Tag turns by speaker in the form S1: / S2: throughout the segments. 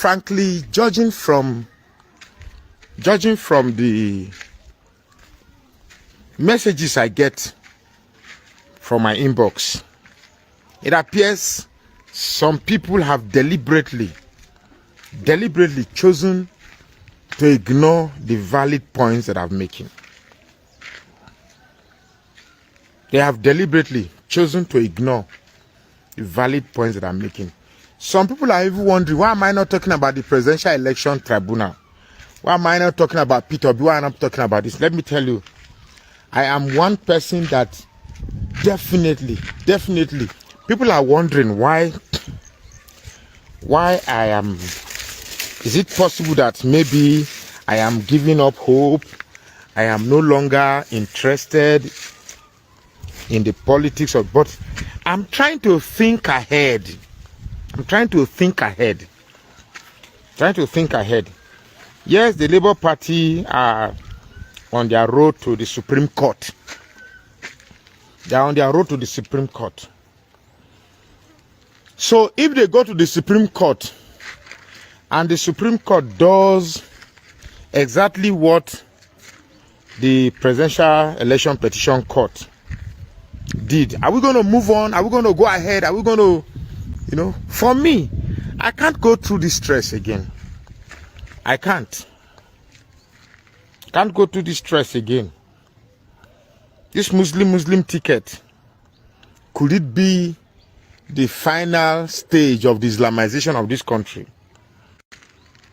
S1: frankly, judging from the messages I get from my inbox, it appears some people have deliberately chosen to ignore the valid points that I'm making. They have deliberately chosen to ignore the valid points that I'm making. Some people are even wondering, why am I not talking about the Presidential Election Tribunal? Why am I not talking about Peter? Why am I not talking about this? Let me tell you, I am one person that definitely, people are wondering why I am. Is it possible that maybe I am giving up hope? I am no longer interested in the politics of, but I'm trying to think ahead. Yes, the Labour Party are on their road to the Supreme Court. They are on their road to the Supreme Court. So if they go to the Supreme Court and the Supreme Court does exactly what the Presidential Election Petition Court did, are we going to move on? Are we going to go ahead? Are we going to, for me, I can't go through this stress again. I can't go through this stress again. This Muslim ticket, could it be the final stage of the Islamization of this country?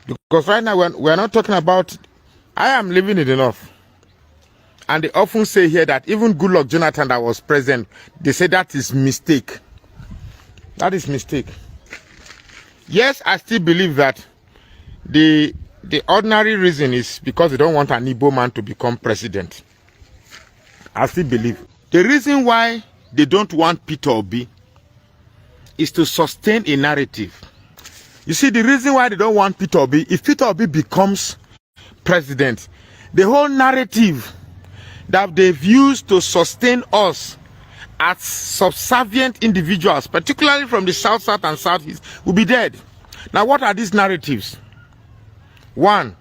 S1: Because right now we're not talking about, I am living it enough. And they often say here that even Goodluck Jonathan that was president, they say that is mistake. That is mistake. Yes, I still believe that the ordinary reason is because they don't want an Igbo man to become president. I still believe. The reason why they don't want Peter Obi is to sustain a narrative. You see, the reason why they don't want Peter Obi, if Peter Obi becomes president, the whole narrative that they've used to sustain us as subservient individuals, particularly from the South, South, and Southeast, will be dead. Now, what are these narratives? One,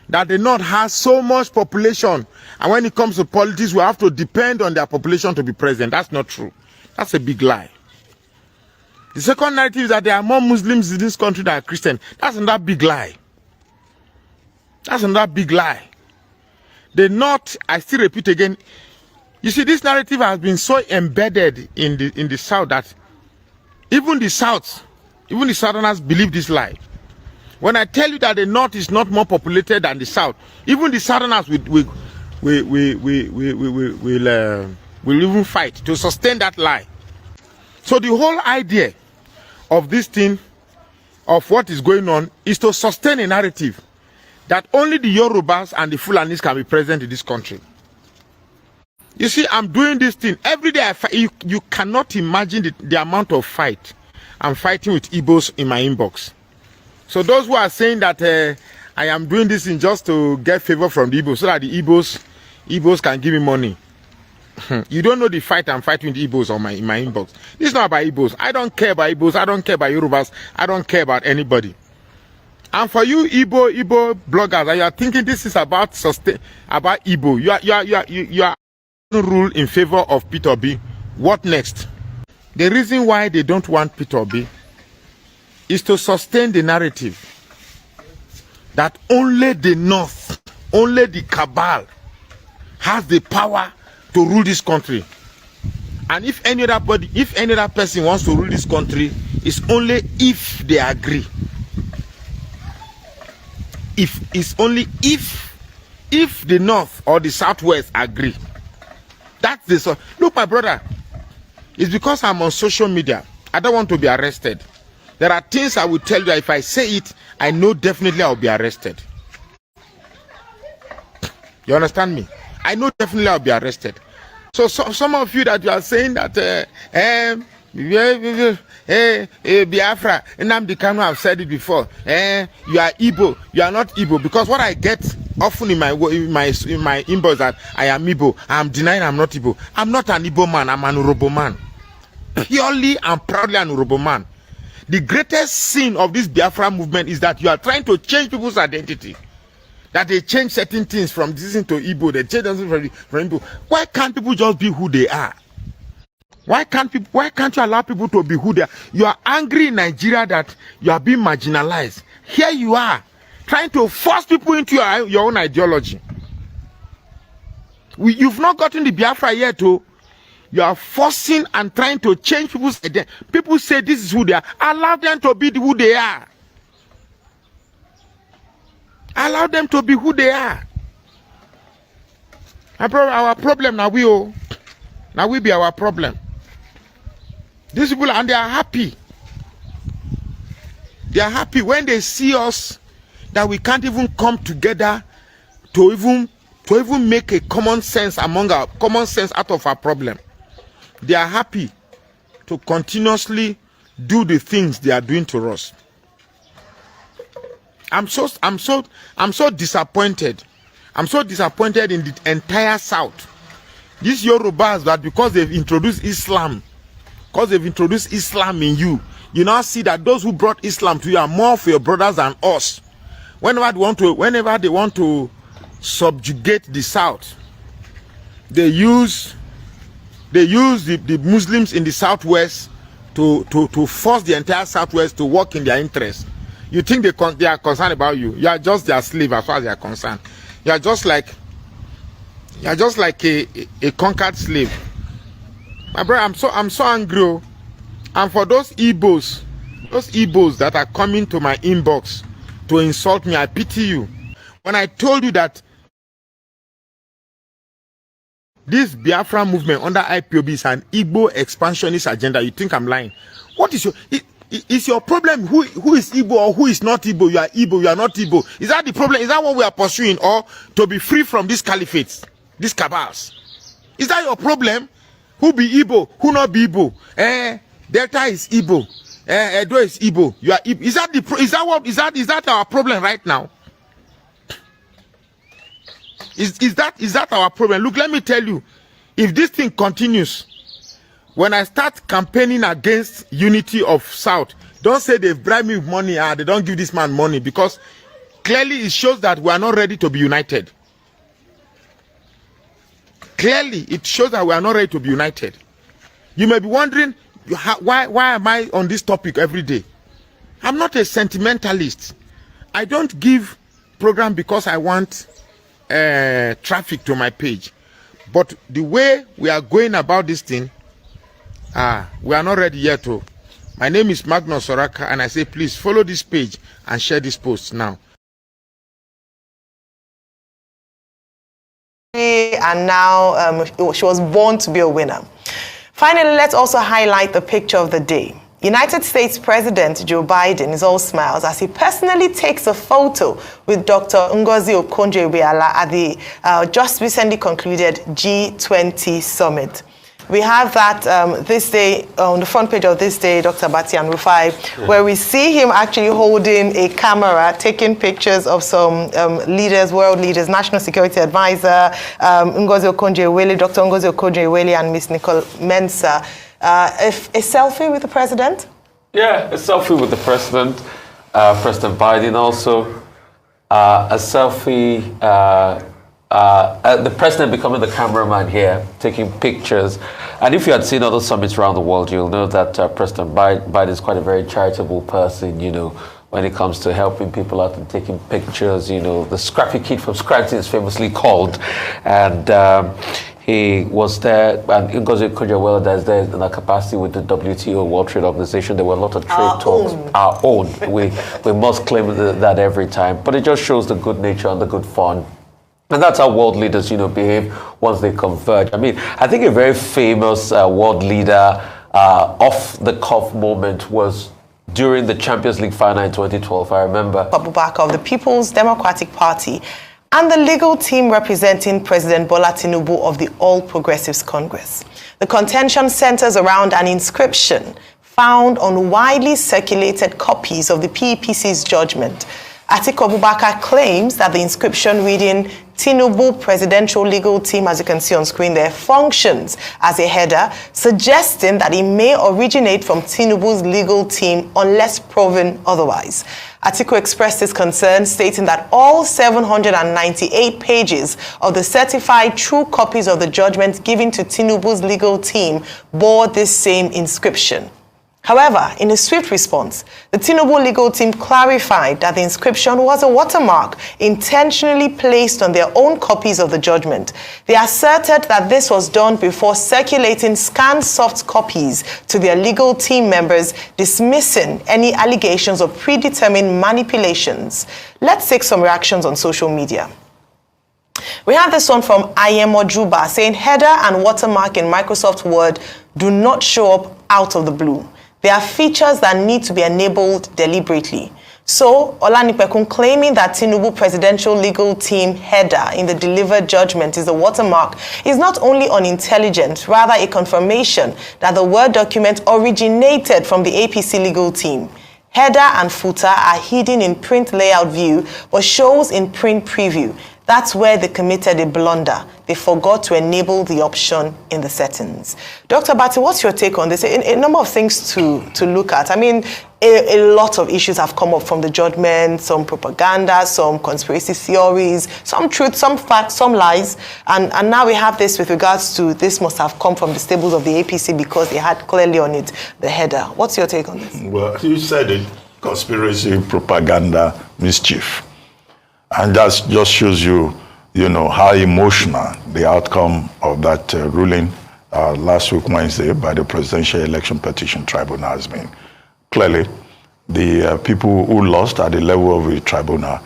S1: that the North has so much population, and when it comes to politics, we have to depend on their population to be president. That's not true. That's a big lie. The second narrative is that there are more Muslims in this country than Christians. That's another big lie. That's another big lie. The North, I still repeat again, you see, this narrative has been so embedded in the South that even the Southerners believe this lie. When I tell you that the North is not more populated than the South, even the Southerners will even fight to sustain that lie. So the whole idea of this thing, of what is going on, is to sustain a narrative that only the Yorubas and the Fulanis can be present in this country. You see, I'm doing this thing every day. I fight. You cannot imagine the amount of fight I'm fighting with Igbos in my inbox. So those who are saying that I am doing this in just to get favor from the Igbos, so that the Igbos can give me money. You don't know the fight I'm fighting with Igbos in my inbox. This is not about Igbos. I don't care about Igbos. I don't care about Yorubas. I don't care about anybody. And for you Igbo bloggers, and you are thinking this is about Igbo, you are rule in favor of Peter Obi. What next? The reason why they don't want Peter Obi is to sustain the narrative that only the North, only the cabal has the power to rule this country. And if any other person wants to rule this country, it's only if they agree. It's only if the North or the Southwest agree. That's the so. Look, my brother, it's because I'm on social media. I don't want to be arrested. There are things I will tell you that if I say it, I know definitely I'll be arrested. You understand me? I know definitely I'll be arrested. So some of you that you are saying that Biafra, and Nnamdi Kanu, I've said it before. You are Igbo. You are not Igbo, because what I get often in my inbox that I am Igbo. I'm denying I'm not Igbo. I'm not an Igbo man. I'm an Urobo man. Purely and proudly an Urobo man. The greatest sin of this Biafra movement is that you are trying to change people's identity. That they change certain things from this to Igbo, they change them from Igbo. Why can't people just be who they are? Why can't you allow people to be who they are? You are angry in Nigeria that you are being marginalized. Here you are, trying to force people into your own ideology. You've not gotten the Biafra yet, oh. You are forcing and trying to change people's identity. People say this is who they are. Allow them to be who they are. Allow them to be who they are. Our problem now we be our problem. These people, and they are happy. They are happy when they see us that we can't even come together to even make a common sense out of our problem. They are happy to continuously do the things they are doing to us. I'm so disappointed. I'm so disappointed in the entire South. These Yorubas, that because they've introduced Islam, in you, you now see that those who brought Islam to you are more for your brothers than us. Whenever they want to subjugate the South, they use the Muslims in the Southwest to force the entire Southwest to work in their interest. You think they are concerned about you? You are just their slave as far as they are concerned. You are just like a conquered slave. My brother, I'm so angry. And for those Igbos that are coming to my inbox to insult me, I pity you. When I told you that this Biafra movement under IPOB is an Igbo expansionist agenda, you think I'm lying? What is is your problem who is Igbo or who is not Igbo? You are Igbo, you are not Igbo. Is that the problem? Is that what we are pursuing? Or to be free from these caliphates, these cabals? Is that your problem? Who be Igbo, who not be Igbo? Delta is Igbo. Edo is Igbo. You are Igbo. Is that our problem right now? Is that our problem? Look, let me tell you, if this thing continues, when I start campaigning against unity of South, don't say they've bribed me with money, they don't give this man money, because clearly it shows that we are not ready to be united. Clearly it shows that we are not ready to be united. You may be wondering, why am I on this topic every day? I'm not a sentimentalist. I don't give program because I want traffic to my page. But the way we are going about this thing, we are not ready yet. My name is Magnus Soraka, and I say please follow this page and share this post now.
S2: And now she was born to be a winner. Finally, let's also highlight the picture of the day. United States President Joe Biden is all smiles as he personally takes a photo with Dr. Ngozi Okonjo-Iweala at the just recently concluded G20 summit. We have that this day, on the front page of This Day, Dr. Bati and Rufai, where we see him actually holding a camera, taking pictures of some leaders, world leaders, National Security Advisor, Ngozi Okonjo-Iweala, Dr. Ngozi Okonjo-Iweala, and Ms. Nicole Mensah. A selfie with the president?
S3: Yeah, a selfie with the president, President Biden also. A selfie, the president becoming the cameraman here, taking pictures. And if you had seen other summits around the world, you'll know that President Biden is quite a very charitable person, you know, when it comes to helping people out and taking pictures. You know, the scrappy kid from Scranton is famously called. And he was there, and Ngozi Okonjo-Iweala is there in a capacity with the WTO, World Trade Organization. There were a lot of trade talks. Our own. We must claim that every time. But it just shows the good nature and the good fun. And that's how world leaders, you know, behave once they converge. I mean, I think a very famous world leader off-the-cuff moment was during the Champions League final in 2012, I remember.
S2: Abubakar of the People's Democratic Party and the legal team representing President Bola Tinubu of the All Progressives Congress. The contention centers around an inscription found on widely circulated copies of the PEPC's judgment. Atiku Abubakar claims that the inscription reading Tinubu Presidential Legal Team, as you can see on screen there, functions as a header, suggesting that it may originate from Tinubu's legal team unless proven otherwise. Atiku expressed his concern, stating that all 798 pages of the certified true copies of the judgment given to Tinubu's legal team bore this same inscription. However, in a swift response, the Tinubu legal team clarified that the inscription was a watermark intentionally placed on their own copies of the judgment. They asserted that this was done before circulating scanned soft copies to their legal team members, dismissing any allegations of predetermined manipulations. Let's take some reactions on social media. We have this one from Ayemo Juba saying, header and watermark in Microsoft Word do not show up out of the blue. There are features that need to be enabled deliberately. So, Olanipekun claiming that Tinubu Presidential Legal Team header in the delivered judgment is a watermark is not only unintelligent, rather a confirmation that the Word document originated from the APC legal team. Header and footer are hidden in print layout view, but shows in print preview. That's where they committed a blunder. They forgot to enable the option in the settings. Dr. Bati, what's your take on this? A number of things to look at. I mean, a lot of issues have come up from the judgment, some propaganda, some conspiracy theories, some truth, some facts, some lies. And now we have this with regards to this must have come from the stables of the APC because they had clearly on it the header. What's your take on this?
S4: Well, you said it, conspiracy, propaganda, mischief. And that just shows you, how emotional the outcome of that ruling last week, Wednesday, by the Presidential Election Petition Tribunal has been. Clearly, the people who lost at the level of the tribunal,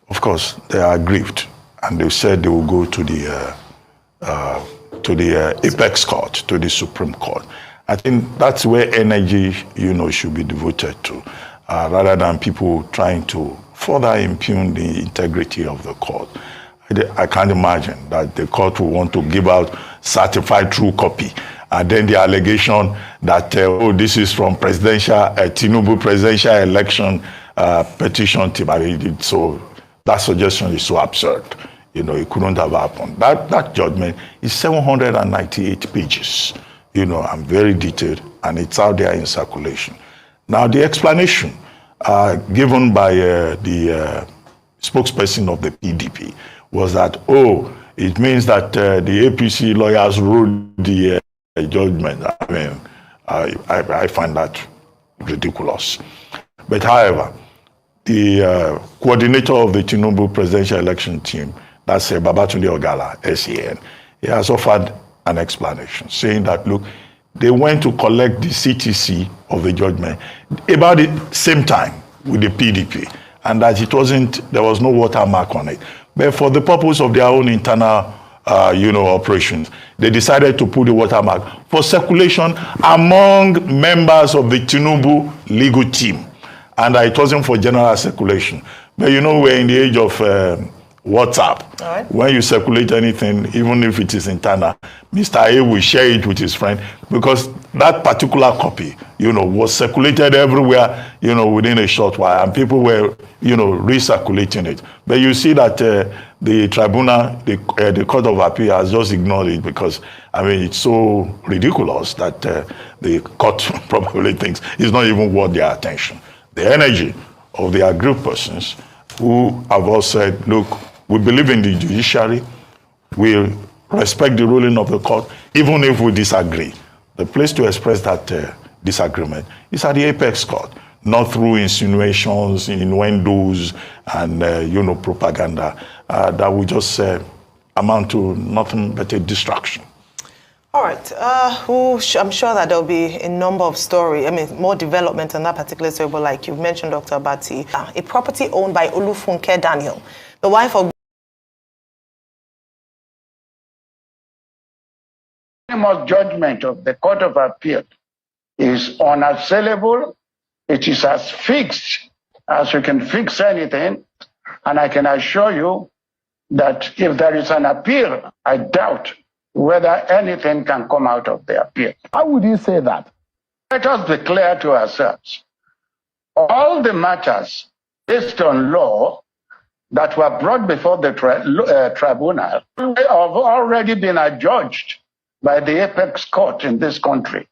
S4: of course, they are aggrieved. And they said they will go to the apex court, to the Supreme Court. I think that's where energy, should be devoted to, rather than people trying to further impugn the integrity of the court. I can't imagine that the court will want to give out certified true copy. And then the allegation that, this is from Tinubu presidential election petition team. So that suggestion is so absurd. It couldn't have happened. That judgment is 798 pages, and very detailed, and it's out there in circulation. Now, the explanation given by the spokesperson of the PDP was that, it means that the APC lawyers wrote the judgment. I mean, I find that ridiculous. But however, the coordinator of the Tinubu presidential election team, that's Babatunde Ogala, SEN, he has offered an explanation, saying that, look, they went to collect the CTC of the judgment about the same time with the PDP, and that there was no watermark on it. But for the purpose of their own internal, operations, they decided to put the watermark for circulation among members of the Tinubu legal team, and it wasn't for general circulation. But we're in the age of WhatsApp. Right. When you circulate anything, even if it is internal, Mr. A will share it with his friend, because that particular copy, was circulated everywhere, within a short while, and people were, recirculating it. But you see that the tribunal, the Court of Appeal has just ignored it, because, it's so ridiculous that the court probably thinks it's not even worth their attention. The energy of the aggrieved persons who have all said, look, we believe in the judiciary, we respect the ruling of the court, even if we disagree. The place to express that disagreement is at the apex court, not through insinuations, innuendos, and propaganda that will just amount to nothing but a distraction.
S2: All right. I'm sure that there'll be a number of more development on that particular story, but like you've mentioned, Dr. Abati, a property owned by Olufunke Daniel, the wife of
S5: judgment of the Court of Appeal is unassailable. It is as fixed as you can fix anything. And I can assure you that if there is an appeal, I doubt whether anything can come out of the appeal.
S6: How would you say that?
S5: Let us be clear to ourselves. All the matters based on law that were brought before the tribunal have already been adjudged by the apex court in this country.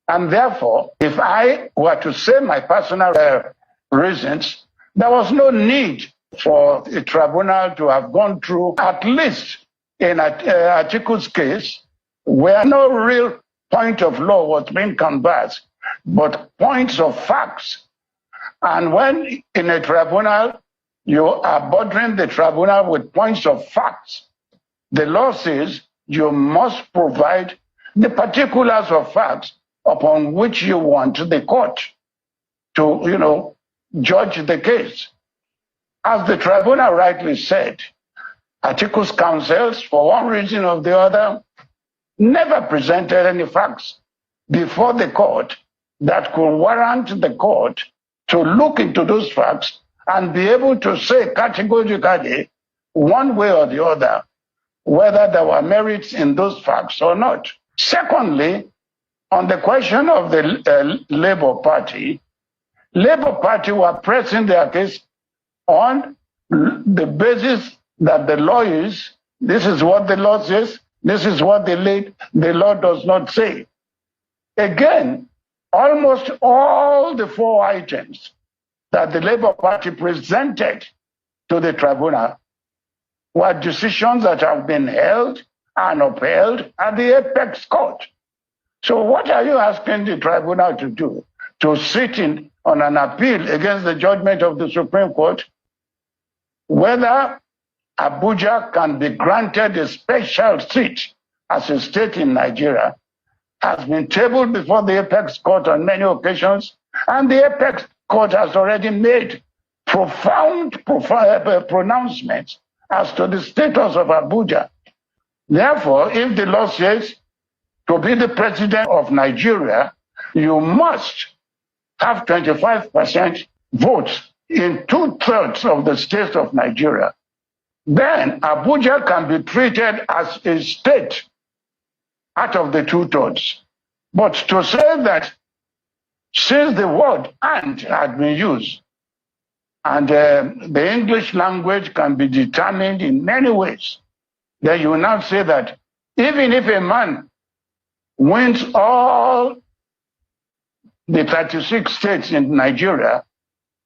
S5: And therefore, if I were to say my personal reasons, there was no need for the tribunal to have gone through, at least in Atiku's case, where no real point of law was being canvassed, but points of facts. And when in a tribunal, you are bothering the tribunal with points of facts, the law says you must provide the particulars of facts upon which you want the court to, judge the case. As the tribunal rightly said, Atiku's counsels, for one reason or the other, never presented any facts before the court that could warrant the court to look into those facts and be able to say categorically, one way or the other, whether there were merits in those facts or not. Secondly, on the question of the Labour Party were pressing their case on the basis that the law is, this is what the law says, this is what the law does not say. Again, almost all the 4 items that the Labour Party presented to the tribunal were decisions that have been held and upheld at the apex court. So what are you asking the tribunal to do? To sit in on an appeal against the judgment of the Supreme Court? Whether Abuja can be granted a special seat as a state in Nigeria has been tabled before the apex court on many occasions, and the apex court has already made profound pronouncements as to the status of Abuja. Therefore, if the law says to be the president of Nigeria, you must have 25% votes in 2/3 of the states of Nigeria, then Abuja can be treated as a state out of the 2/3. But to say that since the word "and" had been used, and the English language can be determined in many ways, then you now say that even if a man wins all the 36 states in Nigeria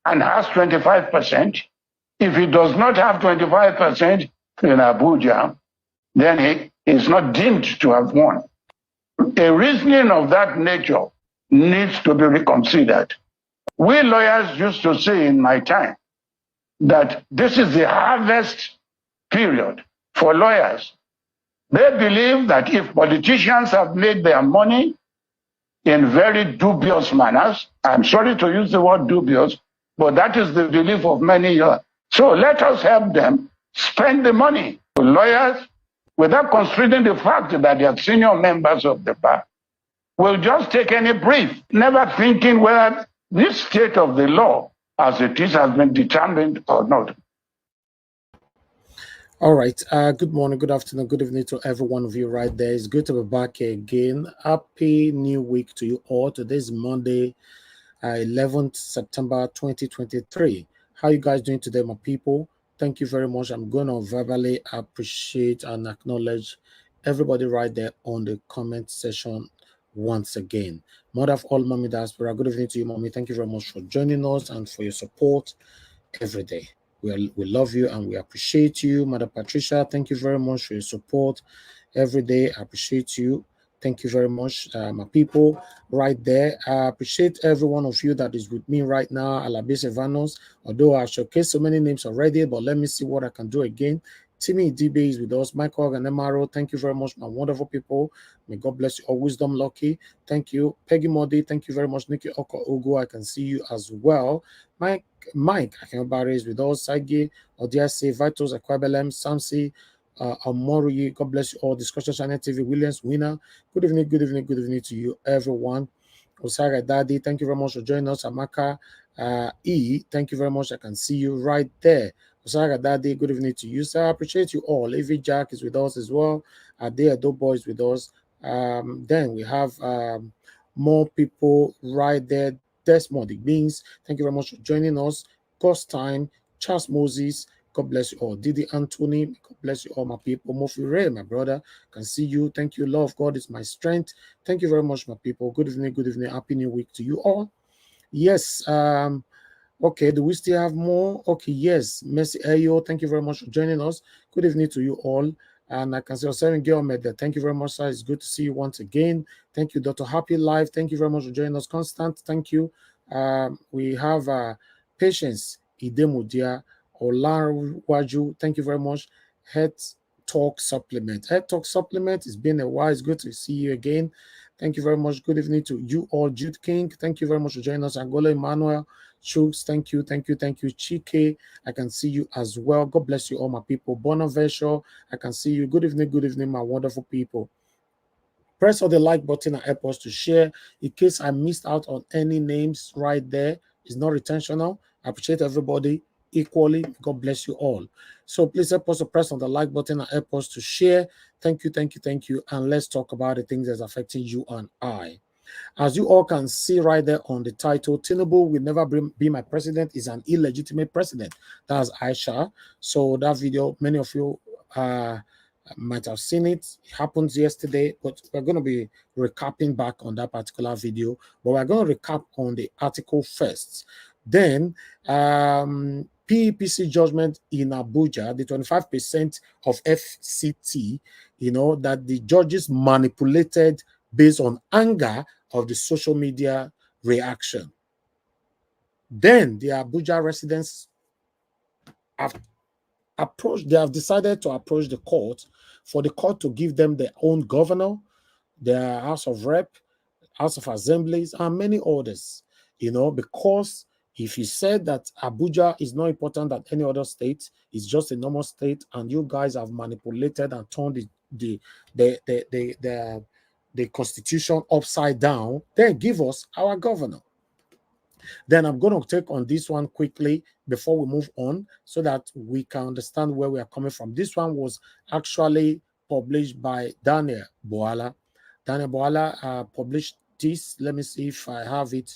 S5: and has 25%, if he does not have 25% in Abuja, then he is not deemed to have won. A reasoning of that nature needs to be reconsidered. We lawyers used to say in my time that this is the harvest period for lawyers. They believe that if politicians have made their money in very dubious manners, I'm sorry to use the word dubious, but that is the belief of many. So let us help them spend the money. Lawyers, without considering the fact that they are senior members of the bar, will just take any brief, never thinking whether this state of the law as it is has been determined or not.
S6: All right. Good morning, good afternoon, good evening to every one of you right there. It's good to be back here again. Happy New Week to you all. Today's Monday, 11th September 2023. How you guys doing today, my people? Thank you very much. I'm going to verbally appreciate and acknowledge everybody right there on the comment section once again. Mother of all Mommy Diaspora, good evening to you, Mommy. Thank you very much for joining us and for your support every day. We love you and we appreciate you. Mother Patricia, thank you very much for your support every day. I appreciate you. Thank you very much, my people right there. I appreciate every one of you that is with me right now. Alabis Evanos, although I showcased so many names already, but let me see what I can do again. Timmy DB is with us. Michael and MRO, thank you very much, my wonderful people. May God bless you all. Wisdom Lucky, thank you. Peggy Modi, thank you very much. Nikki Oko Ogo, I can see you as well. Mike, Akinobari is with us. Sagi, Odiase, Vitals, Aquabelem, Samsi, Amoruyi, God bless you all. Discussion Channel TV, Williams, Winner. Good evening to you, everyone. Osara Daddy, thank you very much for joining us. Amaka E, thank you very much. I can see you right there. Osara Daddy, good evening to you, sir. I appreciate you all. Evie Jack is with us as well. Ade Boy is with us. Then we have more people right there. Desmond Beans, thank you very much for joining us. Ghost Time, Charles Moses, God bless you all. Didi Anthony, God bless you all, my people. Mofi Ray, my brother, can see you. Thank you. Love God is my strength. Thank you very much, my people. Good evening, good evening. Happy New Week to you all. Yes. Okay, do we still have more? Okay, yes. Mercy Ayo, thank you very much for joining us. Good evening to you all. And I can see yourself in Gilmed there. Thank you very much, sir. It's good to see you once again. Thank you, Dr. Happy Life. Thank you very much for joining us. Constant, thank you. We have Patience Idemudia Olarwaju. Thank you very much. Health Talk Supplement. Health Talk Supplement. It's been a while. It's good to see you again. Thank you very much. Good evening to you all. Jude King, thank you very much for joining us. Angola Emmanuel Chooks, thank you, thank you, thank you. Chike, I can see you as well. God bless you all, my people. Bonaventure, I can see you. Good evening, my wonderful people. Press on the like button and help us to share. In case I missed out on any names right there, it's not intentional. I appreciate everybody equally. God bless you all. So please help us to press on the like button and help us to share. Thank you, thank you, thank you. And let's talk about the things that's affecting you and I. As you all can see right there on the title, Tinubu will never be my president, is an illegitimate president. That's Aisha. So that video, many of you might have seen it. It happened yesterday, but we're going to be recapping back on that particular video. But we're going to recap on the article first. Then, PEPC judgment in Abuja, the 25% of FCT, that the judges manipulated based on anger of the social media reaction. Then the Abuja residents have decided to approach the court for the court to give them their own governor, their House of Rep, House of Assemblies, and many others, because if you said that Abuja is not important than any other state, it's just a normal state, and you guys have manipulated and turned the constitution upside down, then give us our governor. Then I'm going to take on this one quickly before we move on so that we can understand where we are coming from. This one was actually published by Daniel Boala. Daniel Boala published this. Let me see if I have it.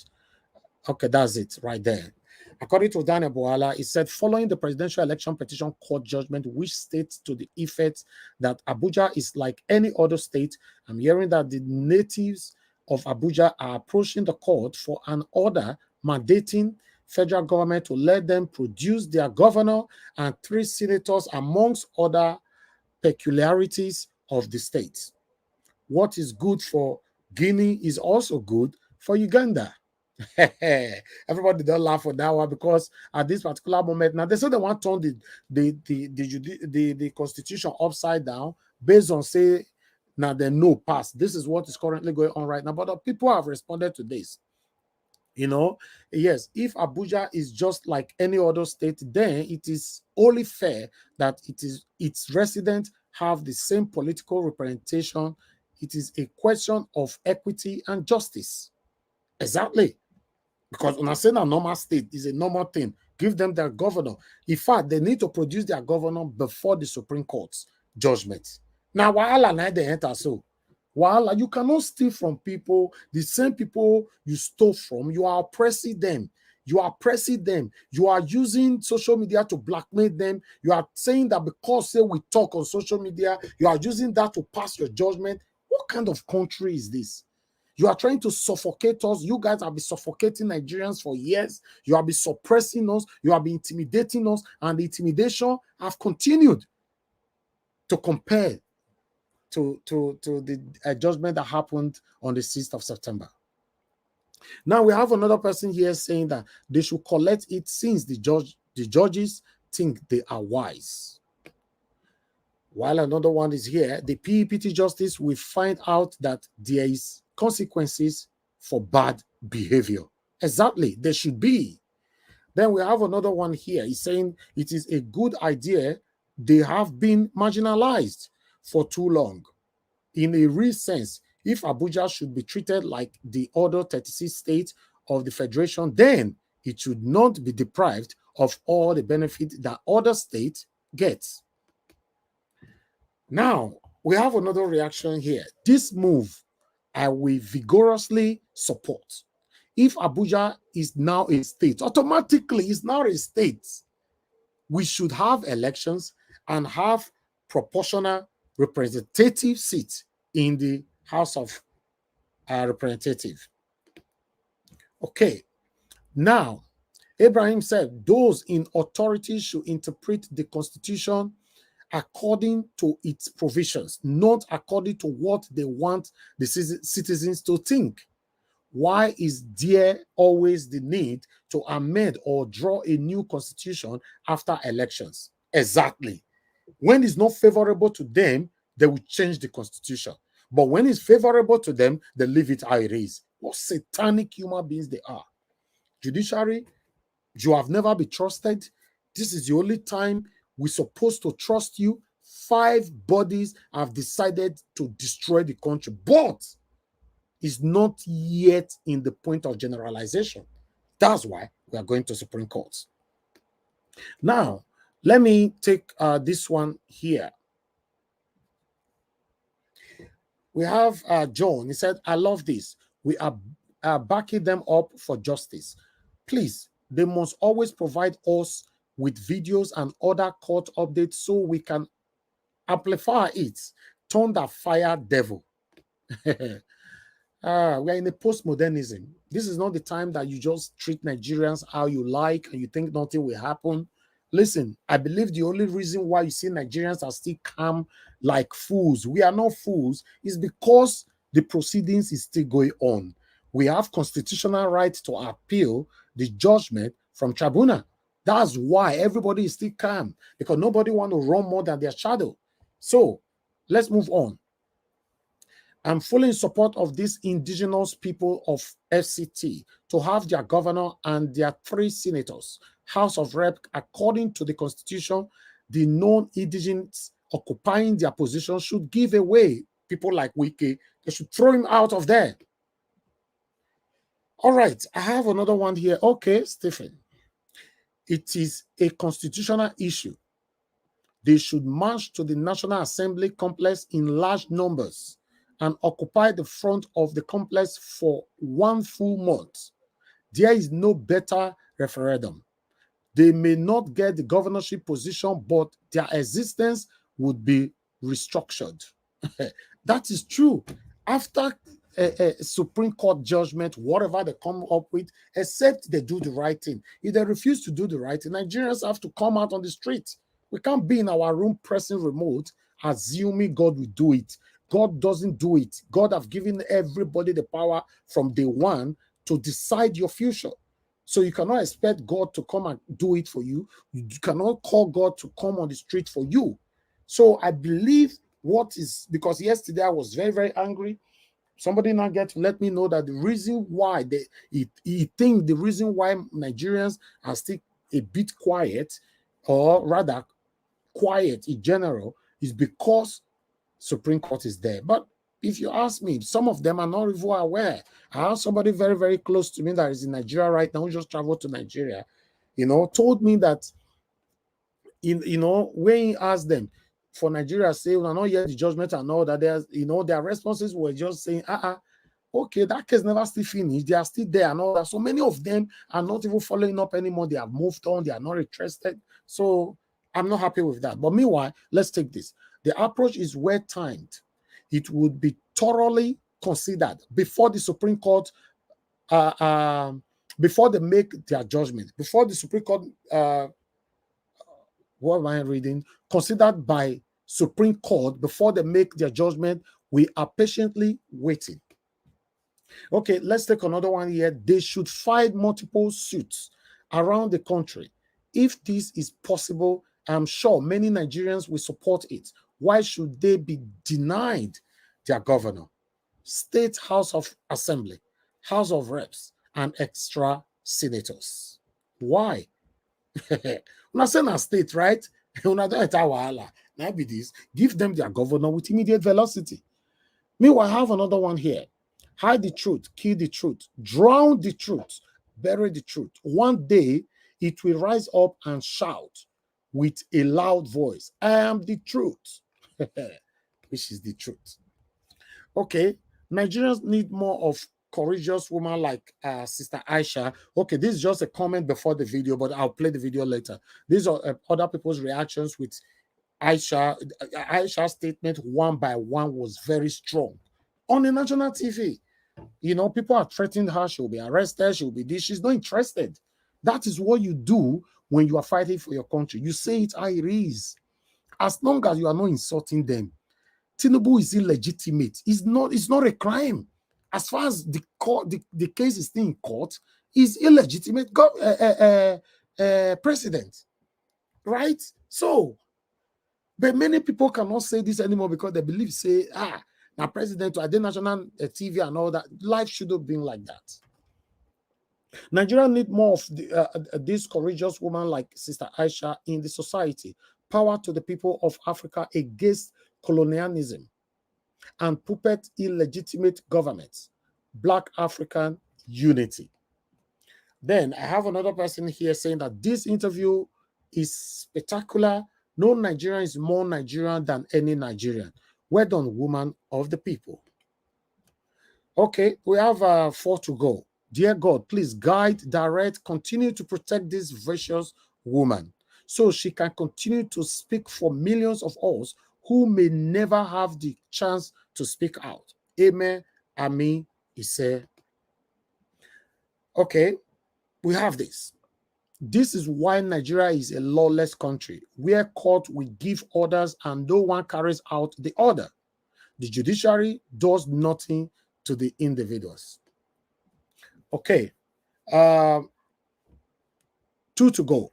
S6: Okay, that's it right there. According to Daniel Boala, he said, following the presidential election petition court judgment, which states to the effect that Abuja is like any other state, I'm hearing that the natives of Abuja are approaching the court for an order mandating federal government to let them produce their governor and 3 senators, amongst other peculiarities of the state. What is good for Guinea is also good for Uganda. Everybody don't laugh for that one, because at this particular moment now they say they want to turn the constitution upside down based on say now they no pass. This is what is currently going on right now, but people have responded to this. Yes, if Abuja is just like any other state, then it is only fair that its residents have the same political representation. It is a question of equity and justice. Exactly. Because when I say a normal state is a normal thing, give them their governor. In fact, they need to produce their governor before the Supreme Court's judgment. Now, wahala na they enter so. Wahala, you cannot steal from people, the same people you stole from. You are oppressing them. You are oppressing them. You are using social media to blackmail them. You are saying that because say we talk on social media, you are using that to pass your judgment. What kind of country is this? You are trying to suffocate us. You guys have been suffocating Nigerians for years. You have been suppressing us. You have been intimidating us. And the intimidation have continued to compare to the judgment that happened on the 6th of September. Now we have another person here saying that they should collect it since the judges think they are wise. While another one is here, the PEPT justice will find out that there is consequences for bad behavior. Exactly, there should be. Then we have another one here. He's saying it is a good idea. They have been marginalized for too long. In a real sense, if Abuja should be treated like the other 36 states of the Federation, then it should not be deprived of all the benefits that other states get. Now, we have another reaction here. This move I will vigorously support. If Abuja is now a state, automatically it's now a state. we should have elections and have proportional representative seats in the House of Representatives. Okay, now, Abraham said those in authority should interpret the Constitution according to its provisions, not according to what they want the citizens to think. Why is there always the need to amend or draw a new constitution after elections? Exactly. When it's not favorable to them, they will change the constitution. But when it's favorable to them, they leave it how it is. What satanic human beings they are. Judiciary, you have never been trusted. This is the only time we're supposed to trust you. 5 bodies have decided to destroy the country, but it's not yet in the point of generalization. That's why we are going to Supreme Court. Now, let me take this one here. We have John. He said, I love this. We are backing them up for justice. Please, they must always provide us with videos and other court updates so we can amplify it. Turn the fire devil. We are in a postmodernism. This is not the time that you just treat Nigerians how you like and you think nothing will happen. Listen, I believe the only reason why you see Nigerians are still calm like fools, we are not fools, is because the proceedings is still going on. We have constitutional right to appeal the judgment from Tribunal. That's why everybody is still calm, because nobody want to run more than their shadow. So let's move on. I'm fully in support of these indigenous people of FCT to have their governor and their 3 senators, House of Rep, according to the Constitution. The non-indigenous occupying their position should give away people like Wike. They should throw him out of there. All right, I have another one here. Okay, Stephen. It is a constitutional issue. They should march to the National Assembly complex in large numbers and occupy the front of the complex for 1 full month. There is no better referendum. They may not get the governorship position, but their existence would be restructured. That is true. After a Supreme Court judgment, whatever they come up with, except they do the right thing. If they refuse to do the right thing, Nigerians have to come out on the street. We can't be in our room pressing remote, assuming God will do it. God doesn't do it. God have given everybody the power from day one to decide your future. So you cannot expect God to come and do it for you. You cannot call God to come on the street for you. So I believe because yesterday I was very, very angry. Somebody now let me know that the reason why he think the reason why Nigerians are still a bit quiet, or rather quiet in general, is because Supreme Court is there. But if you ask me, some of them are not even aware. I have somebody very, very close to me that is in Nigeria right now, who just traveled to Nigeria, told me that, when he asked them for Nigeria, say, well, not yet the judgment and all that, their responses were just saying, okay, that case never still finished. They are still there and all that. So many of them are not even following up anymore. They have moved on. They are not interested. So I'm not happy with that. But meanwhile, let's take this. The approach is well timed. It would be thoroughly considered before the Supreme Court, before they make their judgment, before the Supreme Court, what am I reading? Considered by Supreme Court before they make their judgment. We are patiently waiting. Okay, let's take another one here. They should file multiple suits around the country. If this is possible, I'm sure many Nigerians will support it. Why should they be denied their governor, State House of Assembly, House of Reps, and extra senators? Why? When I say na state, right? When I don't now be this, give them their governor with immediate velocity. Meanwhile, I have another one here. Hide the truth, kill the truth, drown the truth, bury the truth. One day, it will rise up and shout with a loud voice, I am the truth. Which is the truth. Okay, Nigerians need more of courageous woman like Sister Aisha. Okay, this is just a comment before the video, but I'll play the video later. These are other people's reactions with Aisha. Aisha's statement one by one was very strong on the national TV. You know, people are threatening her. She'll be arrested. She'll be this. She's not interested. That is what you do when you are fighting for your country. You say it how it is. As long as you are not insulting them. Tinubu is illegitimate. It's not a crime. As far as the court, the case is still in court, is illegitimate president. Right? So, but many people cannot say this anymore because they believe, say, now president to the national TV and all that. Life should have been like that. Nigeria need more of this courageous woman like Sister Aisha in the society. Power to the people of Africa against colonialism and puppet illegitimate governments. Black African unity. Then I have another person here saying that this interview is spectacular. No Nigerian is more Nigerian than any Nigerian. Well done, woman of the people. Okay, we have 4 to go. Dear God, please guide, direct, continue to protect this virtuous woman so she can continue to speak for millions of us who may never have the chance to speak out. Amen. Amen. He said, okay, we have this. This is why Nigeria is a lawless country, where court will give orders and no one carries out the order. The judiciary does nothing to the individuals. Okay, 2 to go.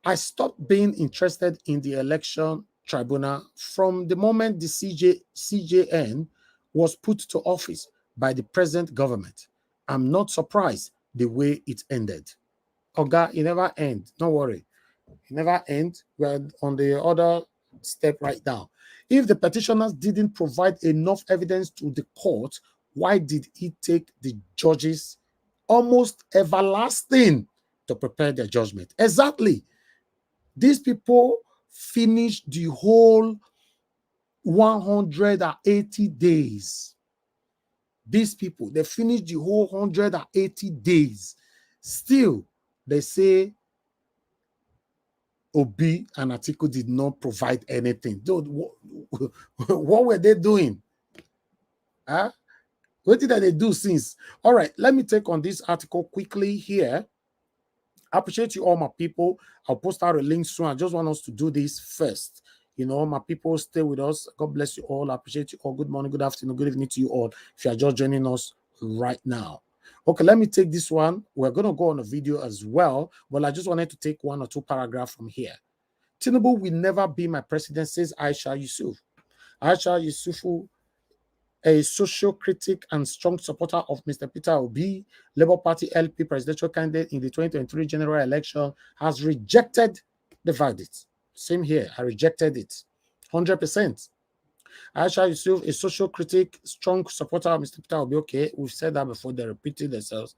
S6: I stopped being interested in the election tribunal from the moment the CJN was put to office by the present government. I'm not surprised the way it ended. Oga, it never ends. Don't worry. It never ends. We're on the other step right now. If the petitioners didn't provide enough evidence to the court, why did it take the judges almost everlasting to prepare their judgment? Exactly. These people finished the whole 180 days. These people, they finished the whole 180 days. Still, they say Obi and Atiku did not provide anything. Dude, what were they doing? Huh? What did they do since? All right, let me take on this article quickly here. I appreciate you all, my people. I'll post out a link soon. I just want us to do this first. You know, my people, stay with us. God bless you all. I appreciate you all. Good morning, good afternoon, good evening to you all. If you are just joining us right now. Okay, let me take this one. We're going to go on a video as well. Well, I just wanted to take 1 or 2 paragraphs from here. Tinubu will never be my president, says Aisha Yesufu. Aisha Yesufu, a social critic and strong supporter of Mr. Peter Obi, Labour Party LP presidential candidate in the 2023 general election, has rejected the verdict. Same here, I rejected it, 100%. Aisha Yesufu, a social critic, strong supporter of Mr. Peter Obi. Okay, we've said that before. They repeated themselves.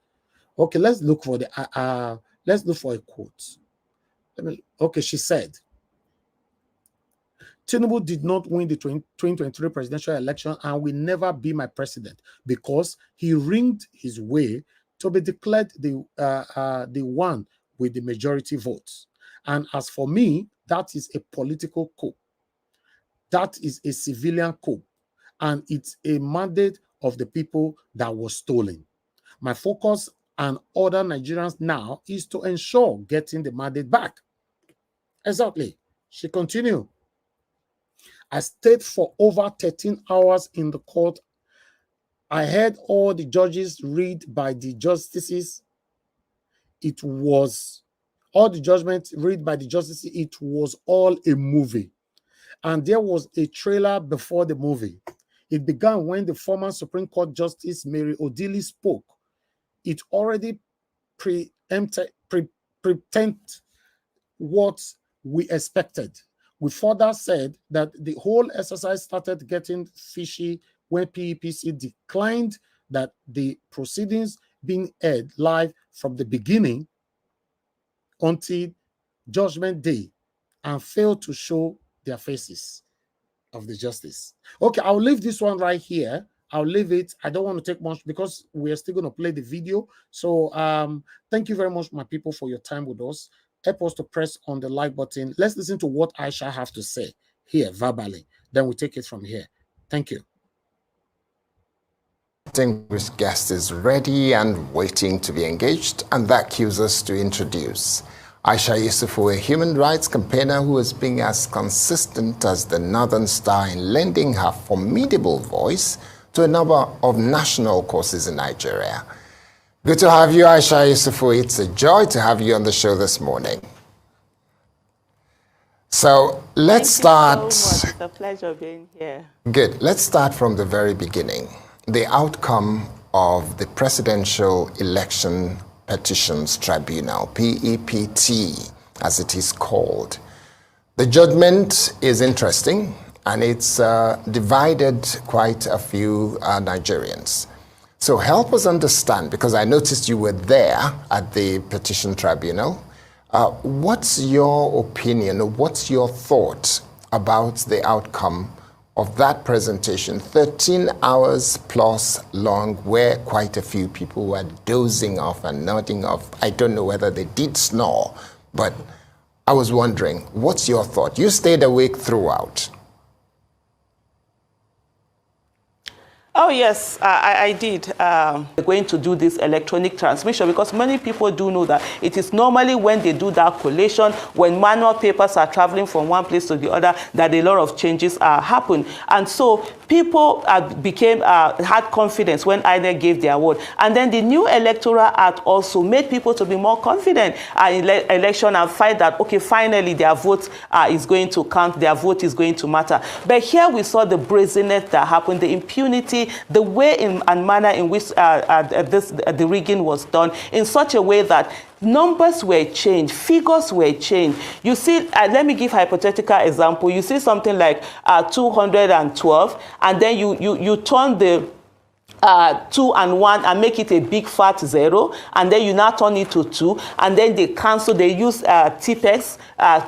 S6: Okay, let's look for the let's look for a quote. Okay, she said, Tinubu did not win the 2023 presidential election and will never be my president because he ringed his way to be declared the one with the majority votes. And as for me, that is a political coup. That is a civilian coup. And it's a mandate of the people that was stolen. My focus and other Nigerians now is to ensure getting the mandate back. Exactly. She continued. I stayed for over 13 hours in the court. I heard all the judges read by the justices. It was all the judgments read by the justices. It was all a movie. And there was a trailer before the movie. It began when the former Supreme Court Justice Mary Odili spoke. It already preempted what we expected. We further said that the whole exercise started getting fishy when PEPC declined that the proceedings being aired live from the beginning until Judgment Day and failed to show their faces of the justice. Okay, I'll leave this one right here. I'll leave it. I don't want to take much because we are still going to play the video. So thank you very much, my people, for your time with us. Help us to press on the like button. Let's listen to what Aisha have to say here verbally. Then we take it from here. Thank you.
S7: Distinguished guest is ready and waiting to be engaged, and that cues us to introduce Aisha Yesufu, a human rights campaigner who is being as consistent as the Northern Star in lending her formidable voice to a number of national causes in Nigeria. Good to have you, Aisha Yesufu. It's a joy to have you on the show this morning. So let's start.
S8: So it's a pleasure being here.
S7: Good. Let's start from the very beginning. The outcome of the Presidential Election Petitions Tribunal, PEPT, as it is called. The judgment is interesting, and it's divided quite a few Nigerians. So help us understand, because I noticed you were there at the Petition Tribunal. What's your opinion, or what's your thought about the outcome of that presentation, 13 hours plus long, where quite a few people were dozing off and nodding off? I don't know whether they did snore, but I was wondering, what's your thought? You stayed awake throughout.
S8: Oh, yes, I did. We're going to do this electronic transmission because many people do know that it is normally when they do that collation, when manual papers are traveling from one place to the other, that a lot of changes happen. And so people had confidence when INEC gave their word. And then the new Electoral Act also made people to be more confident in election and find that, okay, finally their vote is going to count, their vote is going to matter. But here we saw the brazenness that happened, the impunity, the way and manner in which the rigging was done in such a way that numbers were changed, figures were changed. You see, let me give a hypothetical example. You see something like 212, and then you turn the 2 and 1 and make it a big fat 0, and then you now turn it to 2, and then they cancel. They use TPEX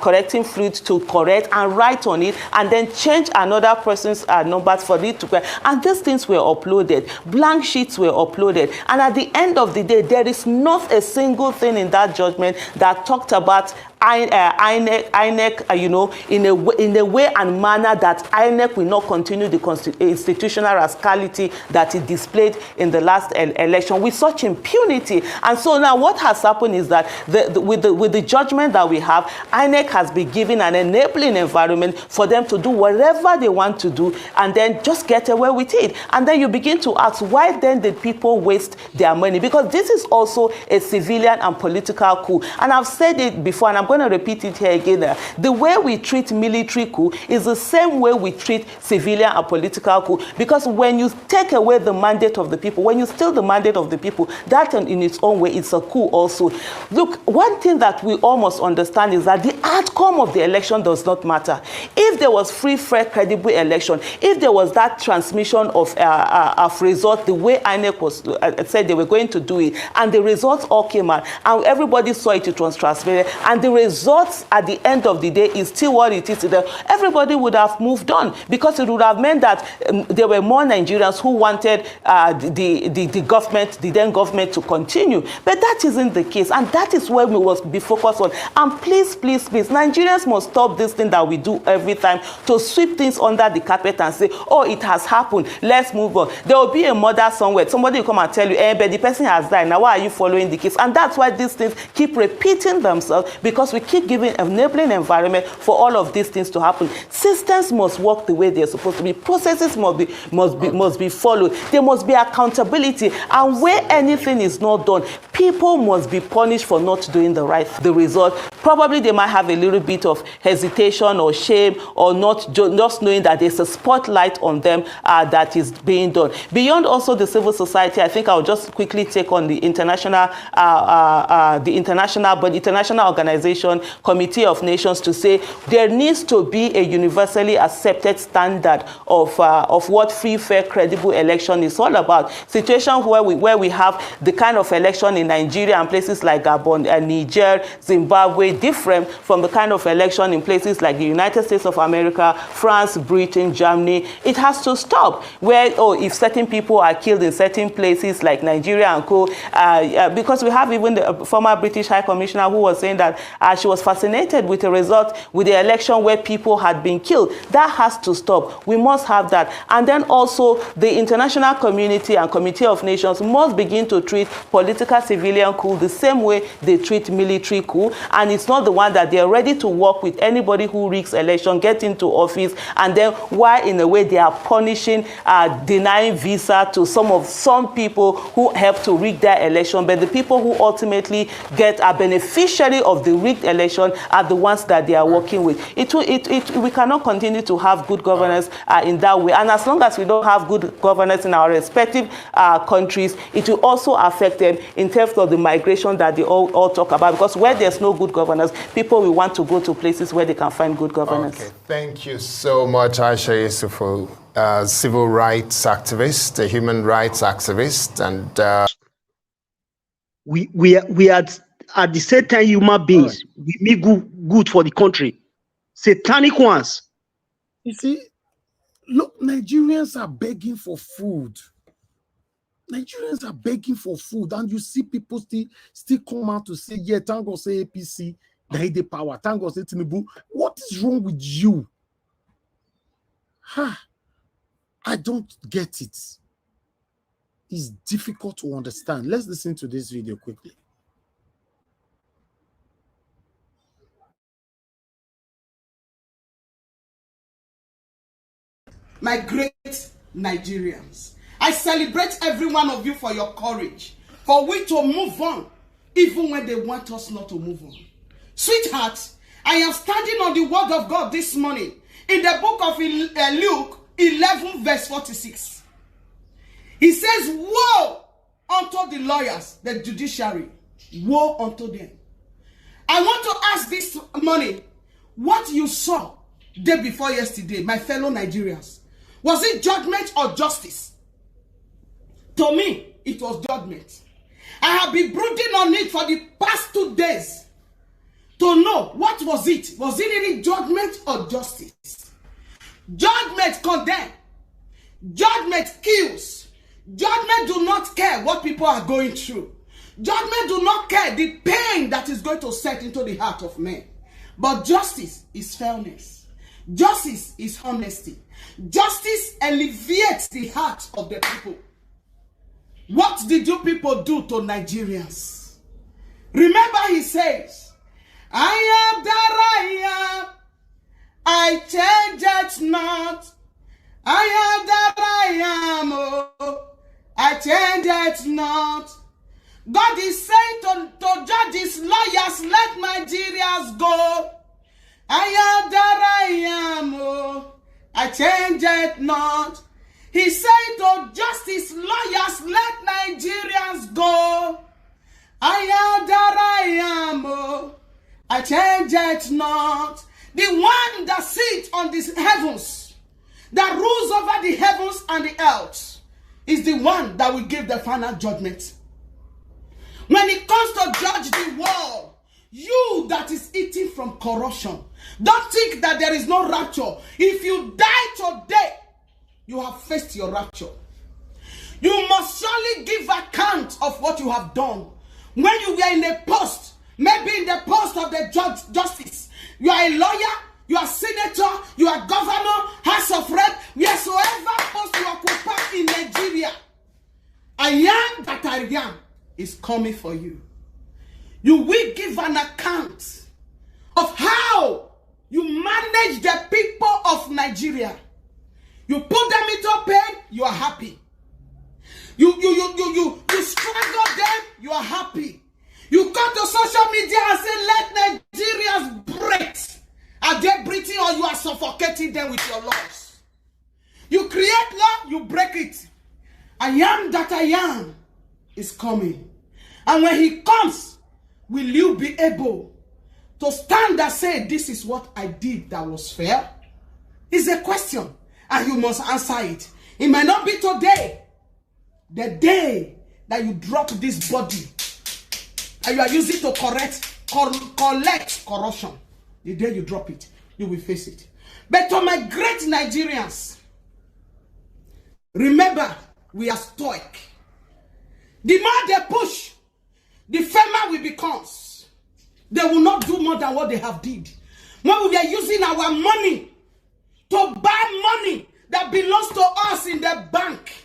S8: correcting fluid to correct and write on it, and then change another person's numbers for it to correct. And these things were uploaded. Blank sheets were uploaded, and at the end of the day, there is not a single thing in that judgment that talked about INEC, you know, in a way and manner that INEC will not continue the institutional rascality that it displayed in the last election with such impunity. And so now what has happened is that with the judgment that we have, INEC has been given an enabling environment for them to do whatever they want to do and then just get away with it. And then you begin to ask, why then did people waste their money? Because this is also a civilian and political coup. And I've said it before, and I'm going to repeat it here again. The way we treat military coup is the same way we treat civilian and political coup. Because when you take away the mandate of the people, when you steal the mandate of the people, that in its own way is a coup also. Look, one thing that we all must understand is that the outcome of the election does not matter. If there was free, fair, credible election, if there was that transmission of results the way INEC was said they were going to do it, and the results all came out, and everybody saw it was transmitted, and the results at the end of the day is still what it is today, everybody would have moved on, because it would have meant that there were more Nigerians who wanted the government, the then government, to continue. But that isn't the case, and that is where we must be focused on. And please, please, please, Nigerians must stop this thing that we do every time to sweep things under the carpet and say, oh, it has happened, let's move on. There will be a murder somewhere, somebody will come and tell you, but the person has died, now why are you following the case? And that's why these things keep repeating themselves, because we keep giving an enabling environment for all of these things to happen. Systems must work the way they're supposed to be. Processes must be followed. There must be accountability. And where anything is not done, people must be punished for not doing the result. Probably they might have a little bit of hesitation or shame, or not just knowing that there's a spotlight on them that is being done. Beyond also the civil society, I think I'll just quickly take on the international organization, Committee of Nations, to say there needs to be a universally accepted standard of what free, fair, credible election is is all about. Situations where we have the kind of election in Nigeria and places like Gabon and Niger, Zimbabwe, different from the kind of election in places like the United States of America, France, Britain, Germany. It has to stop. Where, if certain people are killed in certain places like Nigeria and co, because we have even the former British High Commissioner who was saying that she was fascinated with the result with the election where people had been killed. That has to stop. We must have that. And then also the international community and Committee of Nations must begin to treat political civilian coup the same way they treat military coup. And it's not the one that they're ready to work with anybody who rigs election, get into office, and then why in a way they are punishing, denying visa to some people who help to rig their election, but the people who ultimately get a beneficiary of the rigged election are the ones that they are working with. We cannot continue to have good governance in that way. And as long as we don't have good governance in our respective countries, it will also affect them in terms of the migration that they all talk about. Because where there's no good governance, people will want to go to places where they can find good governance.
S7: Okay, thank you so much, Aisha Yesufu, civil rights activist, a human rights activist, and
S9: we are at the same time human beings. We make good for the country. Satanic ones.
S6: You see, look, Nigerians are begging for food. Nigerians are begging for food, and you see people still come out to say, yeah, thank God say APC, they the power. Thank God say Tinubu. What is wrong with you? I don't get it. It's difficult to understand. Let's listen to this video quickly.
S10: My great Nigerians, I celebrate every one of you for your courage, for we to move on, even when they want us not to move on. Sweetheart, I am standing on the word of God this morning in the book of Luke 11 verse 46. He says, woe unto the lawyers, the judiciary, woe unto them. I want to ask this morning, what you saw day before yesterday, my fellow Nigerians, was it judgment or justice? To me, it was judgment. I have been brooding on it for the past 2 days to know what was it. Was it really judgment or justice? Judgment condemns. Judgment kills. Judgment do not care what people are going through. Judgment do not care the pain that is going to set into the heart of men. But justice is fairness. Justice is honesty. Justice alleviates the heart of the people. What did you people do to Nigerians? Remember, he says, I am that I am. I change it not. I am that I am. Oh, I change it not. God is saying to judges, lawyers, let Nigerians go. I am that I am. Oh, I change it not. He said to justice, lawyers, let Nigerians go. I am that I am. Oh, I change it not. The one that sits on the heavens, that rules over the heavens and the earth, is the one that will give the final judgment. When it comes to judge the world, you that is eating from corruption, don't think that there is no rapture. If you die today, you have faced your rapture. You must surely give account of what you have done. When you were in a post, maybe in the post of the justice, you are a lawyer, you are senator, you are governor, house of rep, wheresoever post you occupy in Nigeria, I am that I am is coming for you. You will give an account of how you manage the people of Nigeria. You put them into pain, you are happy. You struggle them, you are happy. You come to social media and say, let Nigerians breathe. Are they breathing or you are suffocating them with your laws? You create law, you break it. I am that I am is coming. And when he comes, will you be able to stand and say, this is what I did that was fair? It's a question. And you must answer it. It might not be today. The day that you drop this body and you are using to collect corruption, the day you drop it, you will face it. But to my great Nigerians, remember, we are stoic. The more they push, the firmer we become. They will not do more than what they have did. When we are using our money to buy money that belongs to us in the bank,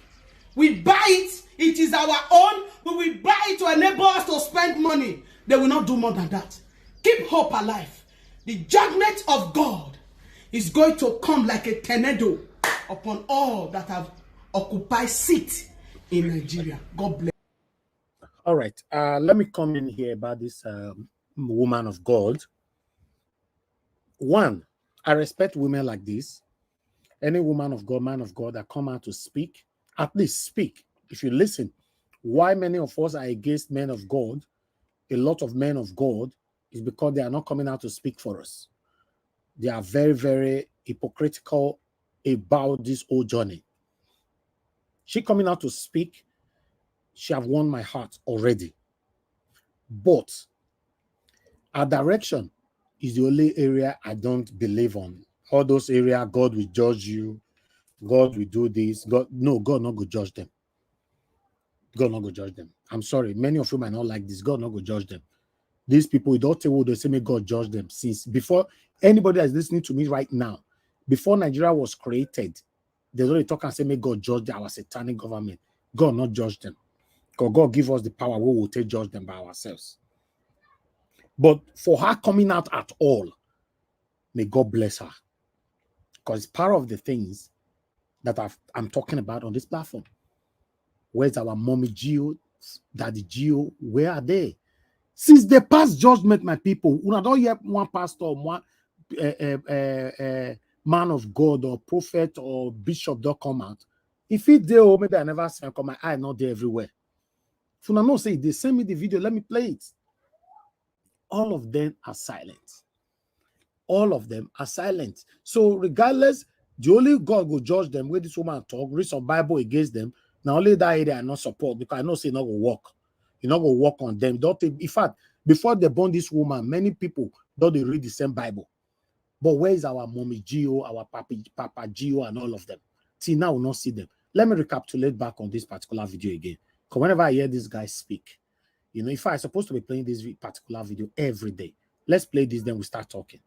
S10: we buy it, it is our own, but we buy it to enable us to spend money. They will not do more than that. Keep hope alive. The judgment of God is going to come like a tornado upon all that have occupied seat in Nigeria. God bless.
S6: All right. Let me come in here about this woman of God. One, I respect women like this. Any woman of God, man of God that come out to speak, at least speak. If you listen, why many of us are against men of God, a lot of men of God, is because they are not coming out to speak for us. They are very, very hypocritical about this whole journey. She coming out to speak, she have won my heart already. But our direction is the only area I don't believe on. All those areas, God will judge you, God will do this. God not going to judge them. God not going to judge them. I'm sorry, many of you might not like this. God not going to judge them. These people, don't tell what they say, may God judge them. Since before anybody that is listening to me right now, before Nigeria was created, they already talk and say, may God judge our satanic government. God not judge them. Because God give us the power, we will take judge them by ourselves. But for her coming out at all, may God bless her. Because it's part of the things that I'm talking about on this platform. Where's our mommy Gio, daddy Gio? Where are they? Since they passed judgment, my people, we don't hear one pastor, one man of God or prophet or bishop don't come out. If it there, maybe I never see come, my eye not there everywhere. If you don't say, they send me the video, let me play it. All of them are silent. All of them are silent. So regardless, the only God will judge them where this woman talk, read some Bible against them. Now only that area I not support because I know say not go work. You not go work on them. Don't take, in fact, before they born this woman, many people don't they read the same Bible. But where is our mommy Gio, our papa Gio, and all of them? See, now we'll not see them. Let me recapitulate back on this particular video again. Because whenever I hear this guy speak, you know, if I'm supposed to be playing this particular video every day, let's play this, then we start talking.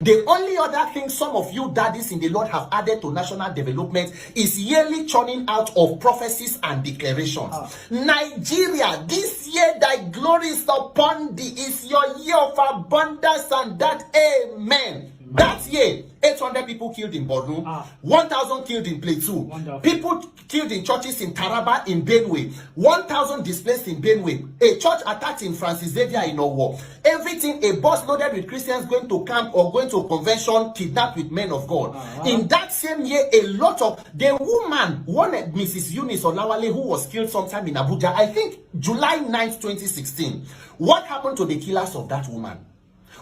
S11: The only other thing some of you daddies in the Lord have added to national development is yearly churning out of prophecies and declarations. Nigeria, this year thy glory is upon thee, is your year of abundance, and that, amen. That year, 800 people killed in Borno, 1,000 killed in Plateau, people killed in churches in Taraba, in Benue, 1,000 displaced in Benue, a church attacked in Francis Xavier in Owo, everything, a bus loaded with Christians going to camp or going to a convention, kidnapped with men of God. In that same year, a lot of, the woman, one Mrs. Eunice Olawale, who was killed sometime in Abuja, I think July 9th, 2016. What happened to the killers of that woman?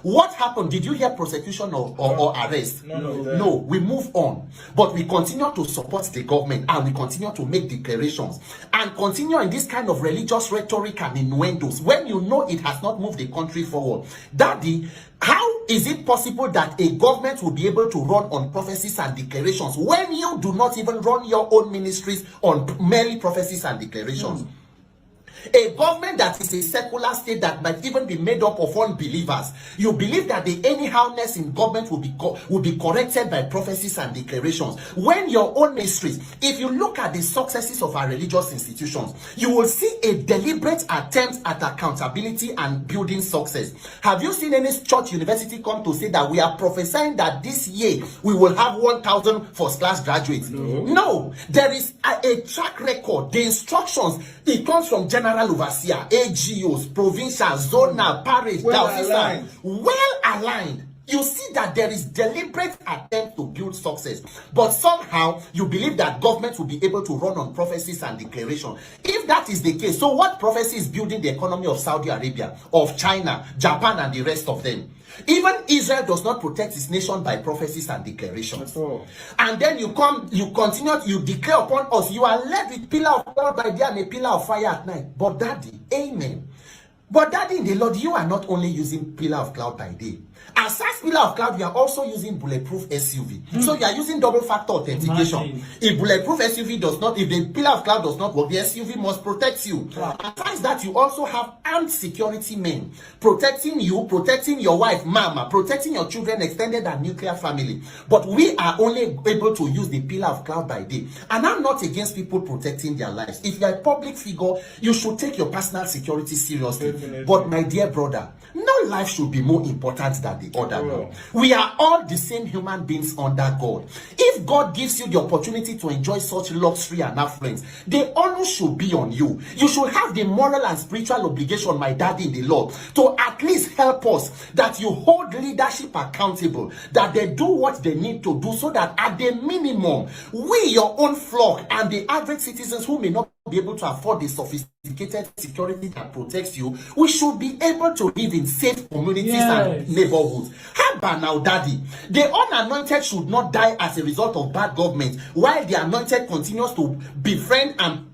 S11: What happened? Did you hear prosecution or arrest? No, we move on. But we continue to support the government and we continue to make declarations and continue in this kind of religious rhetoric and innuendos when you know it has not moved the country forward. Daddy, how is it possible that a government will be able to run on prophecies and declarations when you do not even run your own ministries on merely prophecies and declarations? A government that is a secular state that might even be made up of unbelievers. You believe that the anyhowness in government will be corrected by prophecies and declarations. When your own ministries, if you look at the successes of our religious institutions, you will see a deliberate attempt at accountability and building success. Have you seen any church university come to say that we are prophesying that this year we will have 1,000 first-class graduates? No. There is a track record. The instructions, it comes from general overseer, AGOs, provincial, zonal, parish, well aligned. You see that there is deliberate attempt to build success, but somehow you believe that government will be able to run on prophecies and declaration. If that is the case, so what prophecy is building the economy of Saudi Arabia, of China, Japan, and the rest of them? Even Israel does not protect its nation by prophecies and declarations. And then you continue, you declare upon us, you are led with pillar of cloud by day and a pillar of fire at night. But daddy, amen. But daddy in the Lord, you are not only using pillar of cloud by day. Aside pillar of cloud, we are also using bulletproof SUV. So you are using double factor authentication. If bulletproof SUV does not, if the pillar of cloud does not work, the SUV must protect you. Aside that, you also have armed security men protecting you, protecting your wife, mama, protecting your children, extended and nuclear family. But we are only able to use the pillar of cloud by day. And I'm not against people protecting their lives. If you're a public figure, you should take your personal security seriously. Definitely. But my dear brother, no life should be more important than the other. No. We are all the same human beings under God. If God gives you the opportunity to enjoy such luxury and affluence, the honor should be on you. You should have the moral and spiritual obligation, my daddy in the Lord, to at least help us, that you hold leadership accountable, that they do what they need to do, so that at the minimum, we, your own flock, and the average citizens who may not be able to afford the sophisticated security that protects you, we should be able to live in safe communities and neighborhoods. How about now, daddy? The unanointed should not die as a result of bad government, while the anointed continues to befriend and,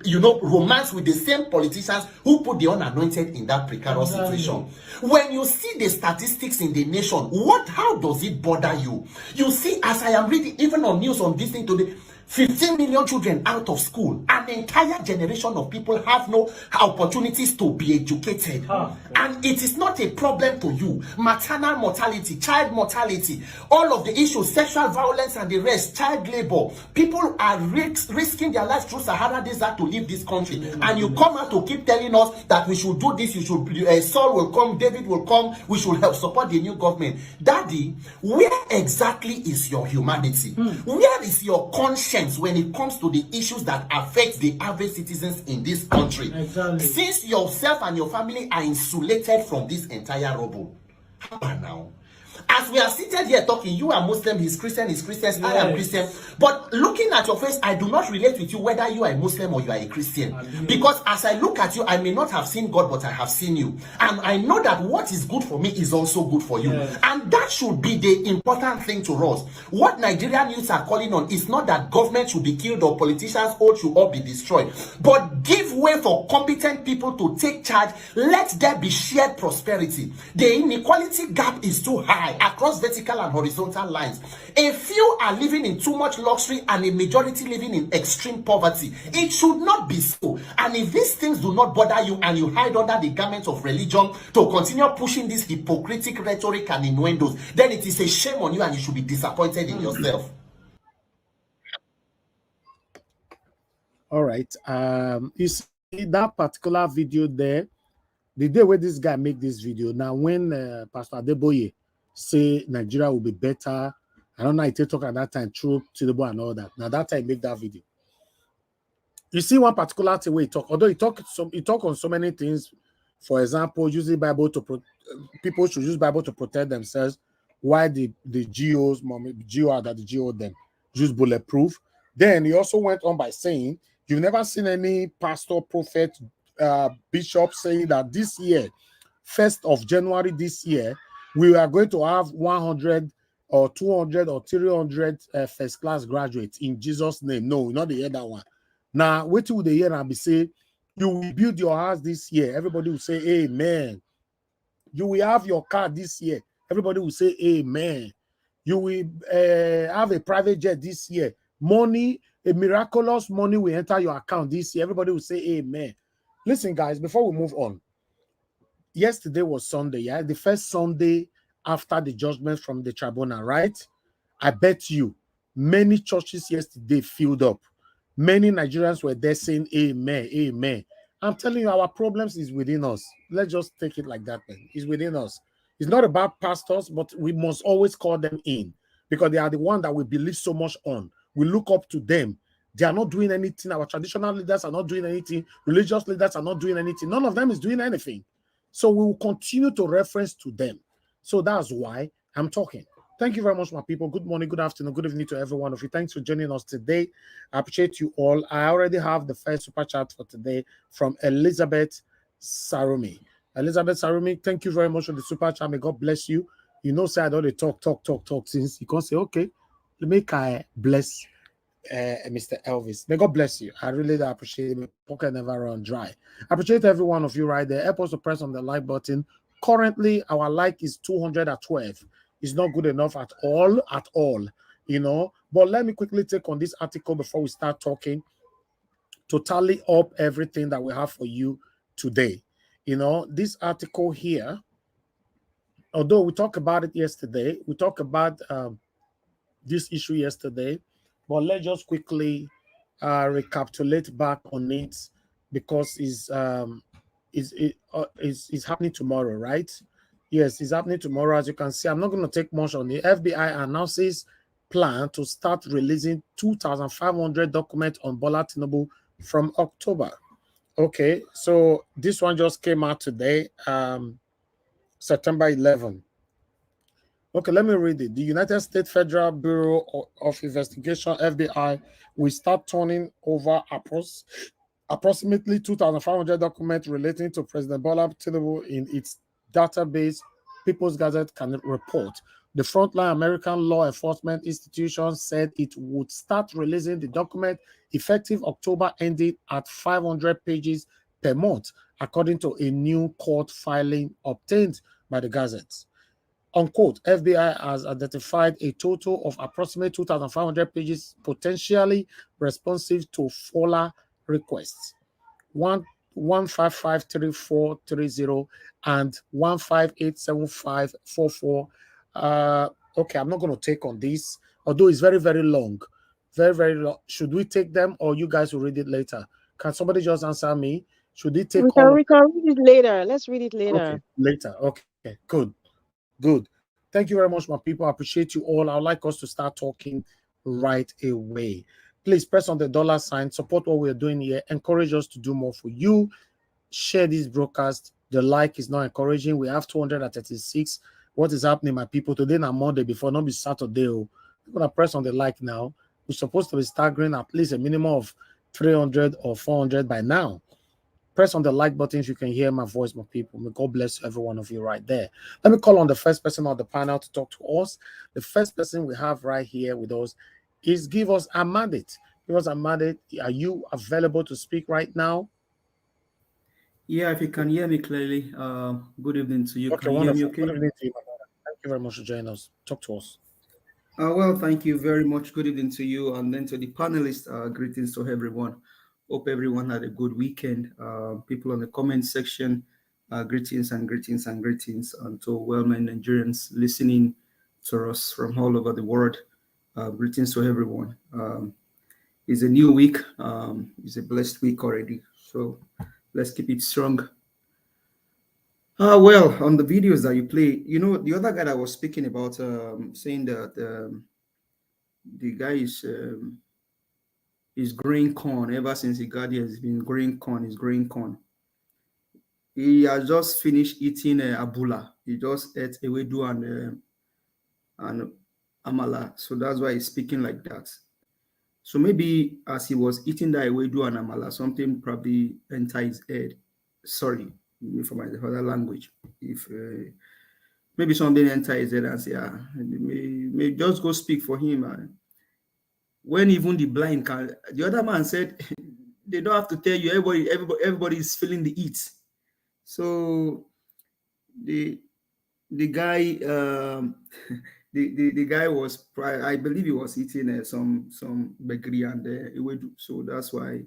S11: romance with the same politicians who put the unanointed in that precarious situation. When you see the statistics in the nation, how does it bother you? You see, as I am reading, even on news on this thing today, 15 million children out of school. An entire generation of people have no opportunities to be educated. And it is not a problem to you. Maternal mortality, child mortality, all of the issues, sexual violence and the rest, child labor. People are risking their lives through Sahara Desert to leave this country. And you come out to keep telling us that we should do this, you should, Saul will come, David will come, we should help support the new government. Daddy, where exactly is your humanity? Where is your conscience when it comes to the issues that affect the average citizens in this country? Since yourself and your family are insulated from this entire rubble. How about now? As we are seated here talking, you are Muslim, he's Christian, I am Christian. But looking at your face, I do not relate with you whether you are a Muslim or you are a Christian. Because as I look at you, I may not have seen God, but I have seen you. And I know that what is good for me is also good for you. And that should be the important thing to us. What Nigerian youths are calling on is not that government should be killed or politicians should all be destroyed, but give way for competent people to take charge. Let there be shared prosperity. The inequality gap is too high across vertical and horizontal lines. A few are living in too much luxury and a majority living in extreme poverty. It should not be so. And if these things do not bother you and you hide under the garment of religion to continue pushing this hypocritical rhetoric and innuendos, then it is a shame on you and you should be disappointed in yourself.
S6: All right. You see that particular video there, the day where this guy make this video, now when Pastor Adeboye say Nigeria will be better, I don't know, I talk at that time through Tinubu and all that. Now that time make that video. You see one particular thing where he talk, although he talk on so many things. For example, using Bible to people should use Bible to protect themselves. Why the GOs, that the GO them use bulletproof. Then he also went on by saying, you've never seen any pastor, prophet, bishop saying that this year, 1st of January this year, we are going to have 100 or 200 or 300 first class graduates in Jesus' name. No, not the other one. Now, wait till the year and be say, you will build your house this year. Everybody will say, amen. You will have your car this year. Everybody will say, amen. You will have a private jet this year. Money, a miraculous money will enter your account this year. Everybody will say, amen. Listen, guys, before we move on, yesterday was Sunday, yeah? The first Sunday after the judgment from the tribunal, right? I bet you many churches yesterday filled up. Many Nigerians were there saying, amen, amen. I'm telling you, our problems is within us. Let's just take it like that, man. It's within us. It's not about pastors, but we must always call them in because they are the one that we believe so much on. We look up to them. They are not doing anything. Our traditional leaders are not doing anything. Religious leaders are not doing anything. None of them is doing anything. So we will continue to reference to them. So that's why I'm talking. Thank you very much, my people. Good morning, good afternoon, good evening to every one of you. Thanks for joining us today. I appreciate you all. I already have the first super chat for today from Elizabeth Sarumi. Elizabeth Sarumi, thank you very much for the super chat. May God bless you. You know, say I don't talk since you can't say, okay, make I bless Mr. Elvis. May God bless you. I really appreciate it. My pocket never run dry. I appreciate every one of you right there. Help us to press on the like button. Currently, our like is 212. It's not good enough at all, you know. But let me quickly take on this article before we start talking to tally up everything that we have for you today. You know, this article here, although we talked about it yesterday, we talked about this issue yesterday, but let's just quickly recapitulate back on it because it's happening tomorrow, right? Yes, it's happening tomorrow. As you can see, I'm not going to take much on the FBI announces plan to start releasing 2,500 documents on Bola Tinubu from October. Okay, so this one just came out today, September 11. Okay, let me read it. The United States Federal Bureau of Investigation, FBI, will start turning over approximately 2,500 documents relating to President Bola Tinubu in its database, People's Gazette can report. The frontline American law enforcement institution said it would start releasing the document effective October, ending at 500 pages per month, according to a new court filing obtained by the Gazette. Unquote, FBI has identified a total of approximately 2,500 pages potentially responsive to FOLA requests. 1553430 and 1587544. Okay, I'm not going to take on this, although it's very, very long. Very, very long. Should we take them or you guys will read it later? Can somebody just answer me? Should we take
S12: we can read it later. Let's read it later.
S6: Okay, later. Okay, good. Good. Thank you very much, my people. I appreciate you all. I'd like us to start talking right away. Please press on the dollar sign, support what we're doing here, encourage us to do more for you. Share this broadcast. The like is not encouraging. We have 236. What is happening, my people? Today na Monday before, not be Saturday. I'm going to press on the like now. We're supposed to be staggering at least a minimum of 300 or 400 by now. Press on the like button if you can hear my voice, my people. May God bless every one of you right there. Let me call on the first person on the panel to talk to us. The first person we have right here with us is Give Us a Mandate. Give Us a Mandate. Are you available to speak right now?
S13: Yeah, if you can hear me clearly. Good evening to you.
S6: Okay,
S13: can you
S6: wonderful.
S13: hear me okay?
S6: Good evening to you, my brother. Thank you very much for joining us. Talk to us.
S13: Well, thank you very much. Good evening to you. And then to the panelists, greetings to everyone. Hope everyone had a good weekend. People on the comment section, greetings and greetings and greetings. And to well-meant Nigerians listening to us from all over the world, greetings to everyone. It's a new week. It's a blessed week already. So let's keep it strong. Well, on the videos that you play, you know, the other guy that was speaking about saying that the guy is growing corn. Ever since he got here, he's been growing corn. He's growing corn. He has just finished eating abula. He just ate ewedu and amala. So that's why he's speaking like that. So maybe as he was eating that ewedu and amala, something probably entered his head. Sorry for my other language. If maybe something entered his head and say, may just go speak for him. When even the blind can, the other man said, they don't have to tell you. Everybody is feeling the heat. So the guy, the guy was, I believe he was eating some bakery and ewedu. So that's why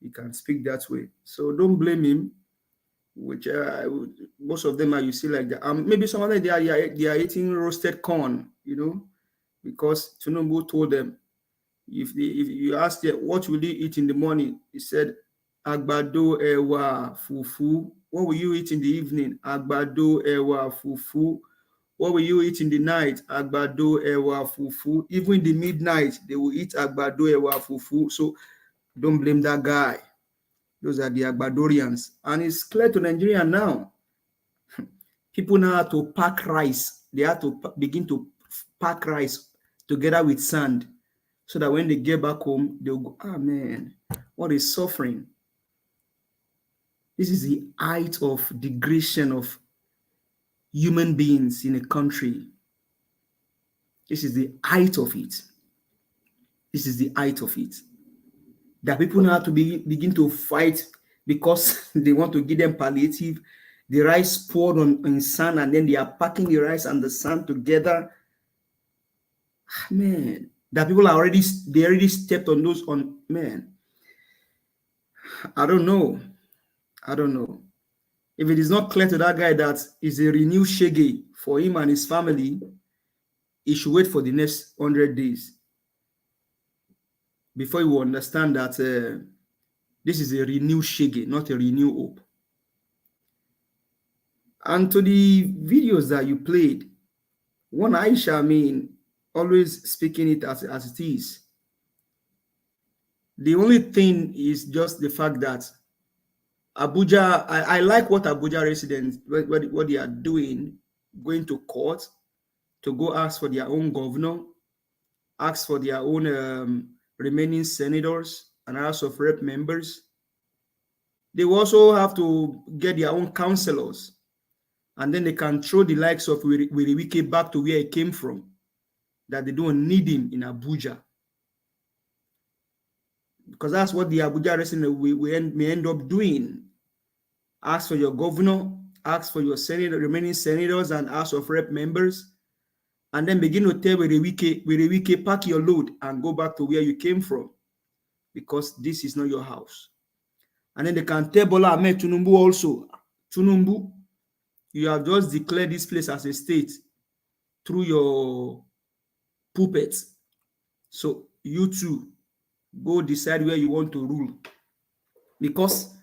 S13: he can speak that way. So don't blame him. Which most of them are, you see, like that. Maybe some of them they are eating roasted corn, you know, because Tinubu told them, if you ask them what will you eat in the morning, he said agbado ewa fufu. What will you eat in the evening? Agbado ewa fufu. What will you eat in the night? Agbado ewa fufu. Even in the midnight, they will eat agbado ewa fufu. So don't blame that guy. Those are the Agbadorians. And it's clear to Nigeria now. People now have to pack rice. They have to begin to pack rice together with sand, so that when they get back home, they'll go, ah, man, what is suffering? This is the height of degradation of human beings in a country. This is the height of it. This is the height of it. That people now have to begin to fight because they want to give them palliative. The rice poured on sand, and then they are packing the rice and the sand together. Man, that people are already stepped on those man. I don't know. If it is not clear to that guy that is a renewed shege for him and his family, he should wait for the next 100 days before he will understand that this is a renewed shege, not a renewed hope. And to the videos that you played, one Aisha, I mean, always speaking it as it is. The only thing is just the fact that Abuja, I like what Abuja residents, what they are doing, going to court to go ask for their own governor, ask for their own remaining senators and House of Rep members. They will also have to get their own councillors, and then they can throw the likes of Wiriwike back to where he came from, that they don't need him in Abuja. Because that's what the Abuja resident may end up doing. Ask for your governor, ask for your remaining senators and House of Rep members, and then begin to tell Wiriwike, pack your load and go back to where you came from, because this is not your house. And then they can tell Bola Ahmed Tinubu also, Tinubu, you have just declared this place as a state through your puppets. So you too, go decide where you want to rule. Because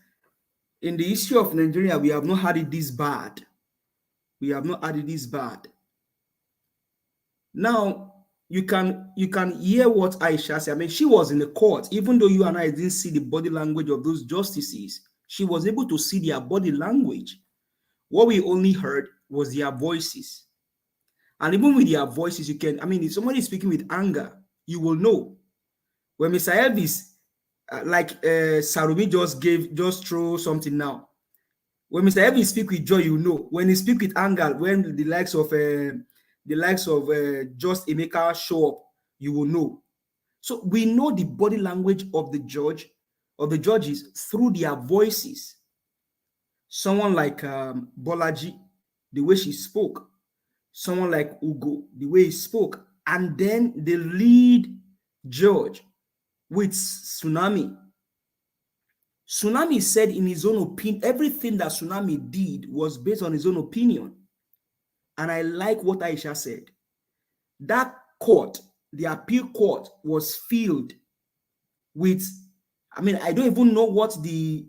S13: in the history of Nigeria, we have not had it this bad. We have not had it this bad. Now, you can hear what Aisha said. I mean, she was in the court. Even though you and I didn't see the body language of those justices, she was able to see their body language. What we only heard was their voices. And even with their voices, you can, I mean, if somebody is speaking with anger, you will know. When Mr. Elvis, Sarumi just throw something now. When Mr. Elvis speak with joy, you know. When he speak with anger, when the likes of Just Emeka show up, you will know. So we know the body language of the judges through their voices. Someone like Bolaji, the way she spoke. Someone like Ugo, the way he spoke. And then the lead judge with Tsunami. Tsunami said in his own opinion, everything that Tsunami did was based on his own opinion. And I like what Aisha said. That court, the appeal court, was filled with, I mean, I don't even know what the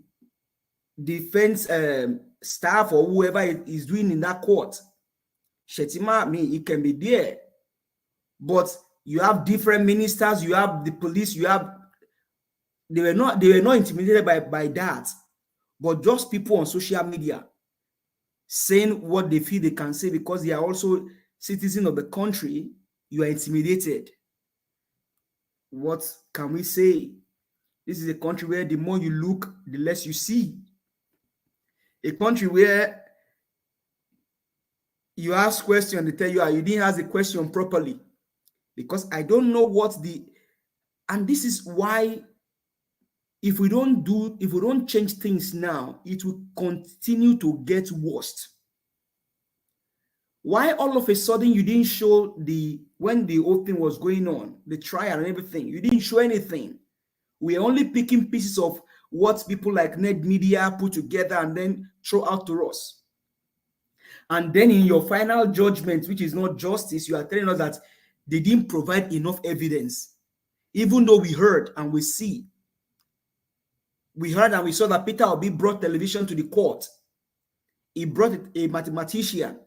S13: defense staff or whoever is doing in that court. Shetima, I mean, it can be there. But you have different ministers, you have the police, you have, they were not intimidated by that, but just people on social media saying what they feel they can say because they are also citizens of the country. You are intimidated. What can we say? This is a country where the more you look, the less you see. A country where you ask questions, they tell you you didn't ask the question properly. Because I don't know and this is why if we don't change things now, it will continue to get worse. Why all of a sudden you didn't show when the whole thing was going on, the trial and everything, you didn't show anything. We are only picking pieces of what people like Ned Media put together and then throw out to us. And then in your final judgment, which is not justice, you are telling us that they didn't provide enough evidence. Even though we heard and we see. We heard and we saw that Peter Obi brought television to the court. He brought a mathematician.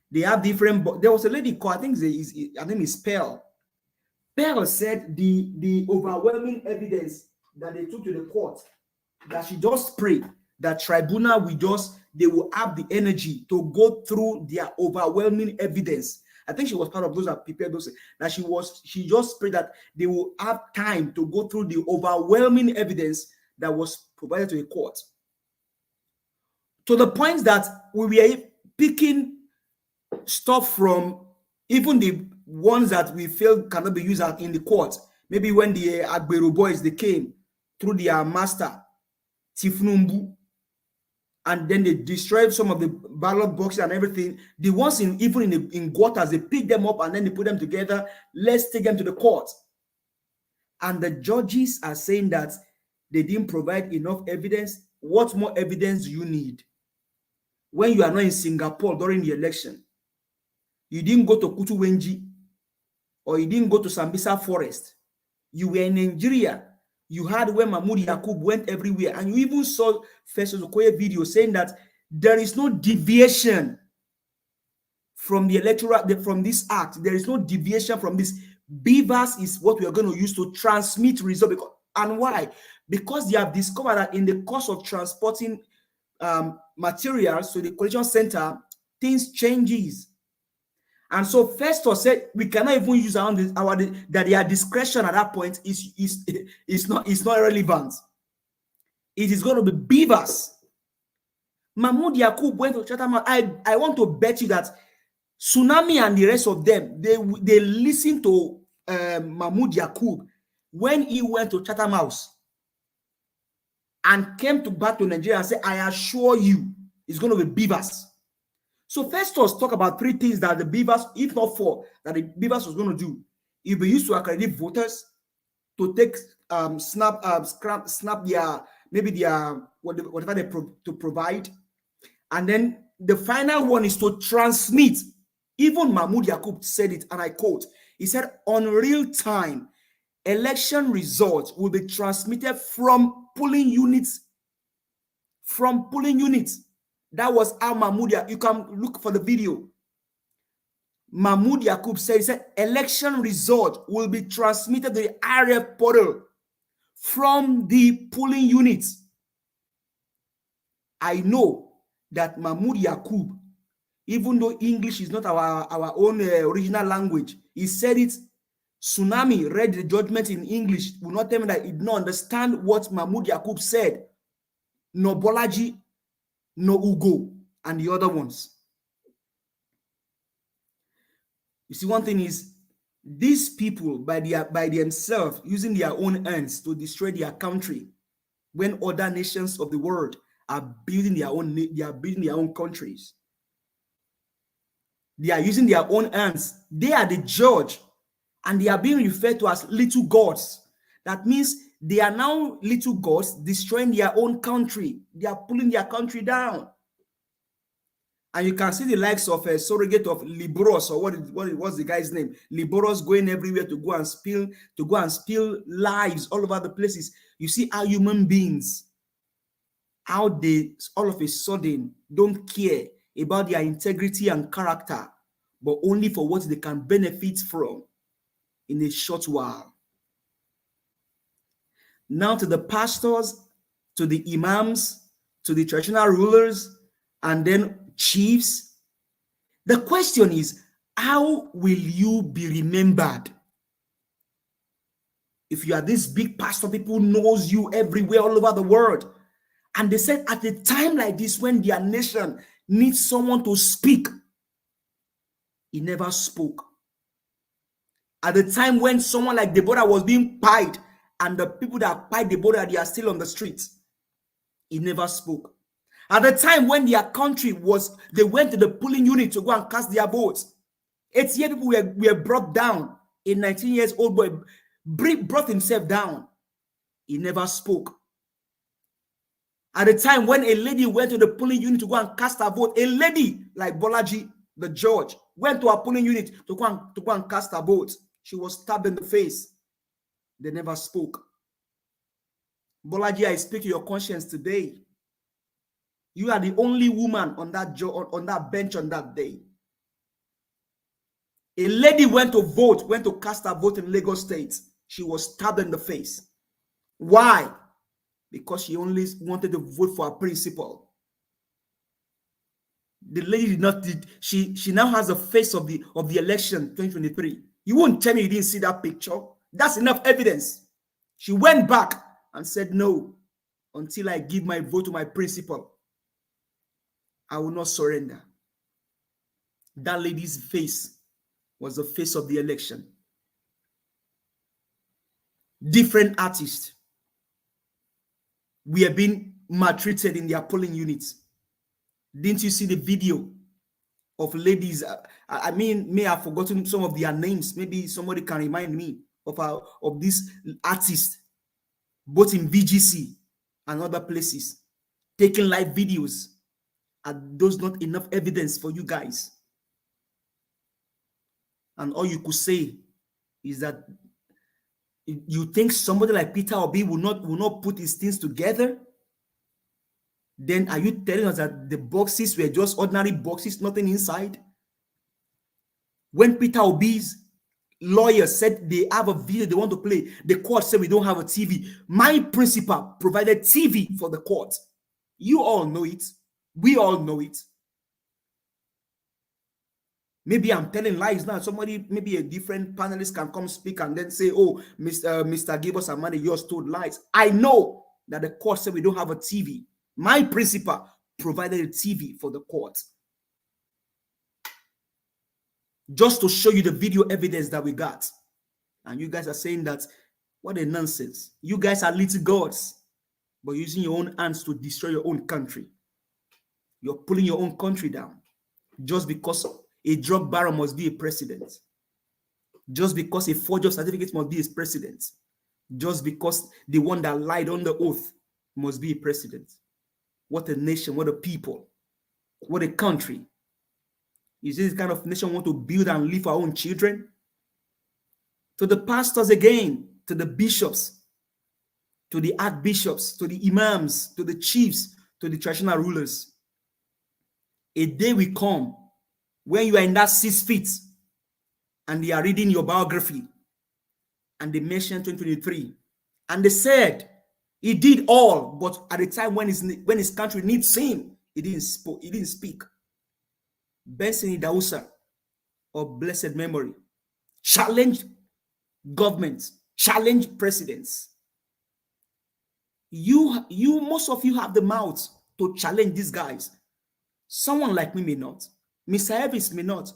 S13: They have different, there was a lady called, I think her name is Pearl. Pearl said the overwhelming evidence that they took to the court, that she just prayed that tribunal will just they will have the energy to go through their overwhelming evidence. I think she was part of those that prepared those, that she just prayed that they will have time to go through the overwhelming evidence that was provided to the court. To the point that we were picking stuff from even the ones that we feel cannot be used in the court. Maybe when the Agbero boys, they came through their master, Tinubu, and then they destroyed some of the ballot boxes and everything. The ones even in gutters, they pick them up and then they put them together. Let's take them to the court. And the judges are saying that they didn't provide enough evidence. What more evidence do you need? When you are not in Singapore during the election, you didn't go to Kutu Wenji, or you didn't go to Sambisa Forest. You were in Nigeria. You heard when Mahmoud Yakub went everywhere, and you even saw Festus Okoye video saying that there is no deviation from the electoral, from this act. There is no deviation from this. Beavers is what we are going to use to transmit results. And why? Because they have discovered that in the course of transporting materials to the collection center, things changes. And so Festus said we cannot even use that their discretion at that point is not relevant. It is going to be beavers. Mahmoud Yakub went to Chatham. I want to bet you that Tsunami and the rest of them, they listened to Mahmoud Yakub when he went to Chatham House and came back to Nigeria and said, I assure you, it's going to be beavers. So Festus talk about three things that the beavers, if not four, that the beavers was going to do. It will be used to accredit voters, to take snap their whatever they to provide, and then the final one is to transmit. Even Mahmoud Yakub said it, and I quote, he said, on real time, election results will be transmitted from polling units. From polling units. That was how Mahmoud, you can look for the video. Mahmoud Yakub said, he said, election result will be transmitted to the RF portal from the polling units. I know that Mahmoud Yakub, even though English is not our own original language, he said it. Tsunami read the judgment in English, will not tell me that he did not understand what Mahmoud Yakub said. No Bolaji, no Ugo, and the other ones. You see, one thing is, these people by themselves using their own hands to destroy their country, when other nations of the world are building their own countries. They are using their own hands. They are the judge, and they are being referred to as little gods. That means they are now little gods destroying their own country. They are pulling their country down. And you can see the likes of a surrogate of Liberos, or what's the guy's name? Liberos going everywhere to go and spill lives all over the places. You see how human beings, how they all of a sudden don't care about their integrity and character, but only for what they can benefit from in a short while. Now to the pastors, to the imams, to the traditional rulers, and then chiefs. The question is, how will you be remembered? If you are this big pastor, people knows you everywhere, all over the world. And they said at a time like this, when their nation needs someone to speak, he never spoke. At the time when someone like Deborah was being pied, and the people that pied Deborah, they are still on the streets, he never spoke. At the time when their country they went to the polling unit to go and cast their votes. 8 people were brought down. A 19-year-old boy brought himself down. He never spoke. At the time when a lady went to the polling unit to go and cast her vote, a lady like Bolaji, the judge, went to a polling unit to go and cast her vote. She was stabbed in the face. They never spoke. Bolaji, I speak to your conscience today. You are the only woman on that bench on that day. A lady went to cast her vote in Lagos State. She was stabbed in the face. Why? Because she only wanted to vote for a principal. The lady did not. She now has a face of the election 2023. You won't tell me you didn't see that picture. That's enough evidence. She went back and said, no, until I give my vote to my principal, I will not surrender. That lady's face was the face of the election. Different artists we have been maltreated in their polling units. Didn't you see the video of ladies? I mean, may have forgotten some of their names. Maybe somebody can remind me of these artists, both in VGC and other places, taking live videos. Are those not enough evidence for you guys? And all you could say is that you think somebody like Peter Obi will not put his things together? Then are you telling us that the boxes were just ordinary boxes, nothing inside? When Peter Obi's lawyer said they have a video they want to play, the court said we don't have a TV. My principal provided TV for the court. You all know it. We all know it. Maybe I'm telling lies now. Somebody, maybe a different panelist can come speak and then say, oh, Mr. Gabos Amande, yours told lies. I know that the court said we don't have a TV. My principal provided a TV for the court. Just to show you the video evidence that we got. And you guys are saying that, what a nonsense. You guys are little gods, but using your own hands to destroy your own country. You're pulling your own country down just because a drug baron must be a president. Just because a forger certificate must be a president. Just because the one that lied on the oath must be a president. What a nation, what a people, what a country. Is this kind of nation we want to build and live our own children? To the pastors again, to the bishops, to the archbishops, to the imams, to the chiefs, to the traditional rulers. A day will come when you are in that 6 feet and they are reading your biography and they mention 2023 and they said he did all, but at the time when his country needs him, he didn't speak. Benson Idausa of blessed memory challenged governments, challenged presidents. Most of you have the mouth to challenge these guys. Someone like me may not. Mr. Elvis may not.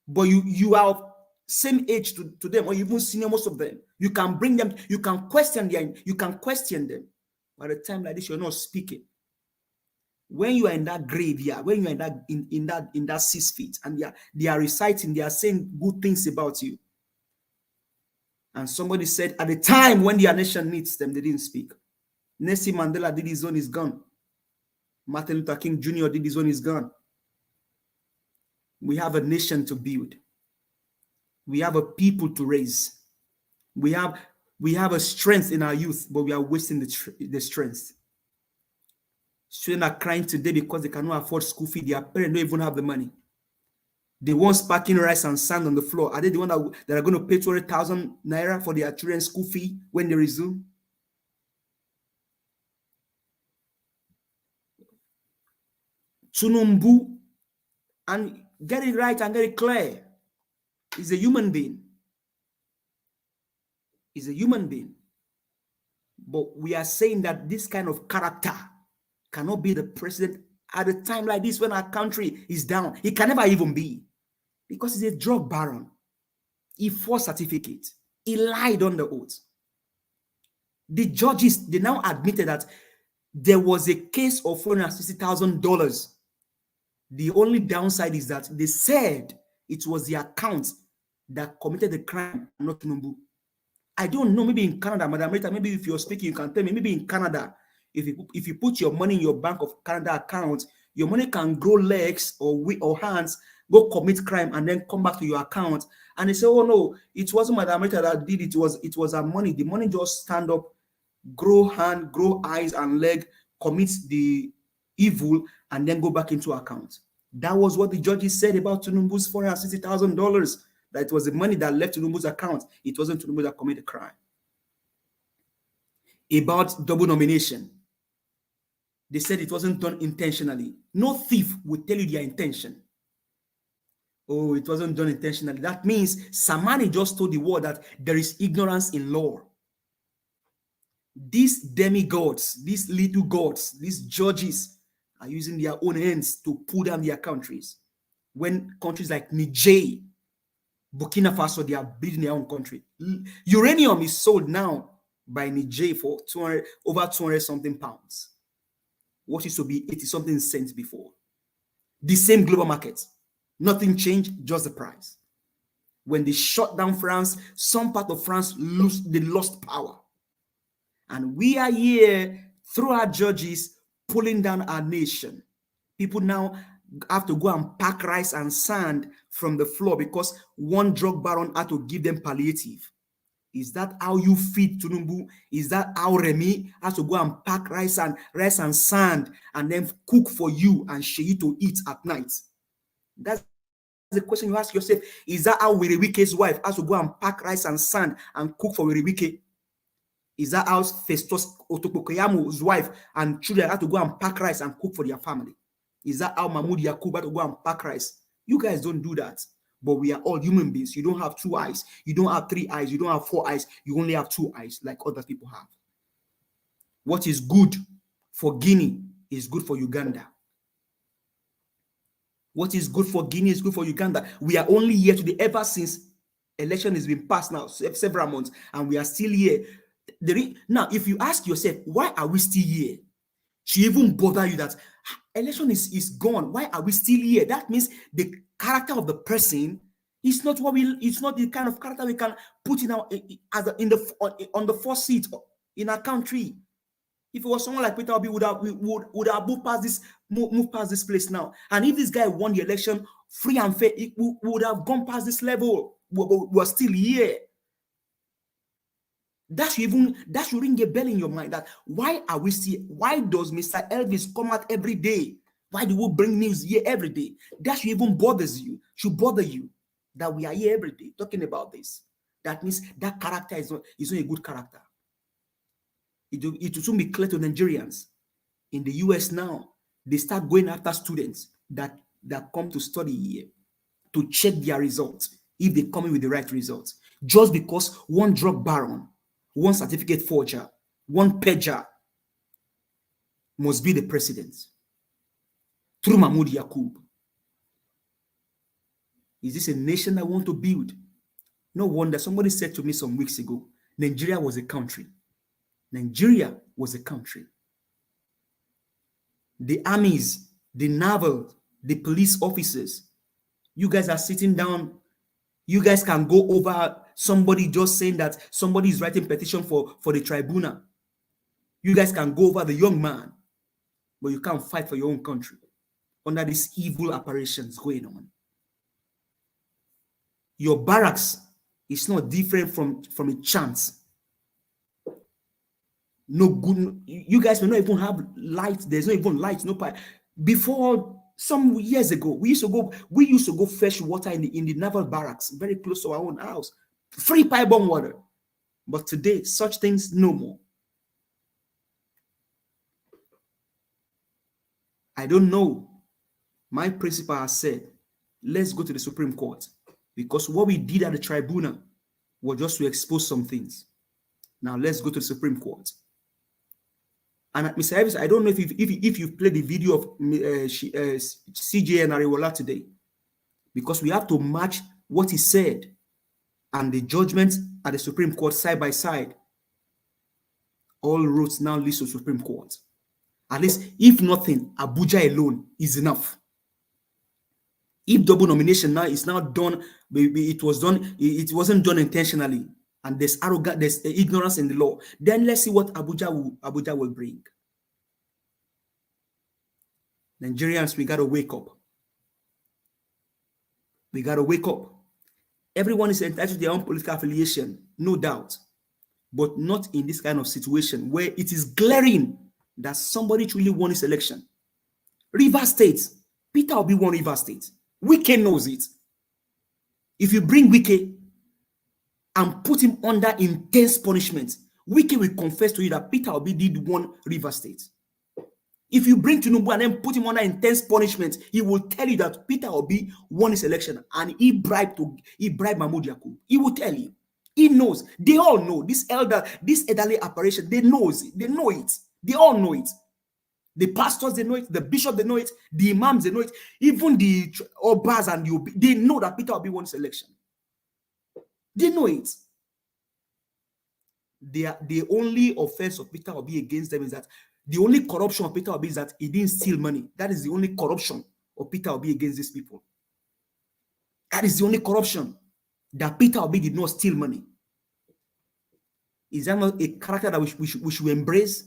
S13: But you are same age to them, or even senior most of them. You can bring them, you can question them, them. By the time like this, you're not speaking. When you are in that graveyard, when you are in that 6 feet, and they are reciting, they are saying good things about you. And somebody said at the time when their nation needs them, they didn't speak. Nelson Mandela did his own, is gone. Martin Luther King Jr. did his own, is gone. We have a nation to build. We have a people to raise. We have a strength in our youth, but we are wasting the strength. Students are crying today because they cannot afford school fee. Their parents don't even have the money. The ones packing rice and sand on the floor, are they the ones that are going to pay 20,000 naira for their children's school fee when they resume? Tinubu, and get it right and get it clear, is a human being. Is a human being. But we are saying that this kind of character cannot be the president at a time like this when our country is down. He can never even be, because he's a drug baron. He forged certificates. He lied on the oath. The judges, they now admitted that there was a case of $460,000. The only downside is that they said it was the account that committed the crime, not Tinubu. I don't know, maybe in Canada, Madam Rita, maybe if you're speaking, you can tell me, maybe in Canada, if you put your money in your Bank of Canada account, your money can grow legs or hands, go commit crime, and then come back to your account. And they say, oh no, it wasn't Madam Rita that did it, it was our money. The money just stand up, grow hand, grow eyes and leg, commit the evil, and then go back into account. That was what the judges said about Tinubu's $460,000. That it was the money that left Tinubu's account. It wasn't Tinubu that committed the crime. About double nomination. They said it wasn't done intentionally. No thief would tell you their intention. Oh, it wasn't done intentionally. That means Samani just told the world that there is ignorance in law. These demigods, these little gods, these judges are using their own hands to pull down their countries. When countries like Niger, Burkina Faso, they are building their own country. Uranium is sold now by Niger for over 200 something pounds. What used to be 80 something cents before. The same global market. Nothing changed, just the price. When they shut down France, some part of France lost power. And we are here through our judges pulling down our nation. People now have to go and pack rice and sand from the floor because one drug baron had to give them palliative. Is that how you feed Tinubu? Is that how Remy has to go and pack rice and sand and then cook for you and share you to eat at night? That's the question you ask yourself. Is that how Werewike's wife has to go and pack rice and sand and cook for Werewike? Is that how Festus Otokoyamu's wife and children have to go and pack rice and cook for their family? Is that how Mahmoud Yakub had to go and pack rice? You guys don't do that. But we are all human beings. You don't have 2 eyes. You don't have 3 eyes. You don't have 4 eyes. You only have 2 eyes like other people have. What is good for Guinea is good for Uganda. What is good for Guinea is good for Uganda. We are only here today ever since election has been passed now, several months, and we are still here. Now, if you ask yourself, why are we still here? She even bother you that election is gone. Why are we still here? That means the character of the person is not it's not the kind of character we can put in our on the first seat in our country. If it was someone like Peter Obi, would have moved past this place now. And if this guy won the election free and fair, we would have gone past this level. We're still here. That should ring a bell in your mind that why are we still, why does Mr. Elvis come out every day? Why do we bring news here every day? That should even should bother you that we are here every day talking about this. That means that character is not a good character. It will soon be clear to Nigerians. In the US now, they start going after students that come to study here to check their results, if they come in with the right results. Just because one drug baron, one certificate forger, one pedger must be the president. Through Mahmoud Yakub. Is this a nation I want to build? No wonder somebody said to me some weeks ago, Nigeria was a country. Nigeria was a country. The armies, the naval, the police officers, you guys are sitting down. You guys can go over somebody just saying that somebody is writing petition for the tribunal. You guys can go over the young man, but you can't fight for your own country under these evil apparitions going on. Your barracks is not different from a chance. No good. You guys may not even have light. There's not even light. No pipe. Before some years ago, we used to go fetch water in the naval barracks, very close to our own house. Free pipe bomb water. But today, such things no more. I don't know. My principal has said, let's go to the Supreme Court. Because what we did at the tribunal was just to expose some things. Now let's go to the Supreme Court. And Mr. Evans, I don't know if you've played the video of CJ Nariwola today, because we have to match what he said and the judgments at the Supreme Court side by side. All roads now lead to Supreme Court. At least, if nothing, Abuja alone is enough. If double nomination now is now done, it wasn't done intentionally, and there's ignorance in the law, then let's see what Abuja will bring. Nigerians, we gotta wake up. We gotta wake up. Everyone is entitled to their own political affiliation, no doubt, but not in this kind of situation where it is glaring that somebody truly won this election. Rivers State, Peter Obi won Rivers State. Wike knows it. If you bring Wike and put him under intense punishment, Wike will confess to you that Peter Obi did won Rivers State. If you bring Tinubu and then put him under intense punishment, he will tell you that Peter Obi won his election and he bribed Mahmoud Yakub. He will tell you. He knows. They all know. This elderly apparition, they know it. They all know it. The pastors, they know it. The bishop, they know it. The imams, they know it. Even the Obas and the Obi, they know that Peter Obi won his election. They know it. The only offense of Peter Obi against them is that the only corruption of Peter Obi is that he didn't steal money. That is the only corruption of Peter Obi against these people. That is the only corruption, that Peter Obi did not steal money. Is that not a character that we should embrace?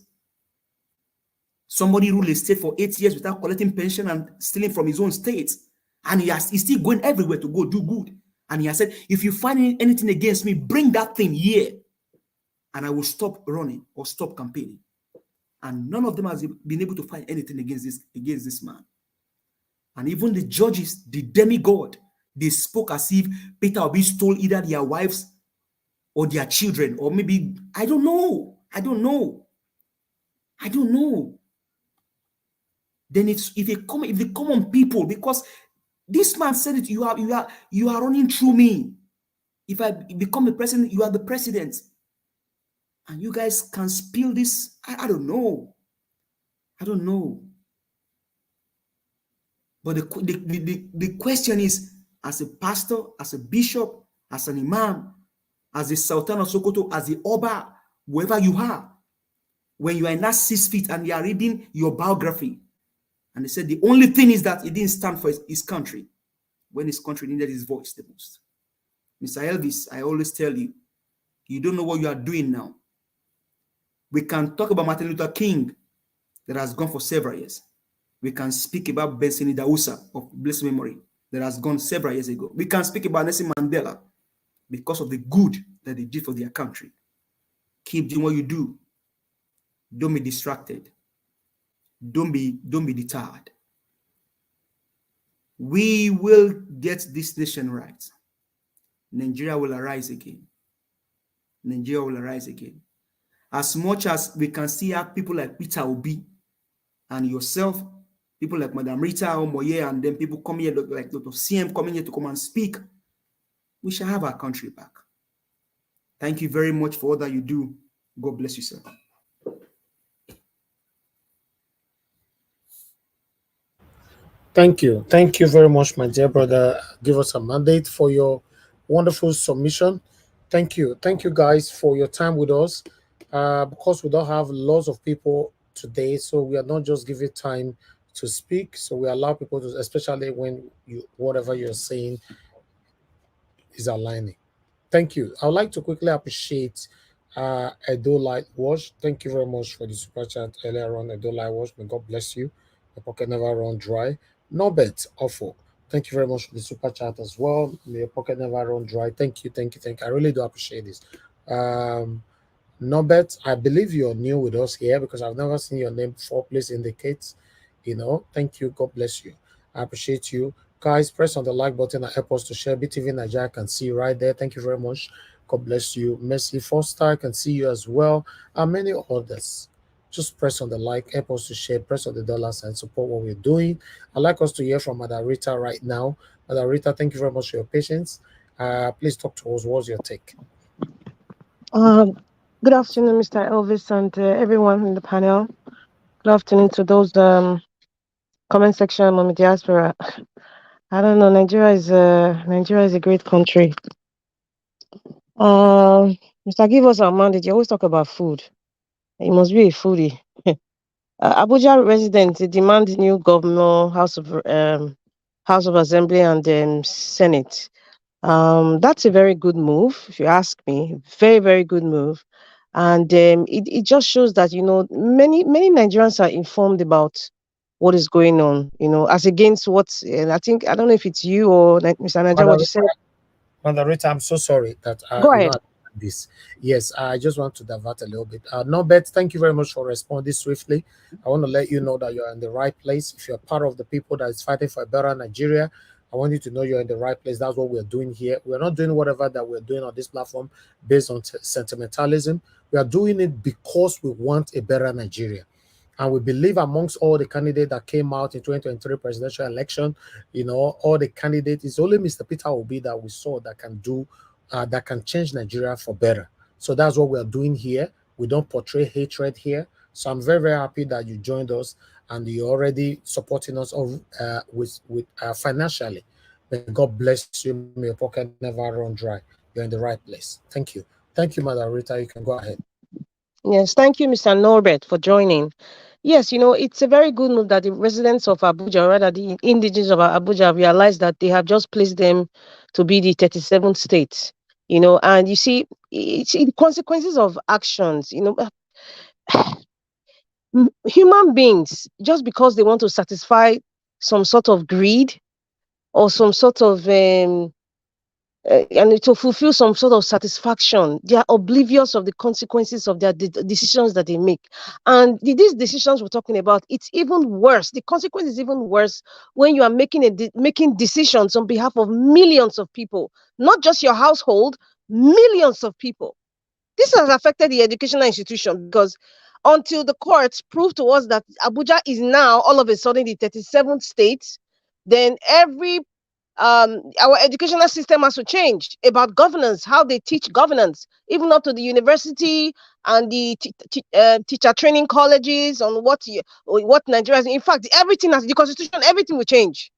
S13: Somebody ruled a state for 8 years without collecting pension and stealing from his own state. And he's still going everywhere to go do good. And he has said, if you find anything against me, bring that thing here. And I will stop running or stop campaigning. And none of them has been able to find anything against this man. And even the judges, the demigod, they spoke as if Peter Obi stole either their wives or their children, or maybe, I don't know. Then if the common people, because this man said it, you are running through me. If I become the president, you are the president. And you guys can spill this. I don't know. But the question is, as a pastor, as a bishop, as an imam, as a Sultan of Sokoto, as the Oba, whoever you are, when you are in that 6 feet and you are reading your biography, and they said the only thing is that he didn't stand for his country when his country needed his voice the most. Mr. Elvis, I always tell you, you don't know what you are doing now. We can talk about Martin Luther King that has gone for several years. We can speak about Benson Idahosa of blessed memory that has gone several years ago. We can speak about Nelson Mandela because of the good that they did for their country. Keep doing what you do. Don't be distracted. Don't be deterred. We will get this nation right. Nigeria will arise again. Nigeria will arise again. As much as we can see how people like Peter Obi and yourself, people like Madam Rita Omoye, and then people come here like Dr. CM coming here to come and speak, we shall have our country back. Thank you very much for all that you do. God bless you, sir.
S6: Thank you. Thank you very much, my dear brother. Give us a mandate for your wonderful submission. Thank you. Thank you, guys, for your time with us. Because we don't have lots of people today, so we are not just giving time to speak. So we allow people to, especially when whatever you're saying is aligning. Thank you. I would like to quickly appreciate Edo Light Wash. Thank you very much for the super chat earlier on, Edo Light Wash. May God bless you. The pocket never run dry. Norbert Awful. Thank you very much for the super chat as well. May your pocket never run dry. Thank you. I really do appreciate this. Norbert, I believe you're new with us here because I've never seen your name before. Please indicate, thank you. God bless you. I appreciate you. Guys, press on the like button and help us to share. BTV Nigeria can see you right there. Thank you very much. God bless you. Mercy Foster, I can see you as well. And many others. Just press on the like, help us to share, press on the dollar sign, support what we're doing. I'd like us to hear from Madam Rita right now. Madam Rita, thank you very much for your patience. Please talk to us. What's your take?
S12: Good afternoon, Mr. Elvis, and everyone in the panel. Good afternoon to those comment section on the diaspora. I don't know. Nigeria is a great country. Mr. Give us our mandate. You always talk about food. You must be a foodie. Abuja residents demand new governor, House of Assembly, and Senate. That's a very good move, if you ask me. Very, very good move. And it just shows that, many Nigerians are informed about what is going on, as against what, and I don't know if it's you or Mr. Naja, what you said.
S6: Madam Rita, I'm so sorry that
S12: Go ahead.
S6: This. Yes, I just want to divert a little bit. Norbert, thank you very much for responding swiftly. I want to let you know that you're in the right place. If you're part of the people that is fighting for a better Nigeria, I want you to know you're in the right place. That's what we're doing here. We're not doing whatever that we're doing on this platform based on sentimentalism. We are doing it because we want a better Nigeria. And we believe amongst all the candidates that came out in 2023 presidential election, all the candidates, it's only Mr. Peter Obi that we saw that can do, that can change Nigeria for better. So that's what we are doing here. We don't portray hatred here. So I'm very, very happy that you joined us and you're already supporting us with financially. May God bless you. May your pocket never run dry. You're in the right place. Thank you. Thank you, Madam Rita. You can go ahead.
S12: Yes, thank you, Mr. Norbert, for joining. Yes, it's a very good move that the residents of Abuja, or rather the indigenous of Abuja, realize that they have just placed them to be the 37th state, and you see, it's the consequences of actions, human beings, just because they want to satisfy some sort of greed or some sort of and to fulfill some sort of satisfaction, they are oblivious of the consequences of their decisions that they make. And these decisions we're talking about, it's even worse. The consequence is even worse when you are making decisions on behalf of millions of people, not just your household, millions of people. This has affected the educational institution because until the courts prove to us that Abuja is now all of a sudden the 37th state, then our educational system has to change about governance, how they teach governance, even up to the university and the teacher training colleges on what Nigeria is. In fact, everything has the constitution, everything will change.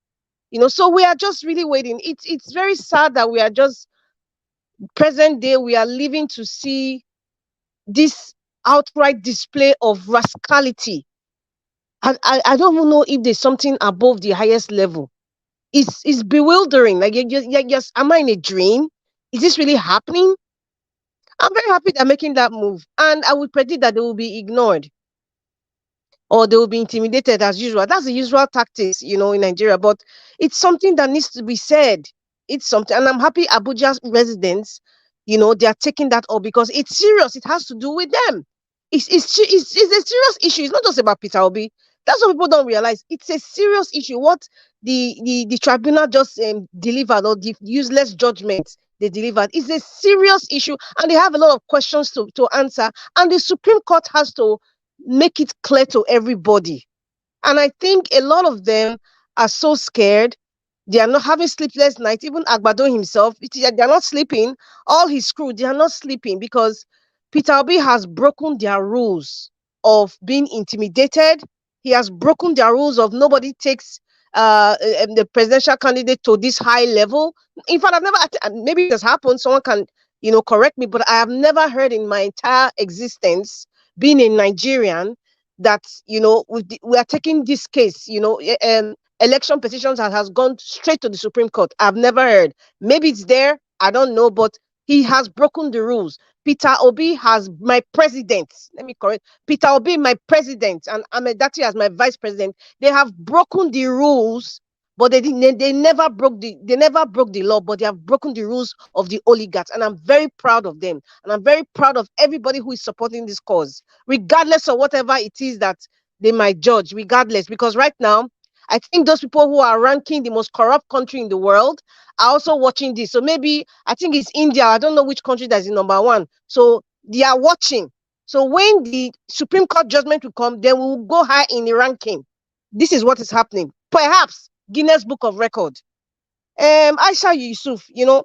S12: So we are just really waiting. It's very sad that we are just present day. We are living to see this outright display of rascality. I don't even know if there's something above the highest level. It's bewildering. Like, yes, am I in a dream? Is this really happening? I'm very happy they're making that move. And I would predict that they will be ignored or they will be intimidated as usual. That's the usual tactics, in Nigeria. But it's something that needs to be said. It's something. And I'm happy Abuja residents, they are taking that up because it's serious. It has to do with them. It's a serious issue. It's not just about Peter Obi. That's what people don't realize. It's a serious issue. What the tribunal just delivered, or the useless judgment they delivered, is a serious issue, and they have a lot of questions to answer. And the Supreme Court has to make it clear to everybody. And I think a lot of them are so scared. They are not having sleepless nights. Even Agbado himself, they are not sleeping. All his crew, they are not sleeping because Peter Obi has broken their rules of being intimidated. He has broken their rules of nobody takes the presidential candidate to this high level. In fact, I've never, maybe it has happened, someone can, correct me, but I have never heard in my entire existence, being a Nigerian, that, we are taking this case, election petitions has gone straight to the Supreme Court. I've never heard. Maybe it's there. I don't know, but he has broken the rules. Peter Obi has my president. Let me correct. Peter Obi, my president, and Ahmed Dati as my vice president. They have broken the rules, but they never broke the law, but they have broken the rules of the oligarchs. And I'm very proud of them. And I'm very proud of everybody who is supporting this cause, regardless of whatever it is that they might judge, regardless. Because right now, I think those people who are ranking the most corrupt country in the world are also watching this. So maybe, I think it's India. I don't know which country that's in number one. So they are watching. So when the Supreme Court judgment will come, then we will go high in the ranking. This is what is happening. Perhaps Guinness Book of Record. Aisha Yesufu,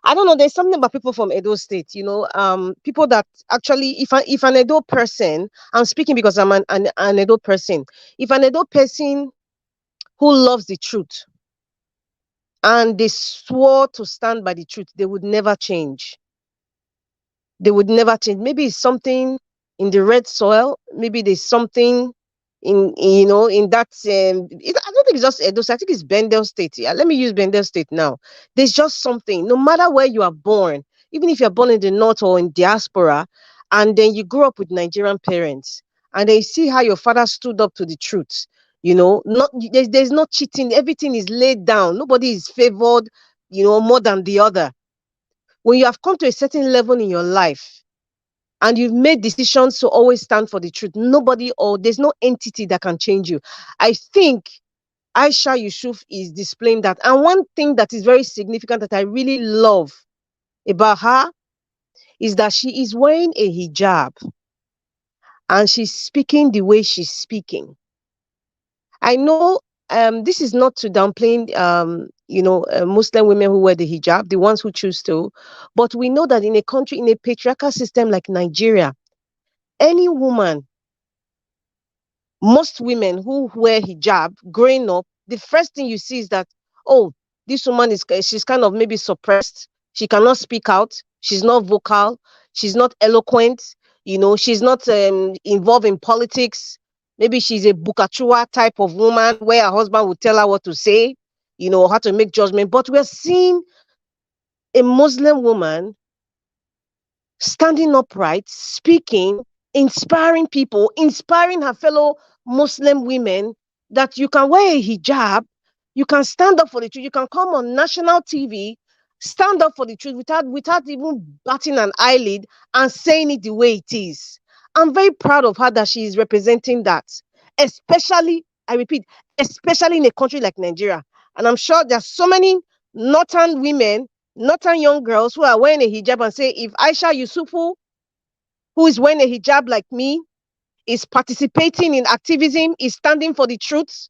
S12: I don't know. There's something about people from Edo State, people that actually, if an Edo person, I'm speaking because I'm an Edo person. If an Edo person who loves the truth and they swore to stand by the truth, they would never change. They would never change. Maybe it's something in the red soil. Maybe there's something in that. I don't think it's just Edo State. I think it's Bendel State. Yeah, let me use Bendel State now. There's just something. No matter where you are born, even if you're born in the north or in diaspora, and then you grew up with Nigerian parents, and then you see how your father stood up to the truth. There's no cheating. Everything is laid down. Nobody is favored, more than the other. When you have come to a certain level in your life, and you've made decisions to always stand for the truth, nobody or there's no entity that can change you. I think Aisha Yesufu is displaying that. And one thing that is very significant that I really love about her is that she is wearing a hijab. and she's speaking the way she's speaking. I know this is not to downplay, Muslim women who wear the hijab, the ones who choose to, but we know that in a country, in a patriarchal system like Nigeria, any woman, most women who wear hijab growing up, the first thing you see is that, oh, this woman she's kind of maybe suppressed. She cannot speak out. She's not vocal. She's not eloquent. She's not involved in politics. Maybe she's a Bukachua type of woman where her husband would tell her what to say, how to make judgment. But we're seeing a Muslim woman standing upright, speaking, inspiring people, inspiring her fellow Muslim women that you can wear a hijab, you can stand up for the truth, you can come on national TV, stand up for the truth without even batting an eyelid and saying it the way it is. I'm very proud of her that she is representing that, especially, I repeat, especially in a country like Nigeria. And I'm sure there's so many northern women, northern young girls who are wearing a hijab and say, if Aisha Yesufu, who is wearing a hijab like me, is participating in activism, is standing for the truth,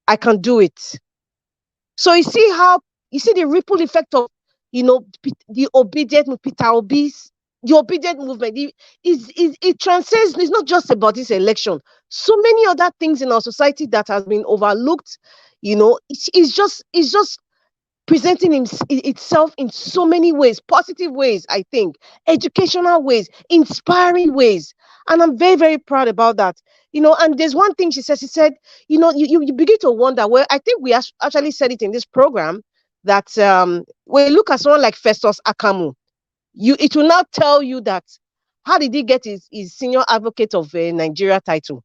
S12: I can do it. So you see the ripple effect of, the obedient Peter Obi's, the obedient movement. It transcends. It's not just about this election. So many other things in our society that has been overlooked. It's just presenting itself in so many ways, positive ways, I think, educational ways, inspiring ways. And I'm very, very proud about that. And there's one thing she said, you begin to wonder, well, I think we actually said it in this program, that when you look at someone like Festus Akamu, it will now tell you that, how did he get his senior advocate of Nigeria title?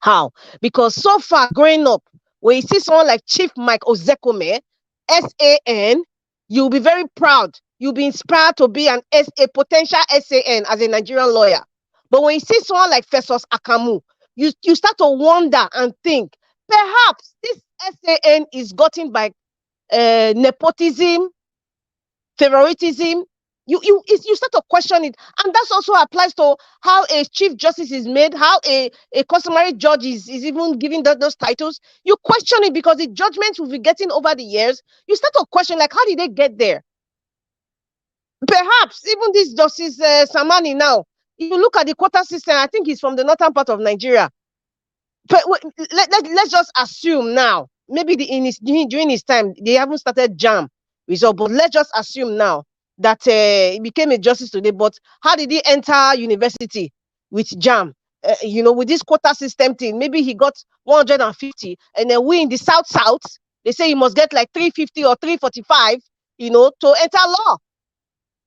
S12: How? Because so far growing up, when you see someone like Chief Mike Ozekome, SAN, you'll be very proud. You'll be inspired to be a potential SAN as a Nigerian lawyer. But when you see someone like Festus Akamu, you start to wonder and think, perhaps this SAN is gotten by nepotism, favoritism. You start to question it. And that also applies to how a chief justice is made, how a customary judge is even giving those titles. You question it because the judgments we'll be getting over the years, you start to question, like, how did they get there? Perhaps even this Justice Samani now, if you look at the quota system, I think he's from the northern part of Nigeria. But let's just assume now, maybe during his time, they haven't started JAM result, but let's just assume now that he became a justice today. But how did he enter university with JAM? With this quota system thing, maybe he got 150, and then we in the South, they say he must get like 350 or 345, to enter law.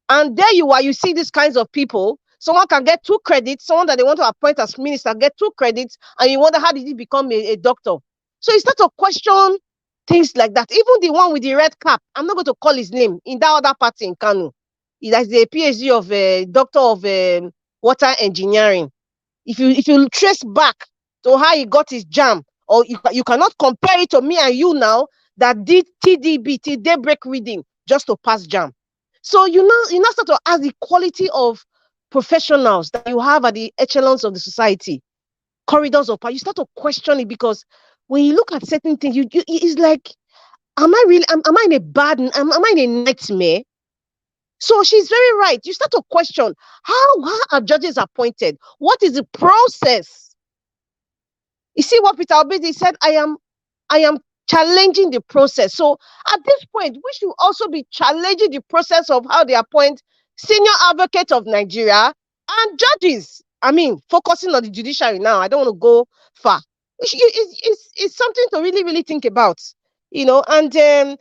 S12: And there you are, you see these kinds of people. Someone can get 2 credits, someone that they want to appoint as minister get 2 credits, and you wonder, how did he become a doctor? So you start to question things like that. Even the one with the red cap, I'm not going to call his name, in that other party in Kano. He has a PhD of a doctor of water engineering. If you trace back to how he got his JAM, or you cannot compare it to me and you now that did TDB, daybreak reading, just to pass JAM. So you now start to ask the quality of professionals that you have at the echelons of the society, corridors of power. You start to question it, because when you look at certain things, it's like, am I in a bad, am I in a nightmare? So she's very right. You start to question, how are judges appointed? What is the process? You see what Peter Obi said, I am challenging the process. So at this point, we should also be challenging the process of how they appoint senior advocates of Nigeria and judges. I mean, focusing on the judiciary now. I don't want to go far. It's something to really, really think about, And the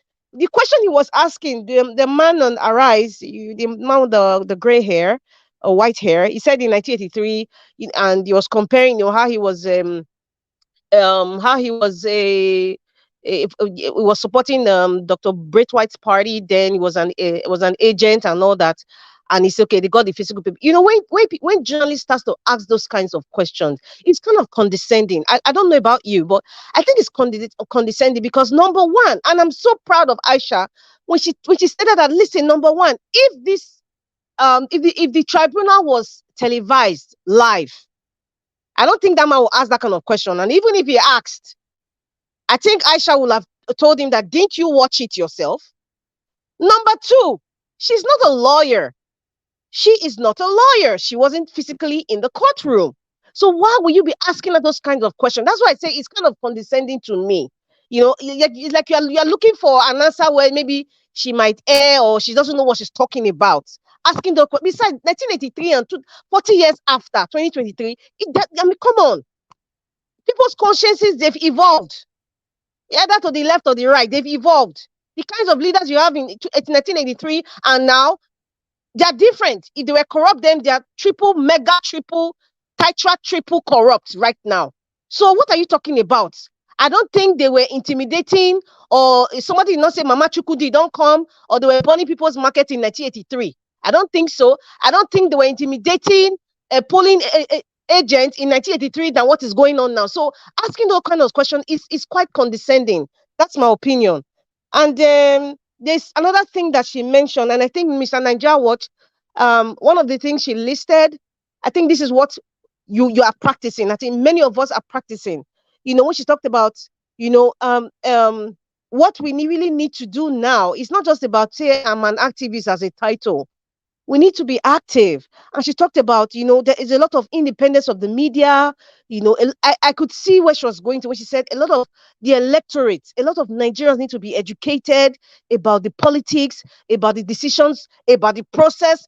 S12: question he was asking, the man on Arise, the man with the gray hair or white hair, he said in 1983, and he was comparing, how he was he was supporting Dr. Braithwaite's party. Then he was an agent and all that. And he said, okay, they got the physical people. When journalists start to ask those kinds of questions, it's kind of condescending. I don't know about you, but I think it's condescending because, number one, and I'm so proud of Aisha when she stated that, listen, number one, if the tribunal was televised live. I don't think that man will ask that kind of question. And even if he asked, I think Aisha will have told him that, didn't you watch it yourself? Number two, she's not a lawyer. She is not a lawyer. She wasn't physically in the courtroom. So why will you be asking her those kinds of questions? That's why I say it's kind of condescending to me. You know, it's like you're looking for an answer where maybe she might err or she doesn't know what she's talking about. Asking the question. Besides, 1983 and 40 years after 2023, I mean, come on. People's consciences, they've evolved. Either to the left or the right, they've evolved. The kinds of leaders you have in 1983 and now, they are different. If they were corrupt, then they are triple, mega, triple, tetra, triple corrupt right now. So what are you talking about? I don't think they were intimidating, or if somebody did not say Mama Chukudi don't come, or they were burning people's market in 1983. I don't think so. I don't think they were intimidating a polling agent in 1983 than what is going on now. So asking those kind of questions is quite condescending. That's my opinion. And there's another thing that she mentioned, and I think Mr. Nigeria Watch, one of the things she listed, I think this is what you are practicing. I think many of us are practicing. You know, when she talked about, you know, what we really need to do now is not just about say I'm an activist as a title. We need to be active. And she talked about, you know, there is a lot of independence of the media. You know, I could see where she was going to, when she said a lot of the electorate, a lot of Nigerians need to be educated about the politics, about the decisions, about the process,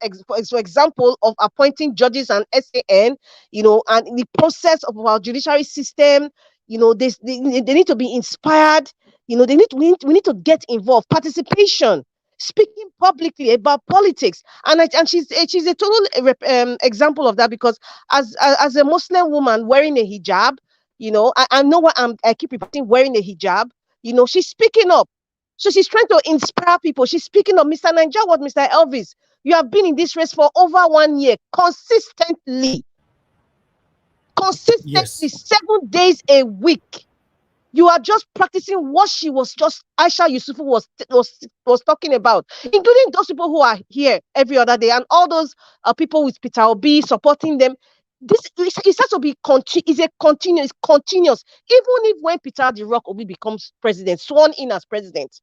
S12: for example, of appointing judges and SAN, you know, and the process of our judiciary system. You know, they need to be inspired. You know, we need to get involved. Participation. Speaking publicly about politics, and she's a total example of that, because as a Muslim woman wearing a hijab, you know, I know what I keep repeating, wearing a hijab, you know, she's speaking up. So she's trying to inspire people. She's speaking up. Mr. Nigeria, what Mr. Elvis, you have been in this race for over 1 year consistently,
S6: Yes.
S12: 7 days a week. You are just practicing what she was just Aisha Yesufu was talking about, including those people who are here every other day and all those people with Peter Obi supporting them. This it has to be continuous. Even if when Peter the Rock Obi becomes president, sworn in as president,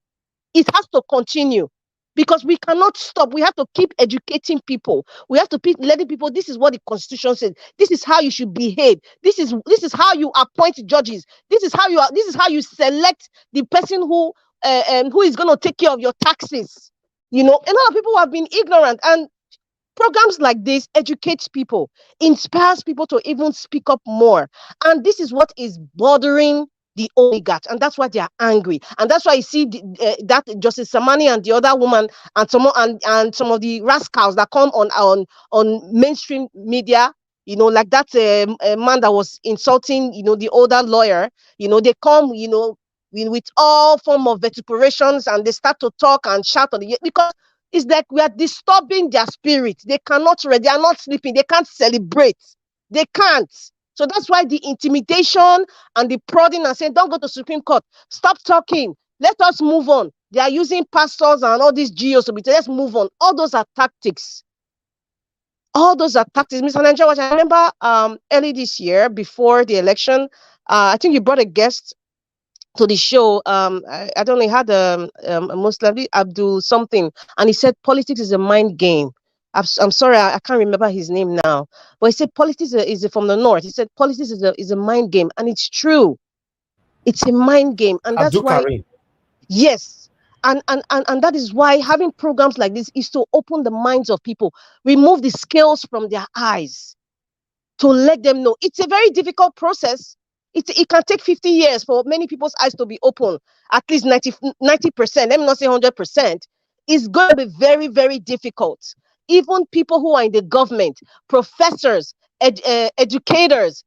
S12: it has to continue. Because we cannot stop. We have to keep educating people. We have to keep letting people, this is what the Constitution says. This is how you should behave. This is how you appoint judges. This is how you select the person who is going to take care of your taxes. You know, a lot of people have been ignorant, and programs like this educates people, inspires people to even speak up more. And this is what is bothering the oligarchs, and that's why they are angry, and that's why you see that Justice Samani and the other woman and some of the rascals that come on mainstream media, you know, like that man that was insulting, you know, the older lawyer, you know, they come, you know, with all form of vituperations, and they start to talk and shout on the, because it's like we are disturbing their spirit. They cannot read, they are not sleeping, they can't celebrate, they can't. So that's why the intimidation and the prodding and saying, don't go to Supreme Court, stop talking, let us move on. They are using pastors and all these GOs to be, let's move on. All those are tactics. All those are tactics. Mr. Nigeria, I remember early this year, before the election, I think you brought a guest to the show. I don't know, he had a Muslim, Abdul something, and he said politics is a mind game. I'm sorry, I can't remember his name now, but he said politics is from the north. He said politics is a mind game, and it's true. It's a mind game, and that's why. Yes, and that is why having programs like this is to open the minds of people, remove the scales from their eyes, to let them know it's a very difficult process. It can take 50 years for many people's eyes to be open, at least 90%. Let me not say 100%. It's going to be very, very difficult. Even people who are in the government, professors, educators,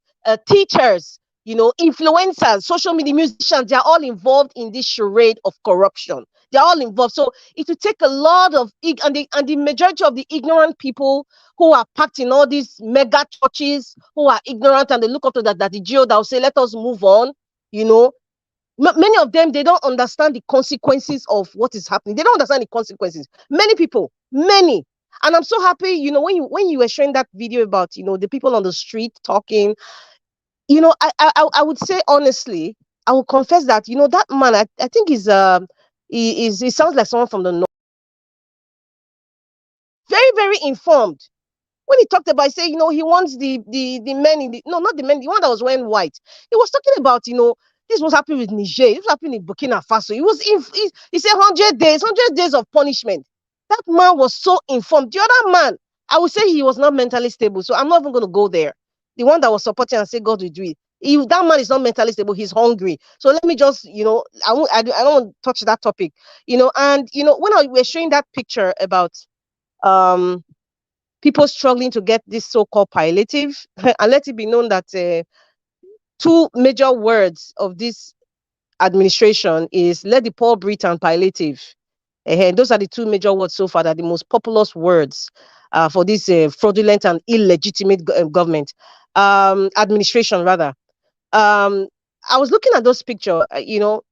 S12: teachers, you know, influencers, social media, musicians, they're all involved in this charade of corruption. They're all involved. So it will take a lot of, and the majority of the ignorant people who are packed in all these mega churches, who are ignorant, and they look up to that the GO that will say, let us move on, you know. Many of them, they don't understand the consequences of what is happening. They don't understand the consequences. Many people, many. And I'm so happy, you know, when you were sharing that video about, you know, the people on the street talking, you know, I would say honestly, I will confess that, you know, that man, I think he sounds like someone from the north. Very, very informed. When he talked about, say, you know, he wants the men in the, no, not the men, the one that was wearing white. He was talking about, you know, this was happening with Niger, this was happening in Burkina Faso. He said 100 days of punishment. That man was so informed. The other man, I would say he was not mentally stable. So I'm not even going to go there. The one that was supporting and say God will do it. That man is not mentally stable. He's hungry. So let me just, you know, I don't want to touch that topic, you know. And, you know, when I was showing that picture about people struggling to get this so-called palliative, and let it be known that two major words of this administration is let the poor breathe and palliative. Those are the two major words so far, that are the most populous words for this fraudulent and illegitimate government administration, rather. I was looking at those pictures, you know,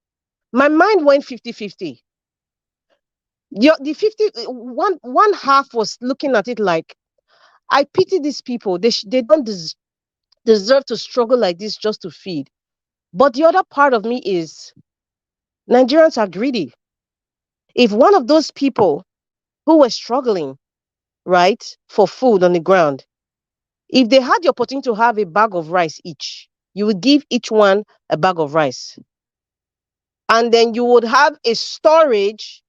S12: my mind went 50-50. The 50, one half was looking at it like, I pity these people. They don't deserve to struggle like this just to feed. But the other part of me is, Nigerians are greedy. If one of those people who were struggling, right, for food on the ground, if they had the opportunity to have a bag of rice each, you would give each one a bag of rice. And then you would have a storage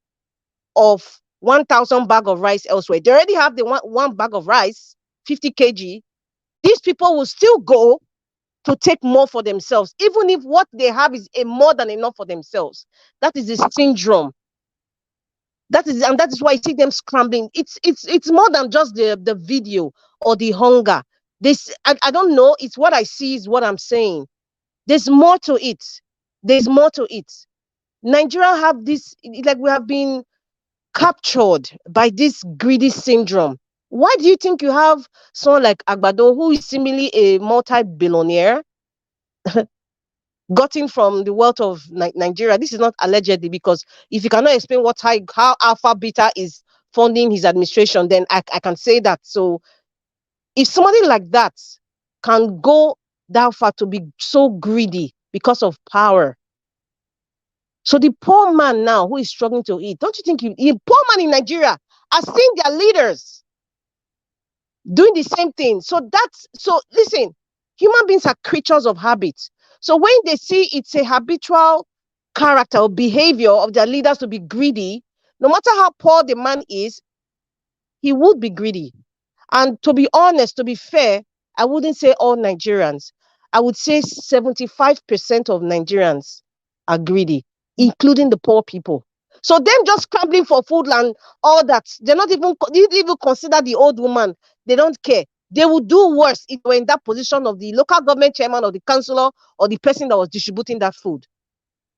S12: of 1,000 bag of rice elsewhere. They already have the one bag of rice, 50 kg. These people will still go to take more for themselves, even if what they have is more than enough for themselves. That is the syndrome. That is why I see them scrambling. It's more than just the video or the hunger. I don't know. It's what I see is what I'm saying. There's more to it. There's more to it. Nigeria have this, like, we have been captured by this greedy syndrome. Why do you think you have someone like Agbado, who is seemingly a multi-billionaire, gotten from the wealth of Nigeria? This is not allegedly, because if you cannot explain how Alpha Beta is funding his administration, then I can say that. So if somebody like that can go that far to be so greedy because of power, so the poor man now who is struggling to eat, don't you think poor man in Nigeria are seeing their leaders doing the same thing? So listen, human beings are creatures of habit. So when they see it's a habitual character or behavior of their leaders to be greedy, no matter how poor the man is, he would be greedy. And to be honest, to be fair, I wouldn't say all Nigerians. I would say 75% of Nigerians are greedy, including the poor people. So them just scrambling for food and all that, they didn't even consider the old woman. They don't care. They would do worse if they were in that position of the local government chairman or the councillor or the person that was distributing that food.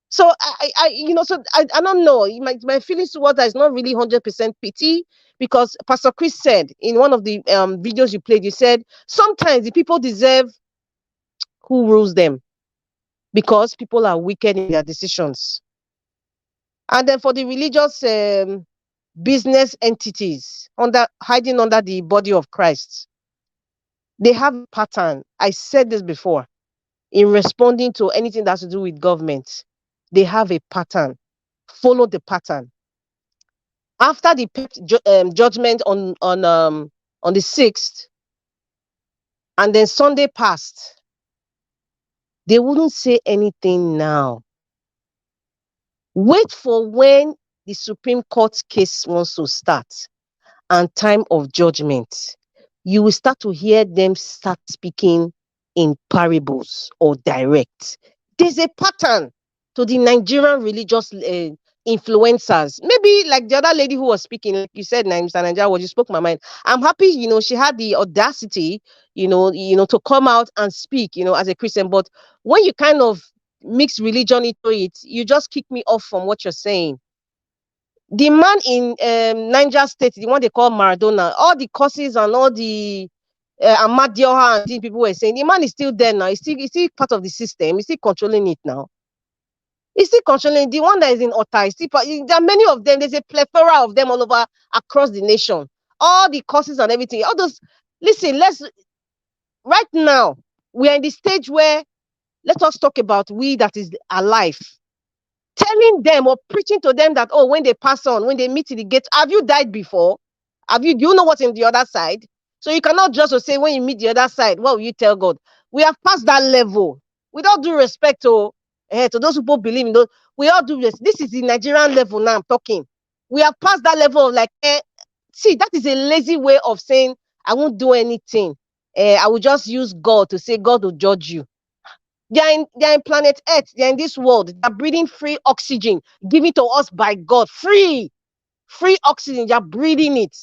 S12: So I don't know. My feelings towards that is not really 100% pity, because Pastor Chris said in one of the videos you played, you said sometimes the people deserve who rules them, because people are wicked in their decisions. And then for the religious business entities hiding under the body of Christ, they have a pattern. I said this before. In responding to anything that has to do with government, they have a pattern. Follow the pattern. After the judgment on the 6th, and then Sunday passed, they wouldn't say anything now. Wait for when the Supreme Court case wants to start and time of judgment. You will start to hear them start speaking in parables or direct. There's a pattern to the Nigerian religious influencers. Maybe like the other lady who was speaking, like you said, Mr. Nigeria, you spoke my mind. I'm happy, she had the audacity, to come out and speak, as a Christian. But when you kind of mix religion into it, you just kick me off from what you're saying. The man in Niger State, the one they call Maradona, all the curses and all the Ahmad Dioha and the people were saying, the man is still there now. He's still part of the system. He's still controlling it now. He's still controlling the one that is in Ota. There are many of them. There's a plethora of them all over across the nation. all the courses and everything, all those, listen, right now, we are in the stage where, let us talk about we that is alive. Telling them or preaching to them that, oh, when they pass on, when they meet in the gate, have you died before? Do you know what's in the other side? So you cannot just say when you meet the other side, what will you tell God? We have passed that level. With all due respect to those people believe in those, we all do this. This is the Nigerian level now I'm talking. We have passed that level of like, see, that is a lazy way of saying, I won't do anything. I will just use God to say God will judge you. They are in planet Earth. They are in this world. They are breathing free oxygen given to us by God. Free oxygen. They are breathing it.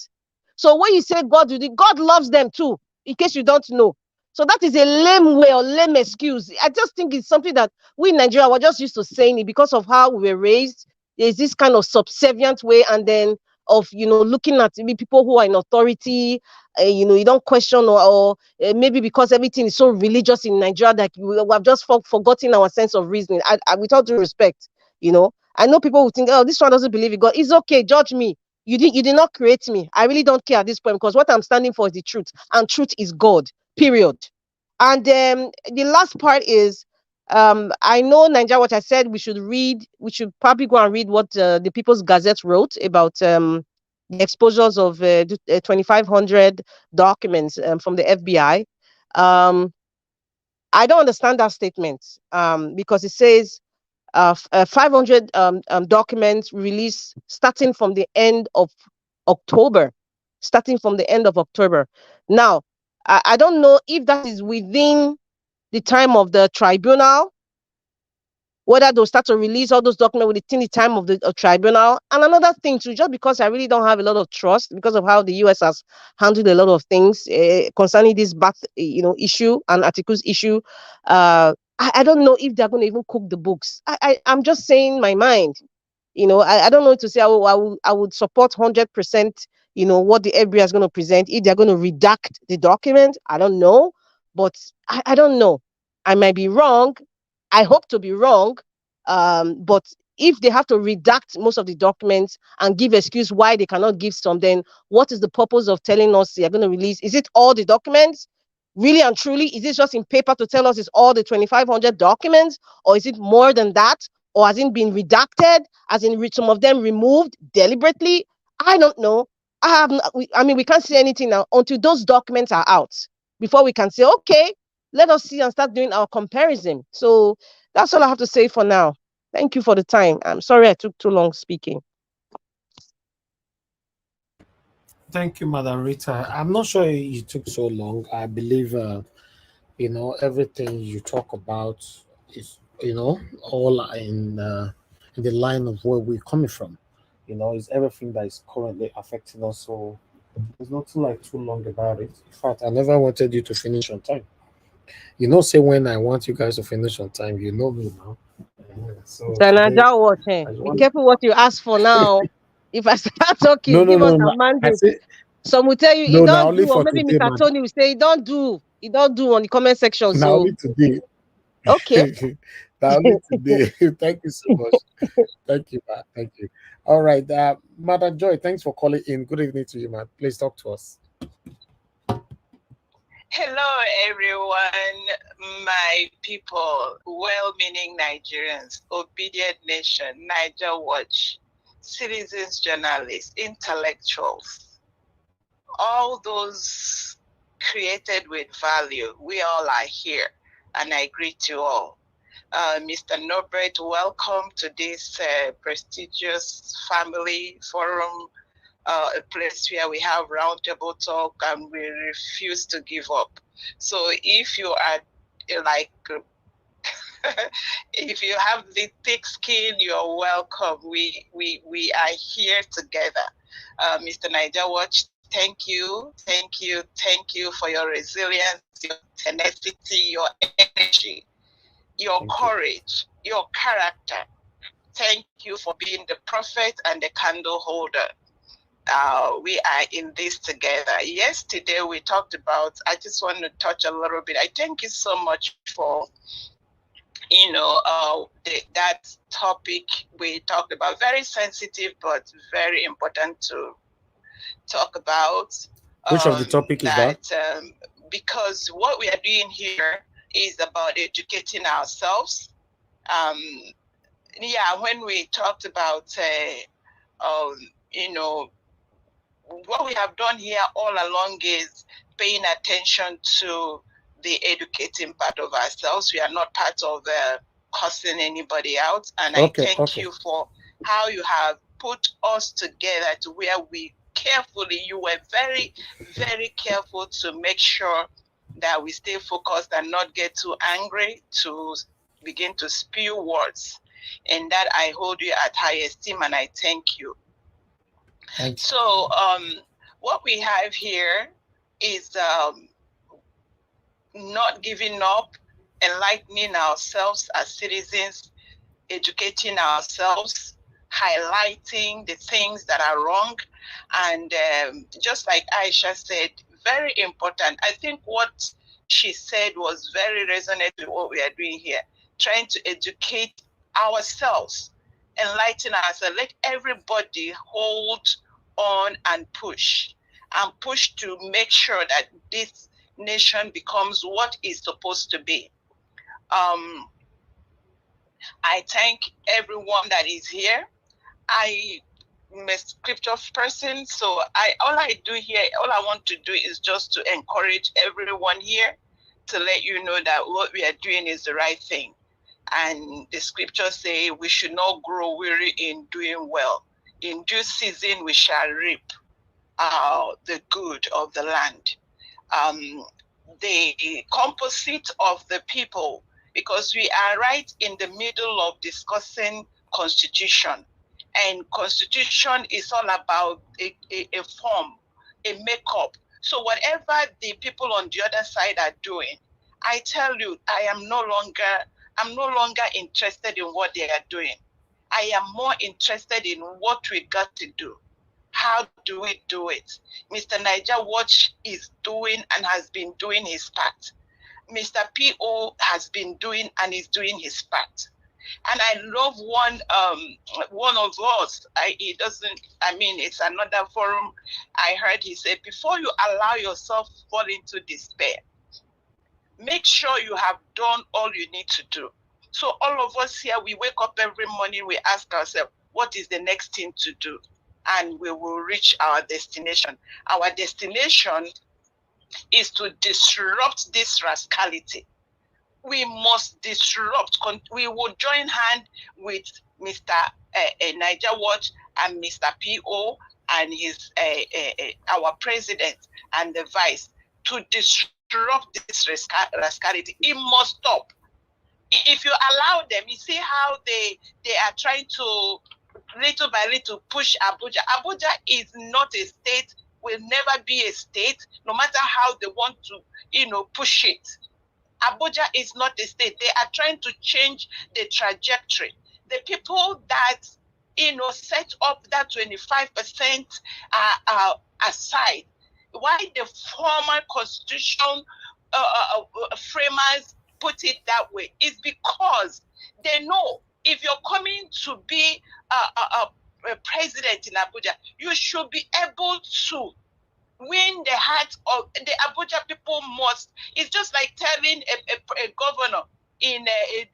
S12: So when you say God, God loves them too, in case you don't know. So that is a lame way or lame excuse. I just think it's something that we in Nigeria were just used to saying it because of how we were raised. There's this kind of subservient way, and then of looking at people who are in authority. You don't question or maybe because everything is so religious in Nigeria that we have just forgotten our sense of reasoning. With all due respect, I know people will think, oh, this one doesn't believe in God. It's okay, judge me. You did not create me. I really don't care at this point because what I'm standing for is the truth, and truth is God. Period. And the last part is, I know Nigeria. What I said, we should probably go and read what the People's Gazette wrote about the exposures of 2,500 documents from the FBI. I don't understand that statement because it says 500 documents released starting from the end of October. Now, I don't know if that is within the time of the tribunal, whether they'll start to release all those documents within the time of the tribunal. And another thing too, just because I really don't have a lot of trust because of how the US has handled a lot of things concerning this issue and articles issue, I don't know if they're going to even cook the books. I'm just saying my mind. I don't know to say I would support 100%, what the FBI is going to present. If they're going to redact the document, I don't know. But I don't know. I might be wrong. I hope to be wrong. But if they have to redact most of the documents and give excuse why they cannot give some, then what is the purpose of telling us they're going to release? Is it all the documents? Really and truly, is it just in paper to tell us it's all the 2,500 documents? Or is it more than that? Or has it been redacted? As in some of them removed deliberately? I don't know. We can't say anything now until those documents are out. Before we can say, okay, let us see and start doing our comparison. So that's all I have to say for now. Thank you for the time. I'm sorry I took too long speaking.
S6: Thank you, Madam Rita. I'm not sure you took so long. I believe, everything you talk about is, all in the line of where we're coming from. It's everything that is currently affecting us. So there's nothing like too long about it. In fact, I never wanted you to finish on time. Say when I want you guys to finish on time, you know me now. So today,
S12: be careful what you ask for now. If I start talking, give us a mandate. Some will tell you, you don't do, or maybe Mr. Tony will say, you don't do on the comment section.
S6: Now only today.
S12: Okay.
S6: Now only today. Thank you so much. Thank you, man. Thank you. All right. Madam Joy, thanks for calling in. Good evening to you, man. Please talk to us.
S14: Hello, everyone, my people, well-meaning Nigerians, obedient nation, Niger Watch, citizens, journalists, intellectuals, all those created with value. We all are here, and I greet you all. Mr. Norbert, welcome to this prestigious family forum, a place where we have roundtable talk and we refuse to give up. So if you are like, if you have the thick skin, you're welcome. We are here together. Mr. Niger Watch, thank you for your resilience, your tenacity, your energy, your courage, your character. Thank you for being the prophet and the candle holder. We are in this together. Yesterday we talked about, I just want to touch a little bit. I thank you so much for, that topic we talked about. Very sensitive, but very important to talk about.
S6: Which of the topic is that?
S14: Because what we are doing here is about educating ourselves. Yeah, when we talked about, you know, what we have done here all along is paying attention to the educating part of ourselves. We are not part of cussing anybody out. And I thank you for how you have put us together to where we carefully, you were very, very careful to make sure that we stay focused and not get too angry to begin to spew words. And that I hold you at high esteem, and I thank you. So what we have here is not giving up, enlightening ourselves as citizens, educating ourselves, highlighting the things that are wrong. And just like Aisha said, very important. I think what she said was very resonant with what we are doing here, trying to educate ourselves, enlighten ourselves, let everybody hold on and push to make sure that this nation becomes what it's supposed to be. I thank everyone that is here. I'm a scripture person, so all I do here, all I want to do is just to encourage everyone here to let you know that what we are doing is the right thing. And the scriptures say we should not grow weary in doing well. In due season we shall reap the good of the land. The composite of the people, because we are right in the middle of discussing constitution, and constitution is all about a form, a makeup. So whatever the people on the other side are doing, I tell you, I'm no longer interested in what they are doing. I am more interested in what we got to do. How do we do it? Mr. Niger Watch is doing and has been doing his part. Mr. P.O. has been doing and is doing his part. And I love one of us. It's another forum. I heard he said, before you allow yourself fall into despair, make sure you have done all you need to do. So all of us here, we wake up every morning, we ask ourselves, what is the next thing to do? And we will reach our destination. Our destination is to disrupt this rascality. We must disrupt. We will join hand with Mr. Niger Watch and Mr. P.O. and his our president and the vice to disrupt this rascality. It must stop. If you allow them, you see how they are trying to little by little push Abuja. Abuja is not a state, will never be a state, no matter how they want to, push it. Abuja is not a state. They are trying to change the trajectory. The people that, set up that 25% aside, why the former constitution framers put it that way is because they know if you're coming to be a president in Abuja, you should be able to win the heart of the Abuja people. It's just like telling a governor in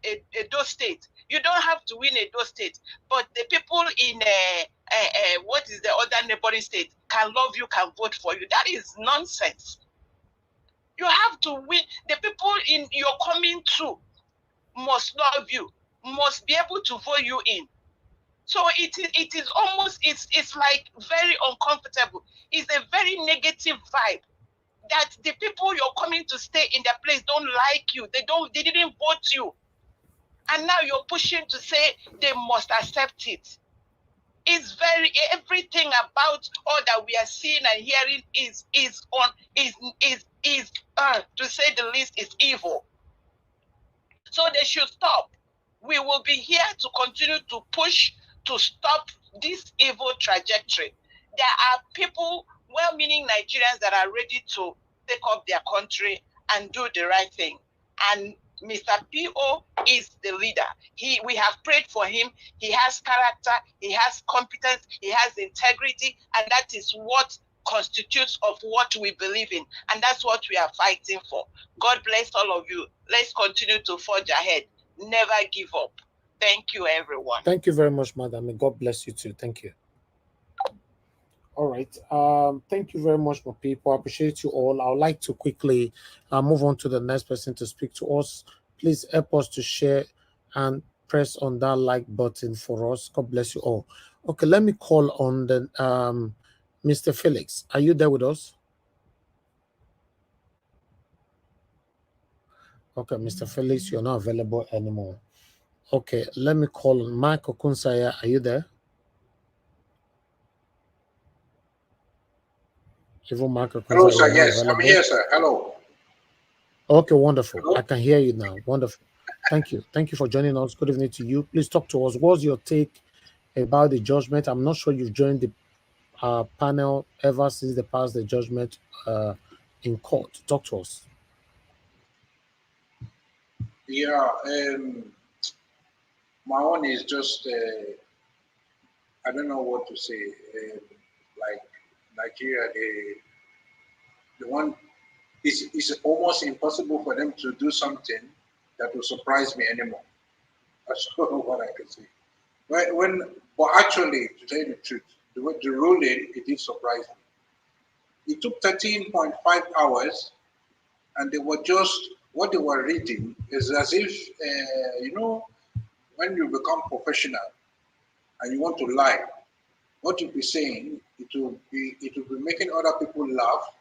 S14: Edo State, you don't have to win Edo State, but the people in what is the other neighboring state can love you, can vote for you. That is nonsense. You have to win. The people in you're coming to must love you, must be able to vote you in. So it is almost, it's like very uncomfortable. It's a very negative vibe that the people you're coming to stay in their place don't like you. They didn't vote you. And now you're pushing to say they must accept it. It's everything about all that we are seeing and hearing is to say the least, is evil. So they should stop. We will be here to continue to push to stop this evil trajectory. There are people, well-meaning Nigerians, that are ready to take up their country and do the right thing. And Mr. P.O. is the leader. We have prayed for him. He has character, he has competence, he has integrity, and that is what constitutes of what we believe in. And that's what we are fighting for. God bless all of you. Let's continue to forge ahead. Never give up. Thank you, everyone.
S6: Thank you very much, madam. And God bless you too. Thank you. All right. Thank you very much, my people. I appreciate you all. I would like to quickly move on to the next person to speak to us. Please help us to share and press on that like button for us. God bless you all. Okay, let me call on the Mr. Felix. Are you there with us? Okay, Mr. Felix, you're not available anymore. Okay, let me call on Michael Kunsaya. Are you there? Even Michael Kunsaya.
S15: Hello, sir. Yes, I'm here, sir. Hello.
S6: Okay, wonderful.
S15: Hello?
S6: I can hear you now. Wonderful. Thank you. Thank you for joining us. Good evening to you. Please talk to us. What's your take about the judgment? I'm not sure you've joined the panel ever since they passed the judgment in court. Talk to us.
S15: Yeah, my own is just, I don't know what to say. Like Nigeria, the one, it's almost impossible for them to do something that will surprise me anymore. That's what I can say. But actually, to tell you the truth, the ruling, it did surprise me. It took 13.5 hours, and they were just, what they were reading is as if, when you become professional and you want to lie, what you'll be saying, it will be making other people laugh.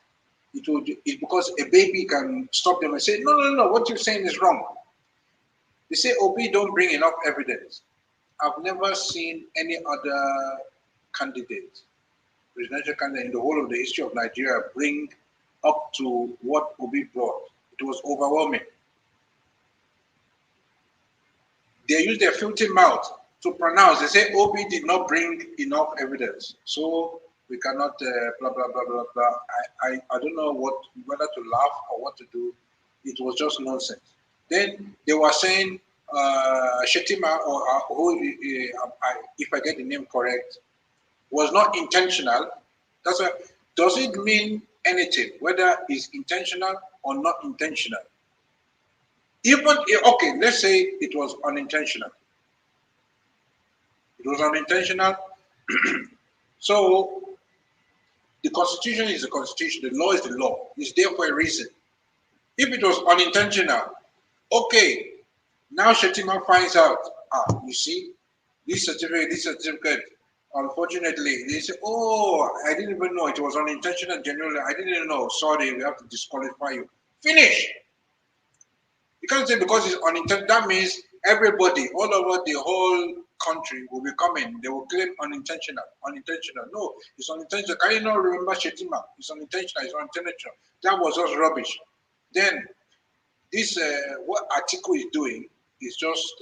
S15: It's because a baby can stop them and say, no, what you're saying is wrong. They say, Obi, don't bring enough evidence. I've never seen any other candidate, presidential candidate in the whole of the history of Nigeria bring up to what Obi brought. It was overwhelming. They use their filthy mouth to pronounce. They say Obi did not bring enough evidence, so we cannot blah blah blah blah blah. I don't know whether to laugh or what to do. It was just nonsense. Then they were saying Shetima, or if I get the name correct, was not intentional. That's why. Does it mean anything whether it's intentional or not intentional? Even okay, let's say it was unintentional. It was unintentional. So the Constitution is the Constitution. The law is the law. It's there for a reason. If it was unintentional, okay. Now Shetima finds out. You see, this certificate. Unfortunately, they say, "Oh, I didn't even know it was unintentional. Genuinely, I didn't even know. Sorry, we have to disqualify you." Finish. You can't say because it's unintentional. That means everybody all over the whole country will be coming. They will claim unintentional. Unintentional. No, it's unintentional. Can you not remember Shetima? It's unintentional. It's unintentional. That was just rubbish. Then this what article is doing is just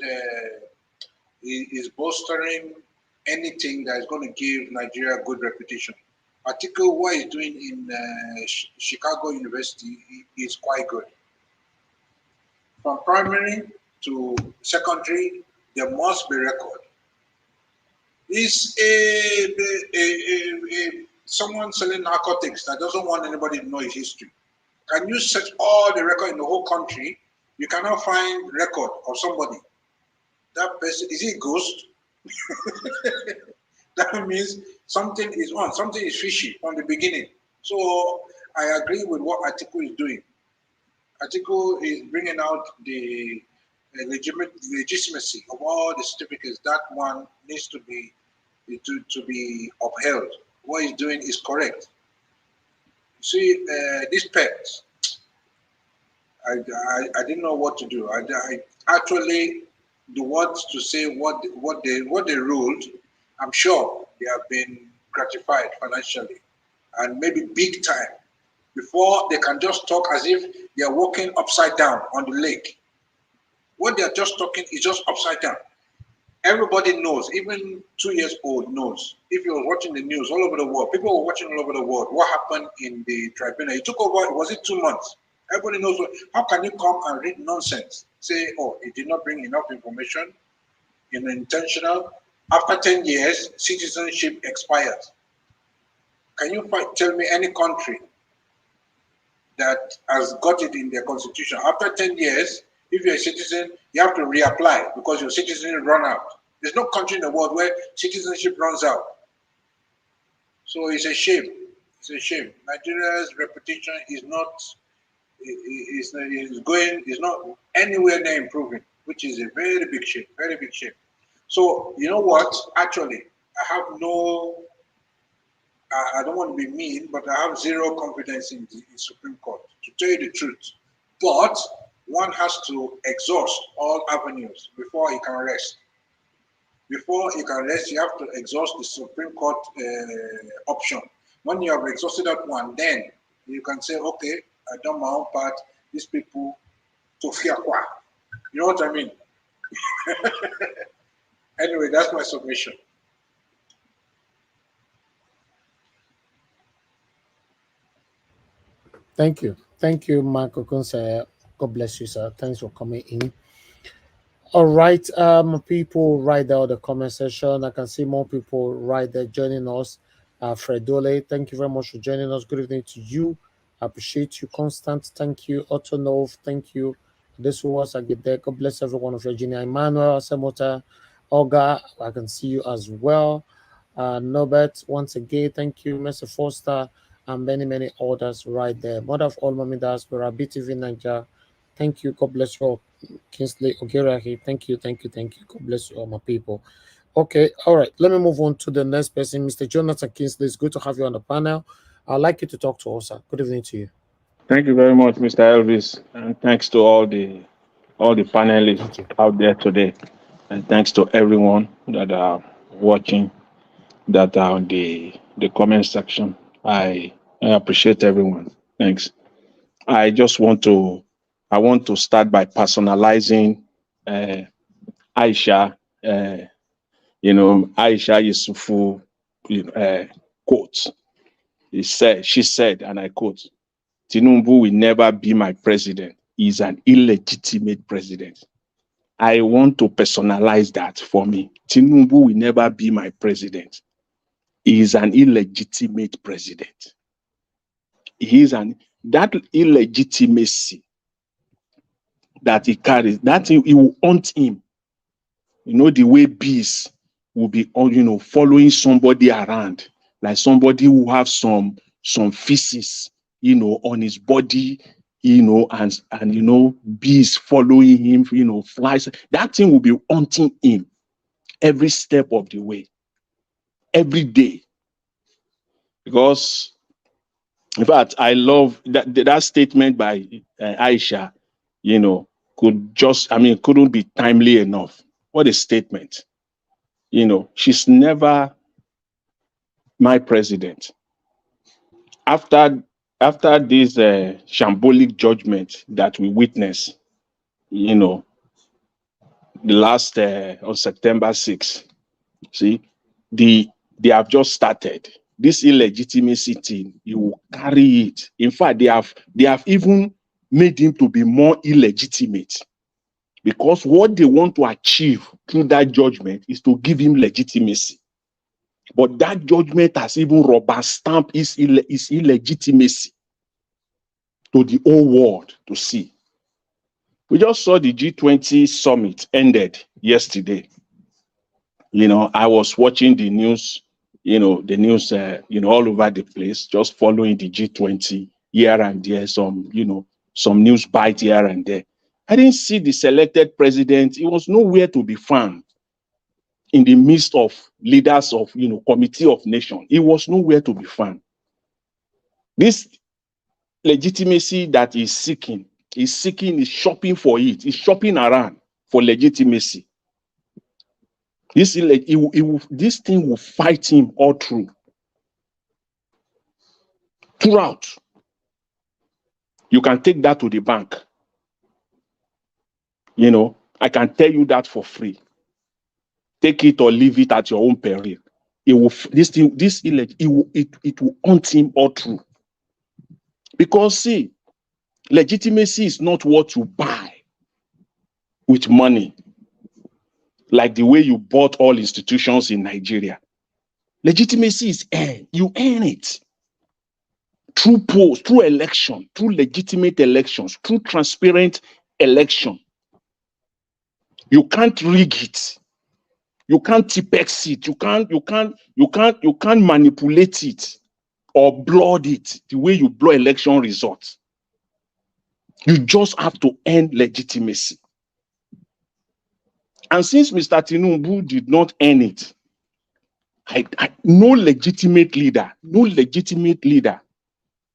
S15: is bolstering anything that is going to give Nigeria a good reputation. Article what he's doing in Chicago University is quite good. From primary to secondary, there must be record. Is someone selling narcotics that doesn't want anybody to know his history? Can you search all the record in the whole country? You cannot find record of somebody. That person, is he a ghost? That means something is on, something is fishy from the beginning. So I agree with what Article is doing. Article is bringing out the legitimacy of all the certificates. That one needs to be upheld. What he's doing is correct. You see, this PET, I didn't know what to do. I actually, the words to say what they ruled, I'm sure they have been gratified financially and maybe big time before they can just talk as if they are walking upside down on the lake. What they are just talking is just upside down. Everybody knows, even 2 years old knows. If you were watching the news all over the world, people were watching all over the world, what happened in the tribunal. It took over, was it 2 months? Everybody knows. How can you come and read nonsense say, oh, it did not bring enough information, intentional. After 10 years, citizenship expires. Can you tell me any country that has got it in their constitution? After 10 years, if you're a citizen, you have to reapply because your citizenship run out. There's no country in the world where citizenship runs out. So it's a shame. It's a shame. Nigeria's reputation is not anywhere near improving, which is a very big shame. Very big shame. So you know what? Actually, I have no. I don't want to be mean, but I have zero confidence in the Supreme Court, to tell you the truth. But one has to exhaust all avenues before he can rest. Before he can rest, you have to exhaust the Supreme Court option. When you have exhausted that one, then you can say, okay, I've done my own part. These people, to fear quoi? You know what I mean? Anyway, that's my submission.
S6: Thank you. Thank you, Michael Kunse. God bless you, sir. Thanks for coming in. All right, people right there in the comment section. I can see more people right there joining us. Fredole, thank you very much for joining us. Good evening to you. I appreciate you. Constant, thank you. Autonov, thank you. This was a good day. God bless every one of you. Virginia Emmanuel, Samota, Olga, I can see you as well. Norbert, once again, thank you. Mr. Foster, and many, many others right there. Mother of all mommy diaspora, BTV Niger. Thank you. God bless you all. Kingsley Ogiraki, thank you. God bless you all, my people. Okay, all right. Let me move on to the next person, Mr. Jonathan Kingsley. It's good to have you on the panel. I'd like you to talk to us, sir. Good evening to you.
S16: Thank you very much, Mr. Elvis, and thanks to all the panelists out there today, and thanks to everyone that are watching, that are on the comment section. I appreciate everyone. Thanks. I want to start by personalizing Aisha, Aisha Yesufu quote. She said, and I quote, "Tinubu will never be my president. He's an illegitimate president." I want to personalize that for me. Tinubu will never be my president. He is an illegitimate president. That illegitimacy that he carries, that it will haunt him. The way bees will be, following somebody around, like somebody who have some feces, on his body, and bees following him, flies. That thing will be haunting him every step of the way, every day. Because, in fact, I love that statement by Aisha, couldn't be timely enough. What a statement. She's never my president. After this shambolic judgment that we witnessed, the last on September 6th, they have just started. This illegitimacy thing, you will carry it. In fact, they have even made him to be more illegitimate, because what they want to achieve through that judgment is to give him legitimacy. But that judgment has even rubber stamped his illegitimacy to the whole world to see. We just saw the G20 summit ended yesterday. I was watching the news, all over the place, just following the G20 here and there, some news bite here and there. I didn't see the selected president. He was nowhere to be found in the midst of leaders of, committee of nations. He was nowhere to be found. This legitimacy that he's seeking, is shopping for it. He's shopping around for legitimacy. This thing will fight him all throughout. You can take that to the bank. I can tell you that for free. Take it or leave it at your own peril. It will haunt him all through. Because see, legitimacy is not what you buy. with money, like the way you bought all institutions in Nigeria. Legitimacy is earned. You earn it through polls, through election, through legitimate elections, through transparent election. You can't rig it. You can't tipex it. You can't manipulate it or blood it the way you blow election results. You just have to earn legitimacy. And since Mr. Tinubu did not earn it, no legitimate leader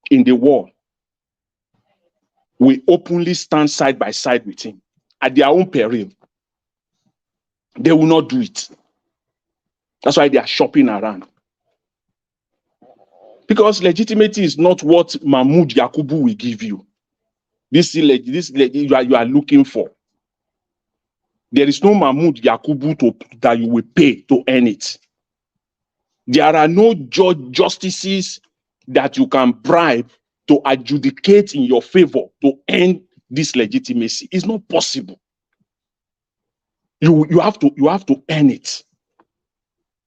S16: in the world will openly stand side by side with him at their own peril. They will not do it. That's why they are shopping around. Because legitimacy is not what Mahmoud Yakubu will give you. This you are looking for. There is no Mahmoud Yakubu that you will pay to earn it. There are no justices that you can bribe to adjudicate in your favor to earn this legitimacy. It's not possible. You have to earn it.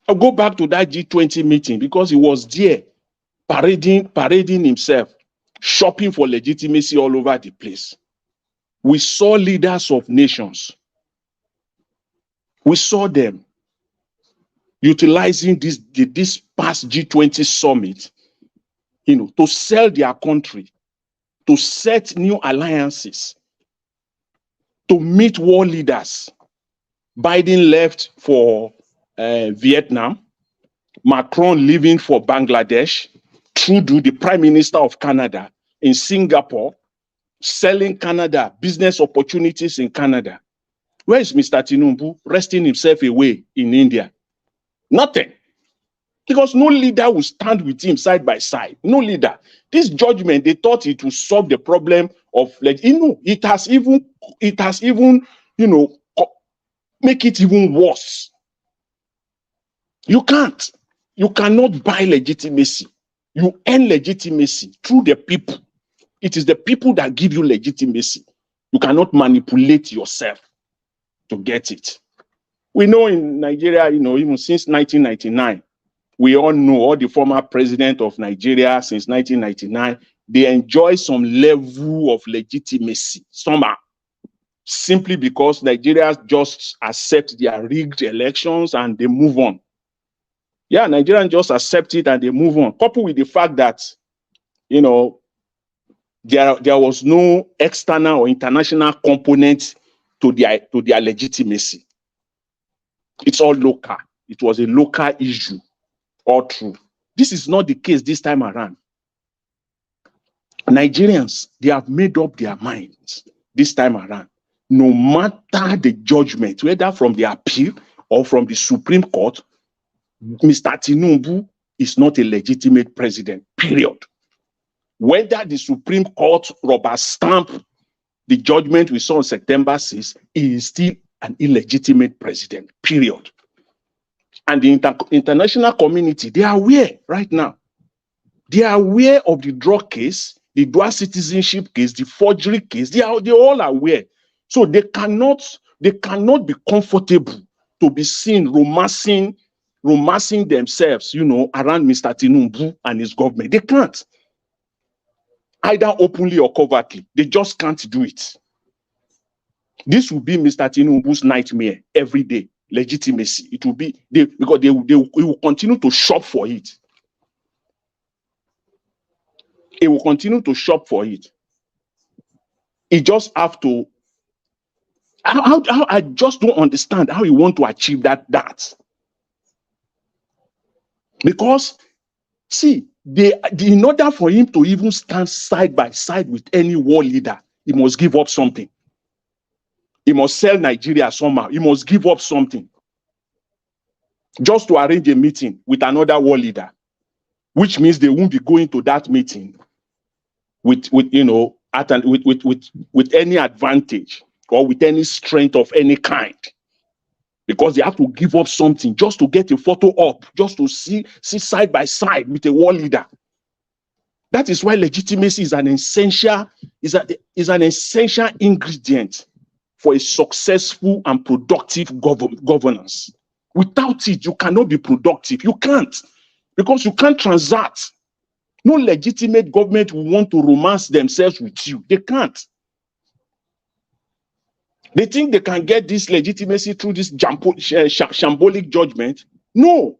S16: I'll go back to that G20 meeting because he was there parading himself, shopping for legitimacy all over the place. We saw leaders of nations. We saw them utilizing this past G20 summit, to sell their country, to set new alliances, to meet world leaders. Biden left for Vietnam, Macron leaving for Bangladesh, Trudeau, the Prime Minister of Canada, in Singapore, selling Canada, business opportunities in Canada. Where is Mr. Tinubu resting himself away in India? Nothing. Because no leader will stand with him side by side. No leader. This judgment, they thought it would solve the problem of, it has even, make it even worse. You can't. You cannot buy legitimacy. You earn legitimacy through the people. It is the people that give you legitimacy. You cannot manipulate yourself to get it. We know in Nigeria, even since 1999, we all know all the former president of Nigeria since 1999, they enjoy some level of legitimacy. Somehow, simply because Nigerians just accept their rigged elections and they move on. Yeah, Nigerians just accept it and they move on. Coupled with the fact that, there was no external or international component to their legitimacy. It's all local. It was a local issue, all true. This is not the case this time around. Nigerians, they have made up their minds this time around. No matter the judgment, whether from the appeal or from the Supreme Court, Mr. Tinubu is not a legitimate president, period. Whether the Supreme Court rubber stamp the judgment we saw on September 6th, he is still an illegitimate president, period. And the international community, they are aware right now. They are aware of the drug case, the dual citizenship case, the forgery case. They're all aware. So they cannot be comfortable to be seen romancing themselves, around Mr. Tinubu and his government. They can't. Either openly or covertly. They just can't do it. This will be Mr. Tinubu's nightmare every day. Legitimacy. It will be because they will continue to shop for it. It will continue to shop for it. It just have to. How I just don't understand how you want to achieve that. Because, see, in order for him to even stand side by side with any world leader, he must give up something. He must sell Nigeria somehow. He must give up something. Just to arrange a meeting with another world leader, which means they won't be going to that meeting with any advantage or with any strength of any kind. Because they have to give up something just to get a photo up, just to see side by side with a world leader. That is why legitimacy is an essential ingredient for a successful and productive governance. Without it, you cannot be productive. You can't, because you can't transact. No legitimate government will want to romance themselves with you. They can't. They think they can get this legitimacy through this shambolic judgment. No.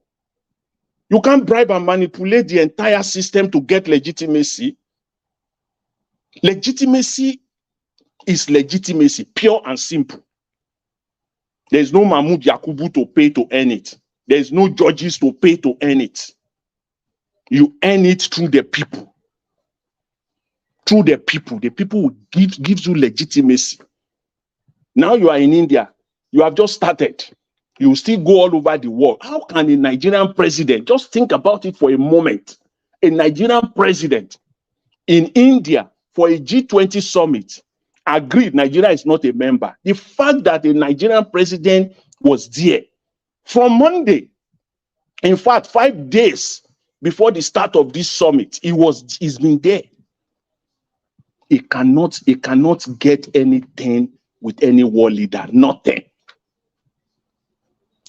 S16: You can't bribe and manipulate the entire system to get legitimacy. Legitimacy is legitimacy, pure and simple. There's no Mahmoud Yakubu to pay to earn it. There's no judges to pay to earn it. You earn it through the people. Through the people. The people who gives you legitimacy. Now you are in India. You have just started. You will still go all over the world. How can a Nigerian president, just think about it for a moment, a Nigerian president in India for a G20 summit agreed Nigeria is not a member. The fact that a Nigerian president was there from Monday, in fact, 5 days before the start of this summit, he's been there. He cannot get anything with any world leader, nothing,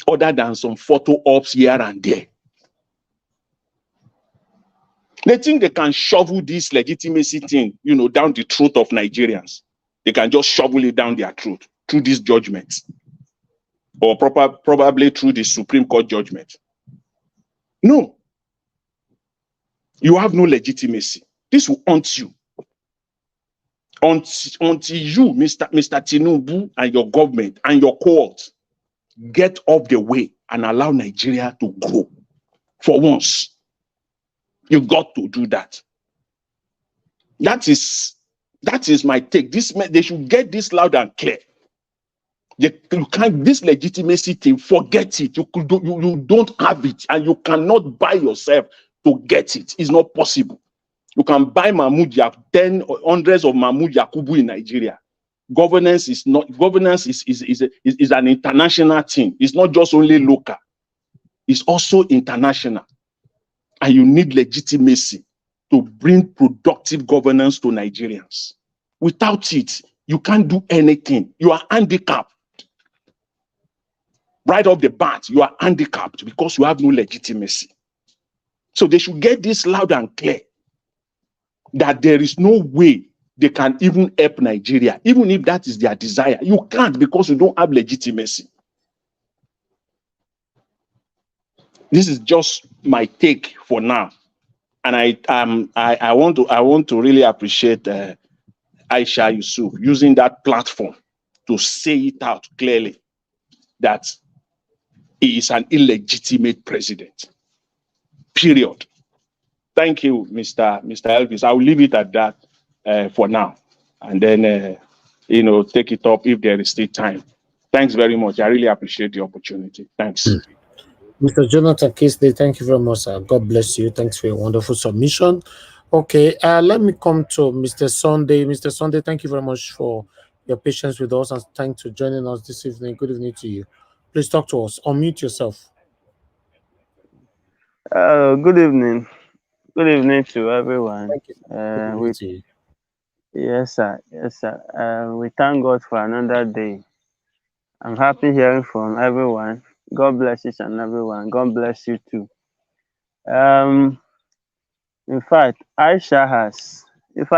S16: other than some photo ops here and there. They think they can shovel this legitimacy thing, down the throat of Nigerians. They can just shovel it down their throat through these judgments, or probably through the Supreme Court judgment. No. You have no legitimacy. This will haunt you. Until you, Mr. Tinubu, and your government and your court get off the way and allow Nigeria to grow. For once, you got to do that. That is my take. They should get this loud and clear. You can't, this legitimacy thing, forget it. You don't have it, and you cannot buy yourself to get it. It's not possible. You can buy Mahmoud hundreds of Mahmoud Yakubu in Nigeria. Governance is an international thing. It's not just only local. It's also international. And you need legitimacy to bring productive governance to Nigerians. Without it, you can't do anything. You are handicapped. Right off the bat, you are handicapped because you have no legitimacy. So they should get this loud and clear, that there is no way they can even help Nigeria, even if that is their desire. You can't, because you don't have legitimacy. This is just my take for now, and I want to really appreciate Aisha Yesufu using that platform to say it out clearly that he is an illegitimate president. Period. Thank you, Mr. Elvis. I will leave it at that for now, and then take it up if there is still time. Thanks very much. I really appreciate the opportunity. Thanks.
S6: Mr. Jonathan Kisley, thank you very much, sir. God bless you. Thanks for your wonderful submission. Okay, let me come to Mr. Sunday. Mr. Sunday, thank you very much for your patience with us, and thanks for joining us this evening. Good evening to you. Please talk to us. Unmute yourself.
S17: Good evening. Good evening to everyone.
S6: Thank you. Good evening to you.
S17: Yes, sir. Yes, sir. We thank God for another day. I'm happy hearing from everyone. God bless each and everyone. God bless you too. In fact, Aisha has. If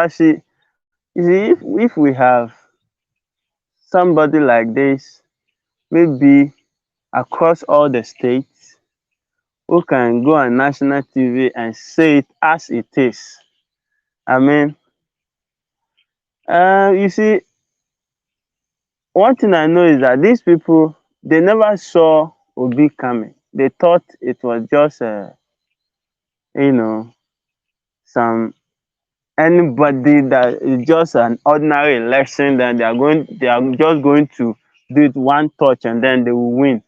S17: we have somebody like this, maybe across all the states, who can go on national TV and say it as it is. I mean, you see, one thing I know is that these people, they never saw Obi coming. They thought it was just, anybody that is just an ordinary election, that they are just going to do it one touch and then they will win.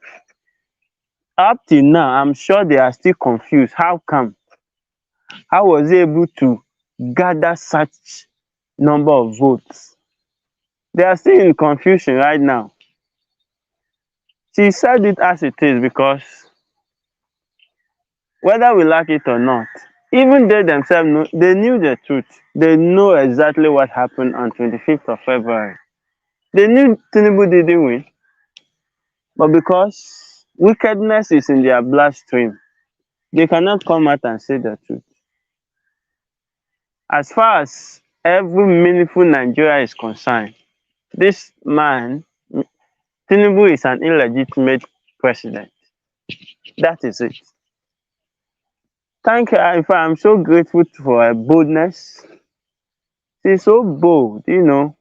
S17: Up till now, I'm sure they are still confused. How come? How was he able to gather such number of votes? They are still in confusion right now. She said it as it is, because whether we like it or not, even they themselves they knew the truth. They know exactly what happened on 25th of February. They knew Tinubu didn't win, but because wickedness is in their bloodstream, they cannot come out and say the truth. As far as every meaningful Nigeria is concerned, this man, Tinubu, is an illegitimate president. That is it. Thank you. In fact, I'm so grateful for her boldness. She's so bold, you know.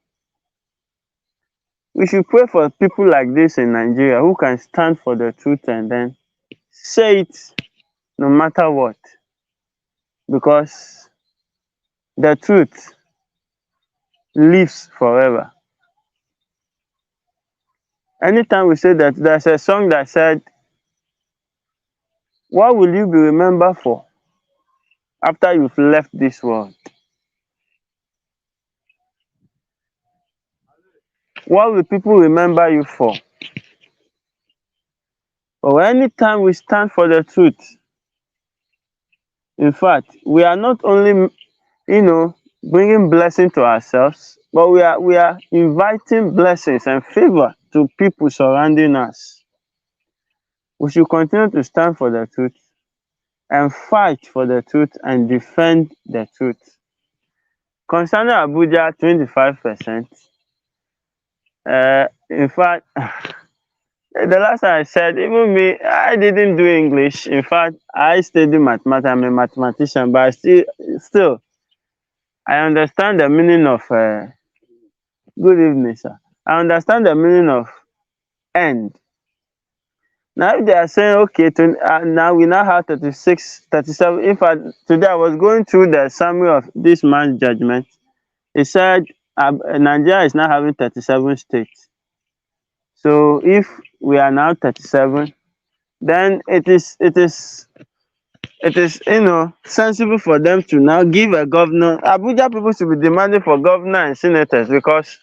S17: We should pray for people like this in Nigeria who can stand for the truth and then say it no matter what. Because the truth lives forever. Anytime we say that, there's a song that said, what will you be remembered for after you've left this world? What will people remember you for? But anytime we stand for the truth, in fact, we are not only, you know, bringing blessing to ourselves, but we are inviting blessings and favor to people surrounding us. We should continue to stand for the truth and fight for the truth and defend the truth. Concerning Abuja, 25%. In fact, the last time I said, even me, I didn't do English. In fact, I studied mathematics. I'm a mathematician, but still, I understand the meaning of, good evening, sir. I understand the meaning of end. Now, if they are saying, okay, now we now have 36, 37. In fact, today I was going through the summary of this man's judgment. He said Nigeria is now having 37 states. So if we are now 37, then it is you know, sensible for them to now give a governor. Abuja people should be demanding for governor and senators because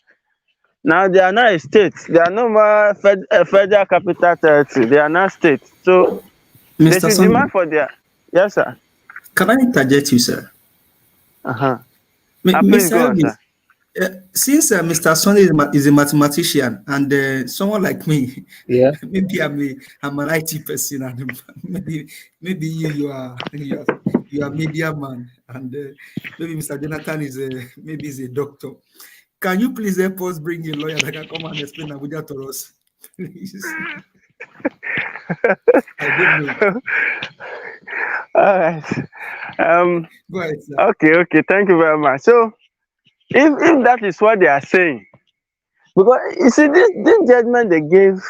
S17: now they are not a state. They are no more federal capital territory. They are not states. So they
S13: Mr.
S17: should
S13: Sunday,
S17: demand for their. Yes, sir.
S13: can I interject you, sir?
S17: Please
S13: Mr.
S17: go on,
S13: Elvis,
S17: sir.
S13: since Mr. Sunday is a mathematician and someone like me,
S6: Yeah.
S13: maybe I'm an IT person and maybe you are media man and maybe Mr. Jonathan maybe is a doctor. Can you please help us bring a lawyer that can come and explain Abuja to us, please? I don't know.
S17: All right.
S13: Go ahead, sir.
S17: Okay. Thank you very much. So, if that is what they are saying, because you see, this judgment they gave.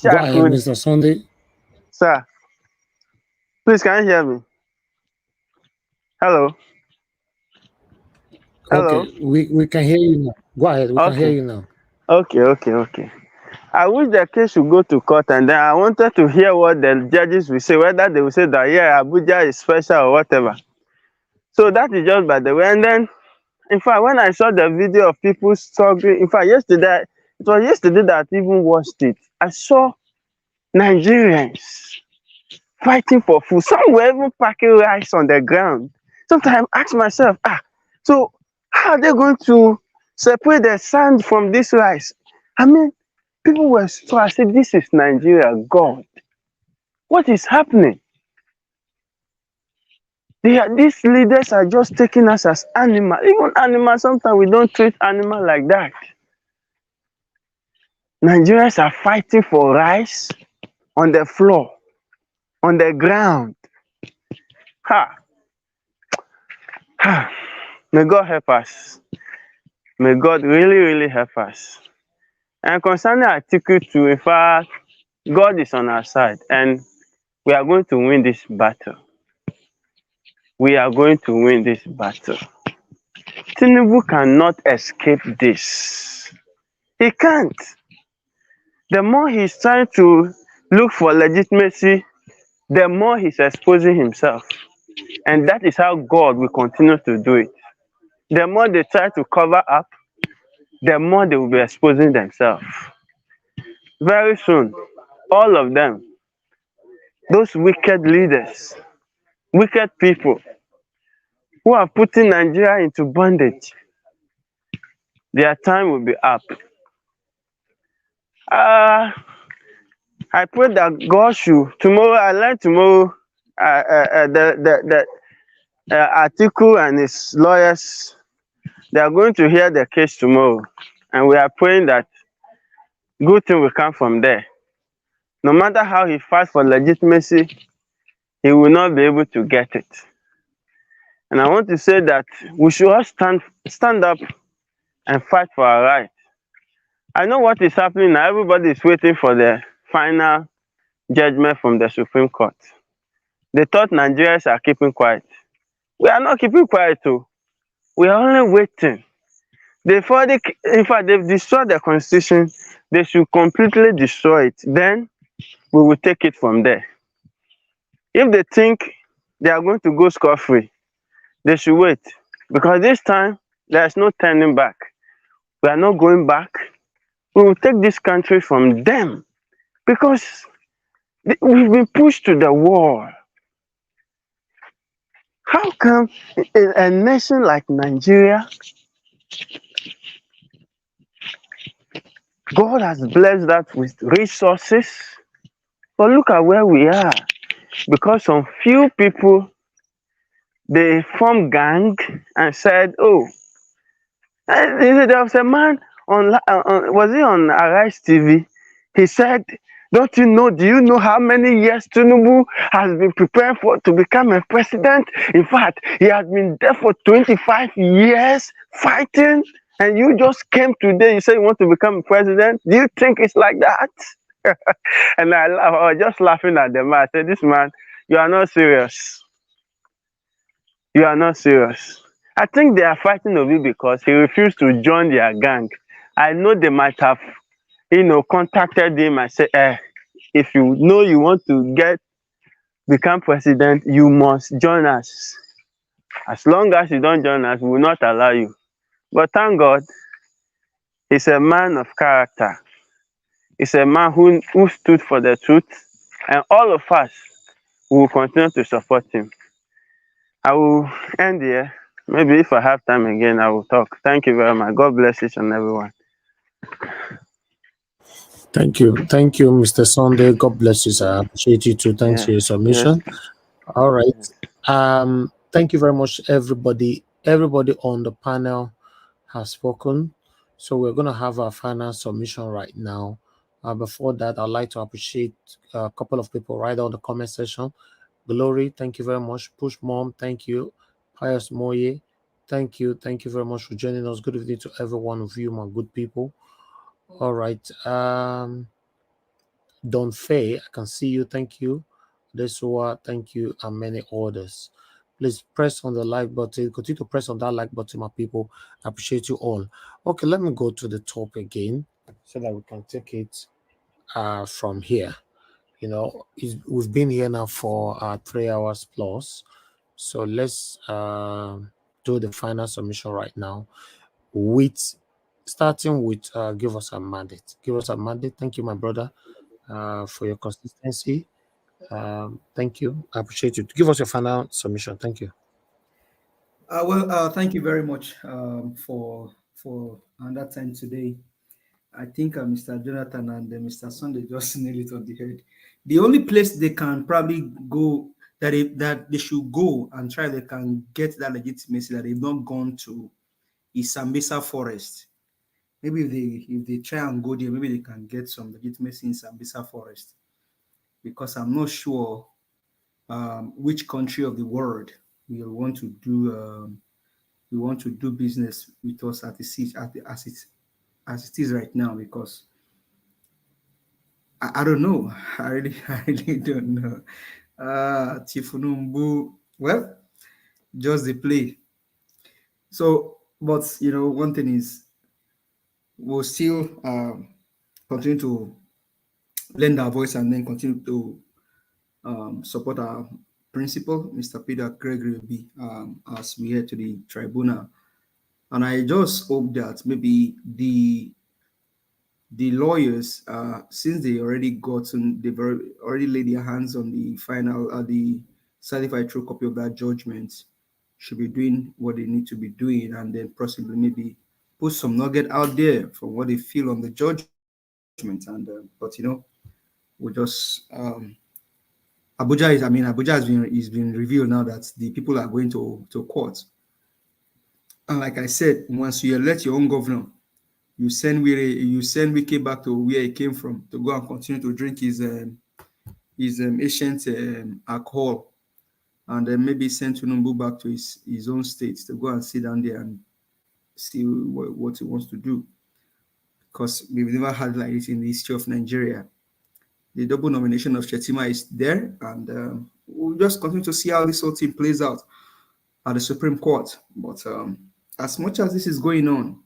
S6: Go ahead, Mr. Sunday.
S17: Sir, please, can you hear me? Hello.
S6: Okay, we can hear you now. Go ahead, we can hear you now.
S17: Okay. I wish the case should go to court, and then I wanted to hear what the judges will say, whether they will say that, yeah, Abuja is special or whatever. So that is just by the way. And then, in fact, when I saw the video of people struggling, in fact, yesterday, it was yesterday that I even watched it. I saw Nigerians fighting for food. Some were even packing rice on the ground. Sometimes I ask myself, so how are they going to separate the sand from this rice? I mean, people were so, I said, this is Nigeria, God. What is happening? These leaders are just taking us as animals. Even animals, sometimes we don't treat animals like that. Nigerians are fighting for rice on the floor, on the ground. May God help us. May God really help us. And concerning Article 2, in fact, God is on our side and we are going to win this battle. We are going to win this battle. Tinubu cannot escape this. He can't. The more he's trying to look for legitimacy, the more he's exposing himself. And that is how God will continue to do it. The more they try to cover up, the more they will be exposing themselves. very soon. All of them, those wicked leaders, wicked people who are putting Nigeria into bondage, their time will be up. I pray that God should tomorrow. I learned tomorrow the article and his lawyers. They are going to hear the case tomorrow, and we are praying that good thing will come from there. No matter how he fights for legitimacy, he will not be able to get it. And I want to say that we should all stand up and fight for our rights. I know what is happening now. Everybody is waiting for the final judgment from the Supreme Court. They thought Nigerians are keeping quiet. We are not keeping quiet too. We are only waiting. In fact, they've destroyed the constitution. They should completely destroy it. Then we will take it from there. If they think they are going to go scot-free, they should wait. Because this time, there is no turning back. We are not going back. We will take this country from them. Because we've been pushed to the wall. How come a nation like Nigeria, God has blessed that with resources, but look at where we are. Because some few people, they formed gang and said, oh, there was a man was he on Arise TV? He said, do you know how many years Tinubu has been preparing to become a president? In fact, he has been there for 25 years fighting, and you just came today, you say you want to become a president? Do you think it's like that? And I was just laughing at the man. I said, this man, you are not serious. You are not serious. I think they are fighting Obi because he refused to join their gang. I know they might have, contacted him and said, if you know you want to become president, you must join us. As long as you don't join us, we will not allow you. But thank God, he's a man of character. He's a man who stood for the truth, and all of us will continue to support him. I will end here. Maybe if I have time again, I will talk. Thank you very much. God bless each and everyone.
S6: Thank you, Mr. Sunday. God bless you, sir. I appreciate you too. Thanks for your submission. Yes. All right. Thank you very much, everybody. Everybody on the panel has spoken. So we're going to have our final submission right now. Before that, I'd like to appreciate a couple of people right on the comment section. Glory, thank you very much. Push Mom, thank you. Pius Moye, thank you. Thank you very much for joining us. Good evening to every one of you, my good people. All right. Don Faye, I can see you. Thank you. Desua, thank you, and many others. Please press on the like button. Continue to press on that like button, my people. I appreciate you all. Okay, let me go to the top again so that we can take it from here. We've been here now for 3 hours plus. So let's do the final submission right now starting with give us a mandate. Give us a mandate. Thank you, my brother, for your consistency. Thank you. I appreciate you. Give us your final submission. Thank you.
S13: Thank you very much for that time today. I think Mr. Jonathan and Mr. Sunday just nailed it on the head. The only place they can probably go that they should go and try they can get that legitimacy that they've not gone to is Sambisa Forest. Maybe if they try and go there, maybe they can get some legitimacy in Sambisa Forest. Because I'm not sure which country of the world we want to do business with us as it is right now, because I don't know. I really don't know. Tinubu, well, just the play. So, but one thing is, we'll still continue to lend our voice and then continue to support our principal, Mr. Peter Gregory B, as we head to the tribunal. And I just hope that maybe the the lawyers, since they've already laid their hands on the final, the certified true copy of that judgment, should be doing what they need to be doing, and then possibly maybe put some nugget out there from what they feel on the judgment. And but we just Abuja has been revealed now that the people are going to court. And like I said, once you elect your own governor, you send Wike back to where he came from to go and continue to drink his ancient alcohol, and then maybe send Tinubu back to his own state to go and sit down there and see what he wants to do. Because we've never had like this in the history of Nigeria. The double nomination of Shetima is there, and we'll just continue to see how this whole thing plays out at the Supreme Court. But as much as this is going on,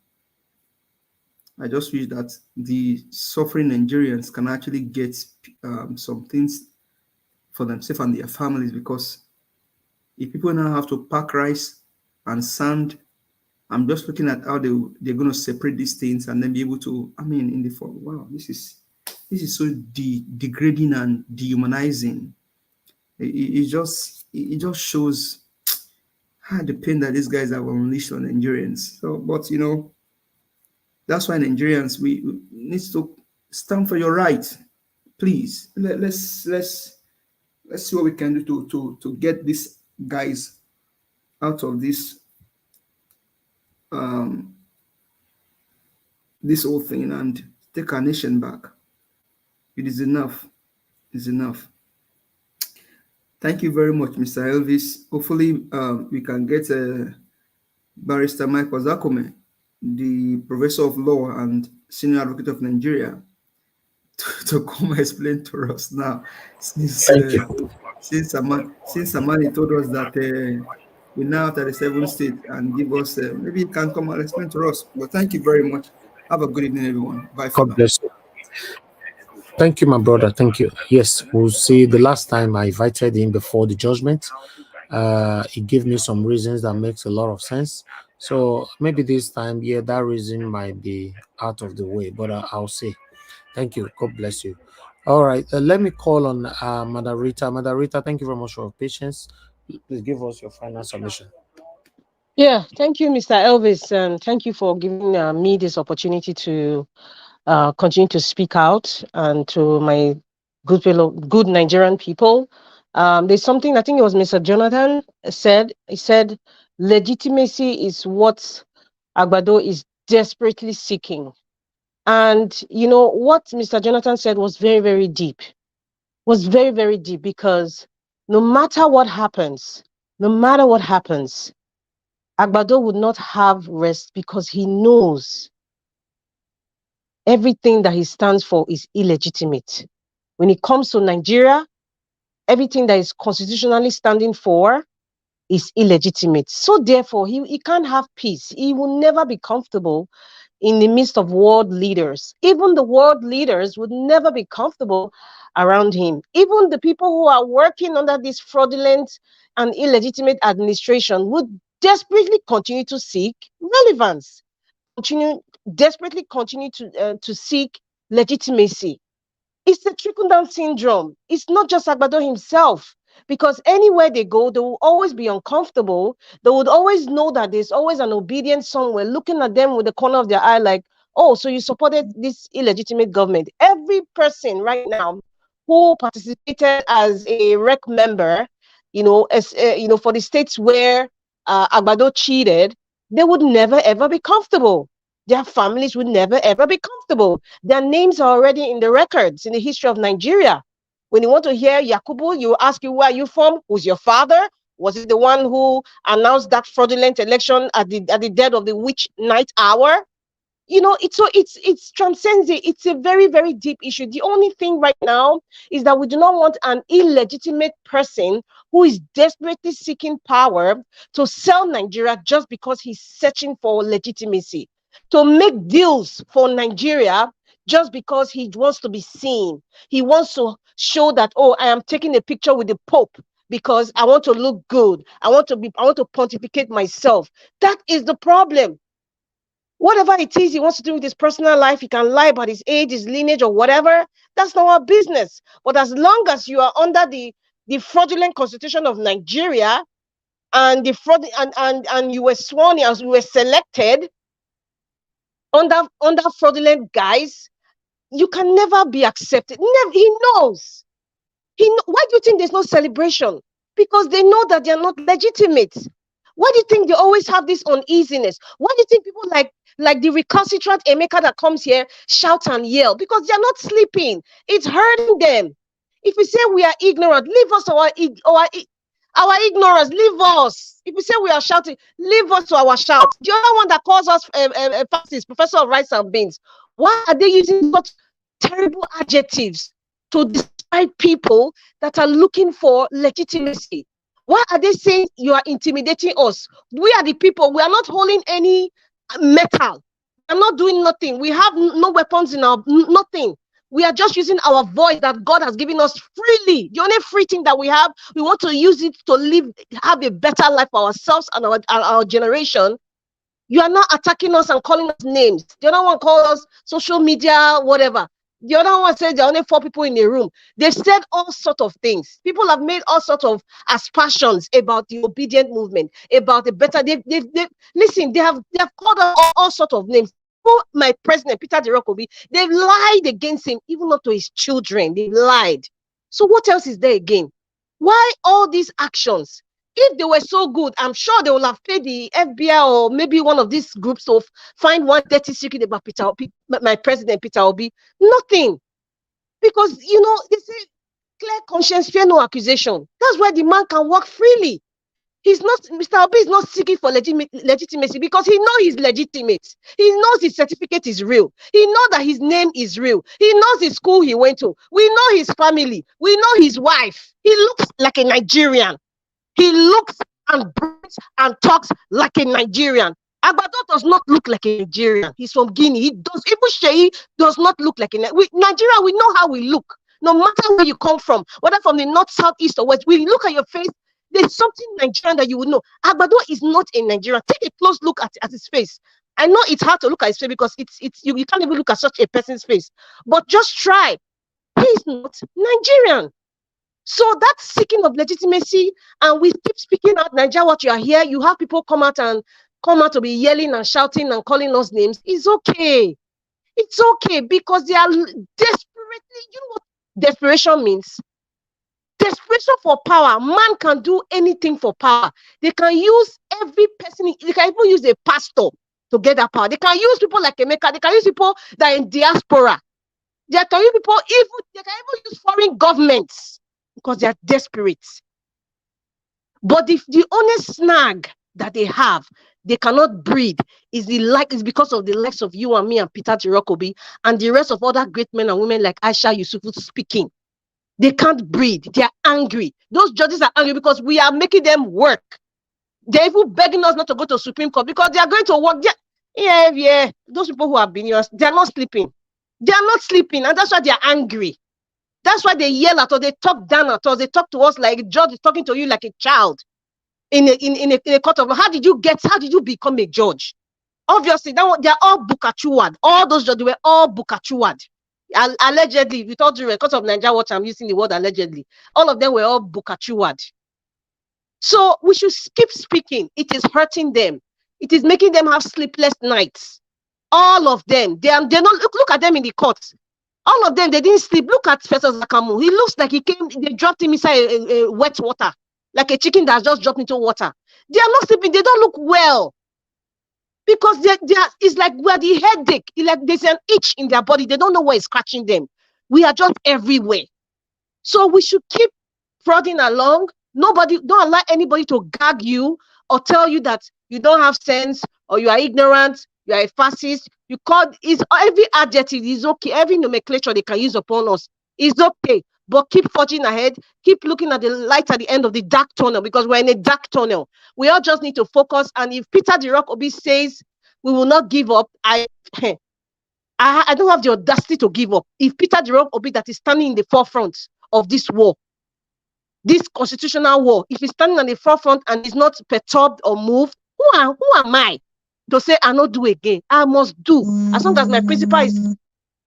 S13: I just wish that the suffering Nigerians can actually get some things for themselves and their families, because if people now have to pack rice and sand, I'm just looking at how they're going to separate these things and then be able to, in the fall, wow, this is so degrading and dehumanizing. It just shows the pain that these guys have unleashed on Nigerians. So, but that's why Nigerians, we need to stand for your right. Please, let's see what we can do to get these guys out of this this whole thing and take our nation back. It is enough. It's enough. Thank you very much, Mr. Elvis. Hopefully, we can get Barrister Michael Zakome, the Professor of Law and Senior Advocate of Nigeria, to come explain to us now. Since Samani told us that we're now at the 7th state, and give us maybe you can come and explain to us. But thank you very much. Have a good evening, everyone. Bye for now.
S6: God bless you. Thank you, my brother. Thank you. Yes, we'll see. The last time I invited him before the judgment, he gave me some reasons that makes a lot of sense. So maybe this time, yeah, that reason might be out of the way, but I'll see. Thank you. God bless you. All right. Let me call on Madam Rita. Madam Rita, thank you very much for your patience. Please give us your final submission.
S12: Yeah, thank you, Mr. Elvis, and thank you for giving me this opportunity to continue to speak out, and to my good Nigerian people. There's something, I think it was Mr. Jonathan said. He said, legitimacy is what Agbado is desperately seeking. And what Mr. Jonathan said was very, very deep. Was very, very deep, because no matter what happens, Agbado would not have rest, because he knows everything that he stands for is illegitimate. When it comes to Nigeria, everything that is constitutionally standing for is illegitimate. So therefore, he can't have peace. He will never be comfortable in the midst of world leaders. Even the world leaders would never be comfortable around him. Even the people who are working under this fraudulent and illegitimate administration would desperately continue to seek relevance, desperately continue to seek legitimacy. It's the trickle-down syndrome. It's not just Agbado himself, because anywhere they go, they will always be uncomfortable. They would always know that there's always an obedient somewhere looking at them with the corner of their eye like, oh, so you supported this illegitimate government. Every person right now who participated as a REC member, for the states where Agbado cheated, they would never, ever be comfortable. Their families would never, ever be comfortable. Their names are already in the records in the history of Nigeria. When you want to hear Yakubu, you ask you, where are you from? Who's your father? Was it the one who announced that fraudulent election at the dead of the witch night hour? It's transcends it. It's a very, very deep issue. The only thing right now is that we do not want an illegitimate person who is desperately seeking power to sell Nigeria just because he's searching for legitimacy, to make deals for Nigeria just because he wants to be seen. He wants to show that, oh, I am taking a picture with the Pope because I want to look good. I want to pontificate myself. That is the problem. Whatever it is he wants to do with his personal life, he can lie about his age, his lineage, or whatever. That's not our business. But as long as you are under the fraudulent constitution of Nigeria, and the fraud and you were sworn as you were selected under fraudulent guise, you can never be accepted. Never. He knows. Why do you think there's no celebration? Because they know that they're not legitimate. Why do you think they always have this uneasiness? Why do you think people like the recalcitrant Emeka that comes here shout and yell? Because they're not sleeping. It's hurting them. If we say we are ignorant, leave us our ignorance, leave us. If we say we are shouting, leave us to our shout. The other one that calls us fascist, professor of rice and beans, why are they using such terrible adjectives to describe people that are looking for legitimacy? Why are they saying you are intimidating us? We are the people. We are not holding any metal. We are not doing nothing. We have no weapons in our nothing. We are just using our voice that God has given us freely. The only free thing that we have, we want to use it to have a better life for ourselves and our generation. You are not attacking us and calling us names. The other one calls us social media, whatever. The other one says there are only 4 people in the room. They've said all sorts of things. People have made all sorts of aspersions about the obedient movement, about the better. Listen, they have called us all sorts of names. My president, Peter Dirakobi, they've lied against him, even not to his children. They lied. So what else is there again? Why all these actions? If they were so good, I'm sure they will have paid the FBI or maybe one of these groups to find one dirty secret about my president, Peter Obi. Nothing. Because, they say, clear conscience, fear no accusation. That's why the man can work freely. Mr. Obi is not seeking for legitimacy because he knows he's legitimate. He knows his certificate is real. He knows that his name is real. He knows the school he went to. We know his family. We know his wife. He looks like a Nigerian. He looks and breathes and talks like a Nigerian. Agbado does not look like a Nigerian. He's from Guinea. Even Sheyi does not look like a Nigeria. We know how we look. No matter where you come from, whether from the north, south, east, or west, we look at your face. There's something Nigerian that you would know. Agbado is not a Nigerian. Take a close look at his face. I know it's hard to look at his face because you can't even look at such a person's face. But just try. He's not Nigerian. So that seeking of legitimacy, and we keep speaking out, Nigeria, what you are here, you have people come out to be yelling and shouting and calling us names. It's okay. It's okay because they are desperately, you know what desperation means? Desperation for power. Man can do anything for power. They can use every person. They can even use a pastor to get that power. They can use people like Emeka. They can use people that are in diaspora. They can use people they can even use foreign governments because they are desperate. But the honest snag that they have, they cannot breed is because of the likes of you and me and Peter Dirakobi and the rest of other great men and women like Aisha Yesufu speaking. They can't breathe. They are angry. Those judges are angry because we are making them work. They're even begging us not to go to Supreme Court because they are going to work. Yeah. Those people who have been here, they are not sleeping. They are not sleeping, and that's why they are angry. That's why they yell at us. They talk down at us. They talk to us like a judge is talking to you like a child in a court of law. How did you become a judge? Obviously, they are all bukachuwad. All those judges were all bukachuwad. Allegedly, with all due respect of Nigeria Watch, I'm using the word allegedly. All of them were all bukachuwad. So we should keep speaking. It is hurting them. It is making them have sleepless nights. All of them. They're not look at them in the courts. All of them, they didn't sleep. Look at Professor Zakamu. He looks like they dropped him inside a wet water, like a chicken that just dropped into water. They are not sleeping. They don't look well. Because it's like we are the headache. It's like there's an itch in their body. They don't know what is scratching them. We are just everywhere. So we should keep prodding along. Don't allow anybody to gag you or tell you that you don't have sense or you are ignorant, you are a fascist. Every adjective is okay. Every nomenclature they can use upon us is okay. But keep forging ahead. Keep looking at the light at the end of the dark tunnel because we're in a dark tunnel. We all just need to focus. And if Peter Dirakobi says we will not give up, I don't have the audacity to give up. If Peter Dirakobi that is standing in the forefront of this war, this constitutional war, if he's standing on the forefront and is not perturbed or moved, who am I? to say I not do again. I must do. As long as my principal is,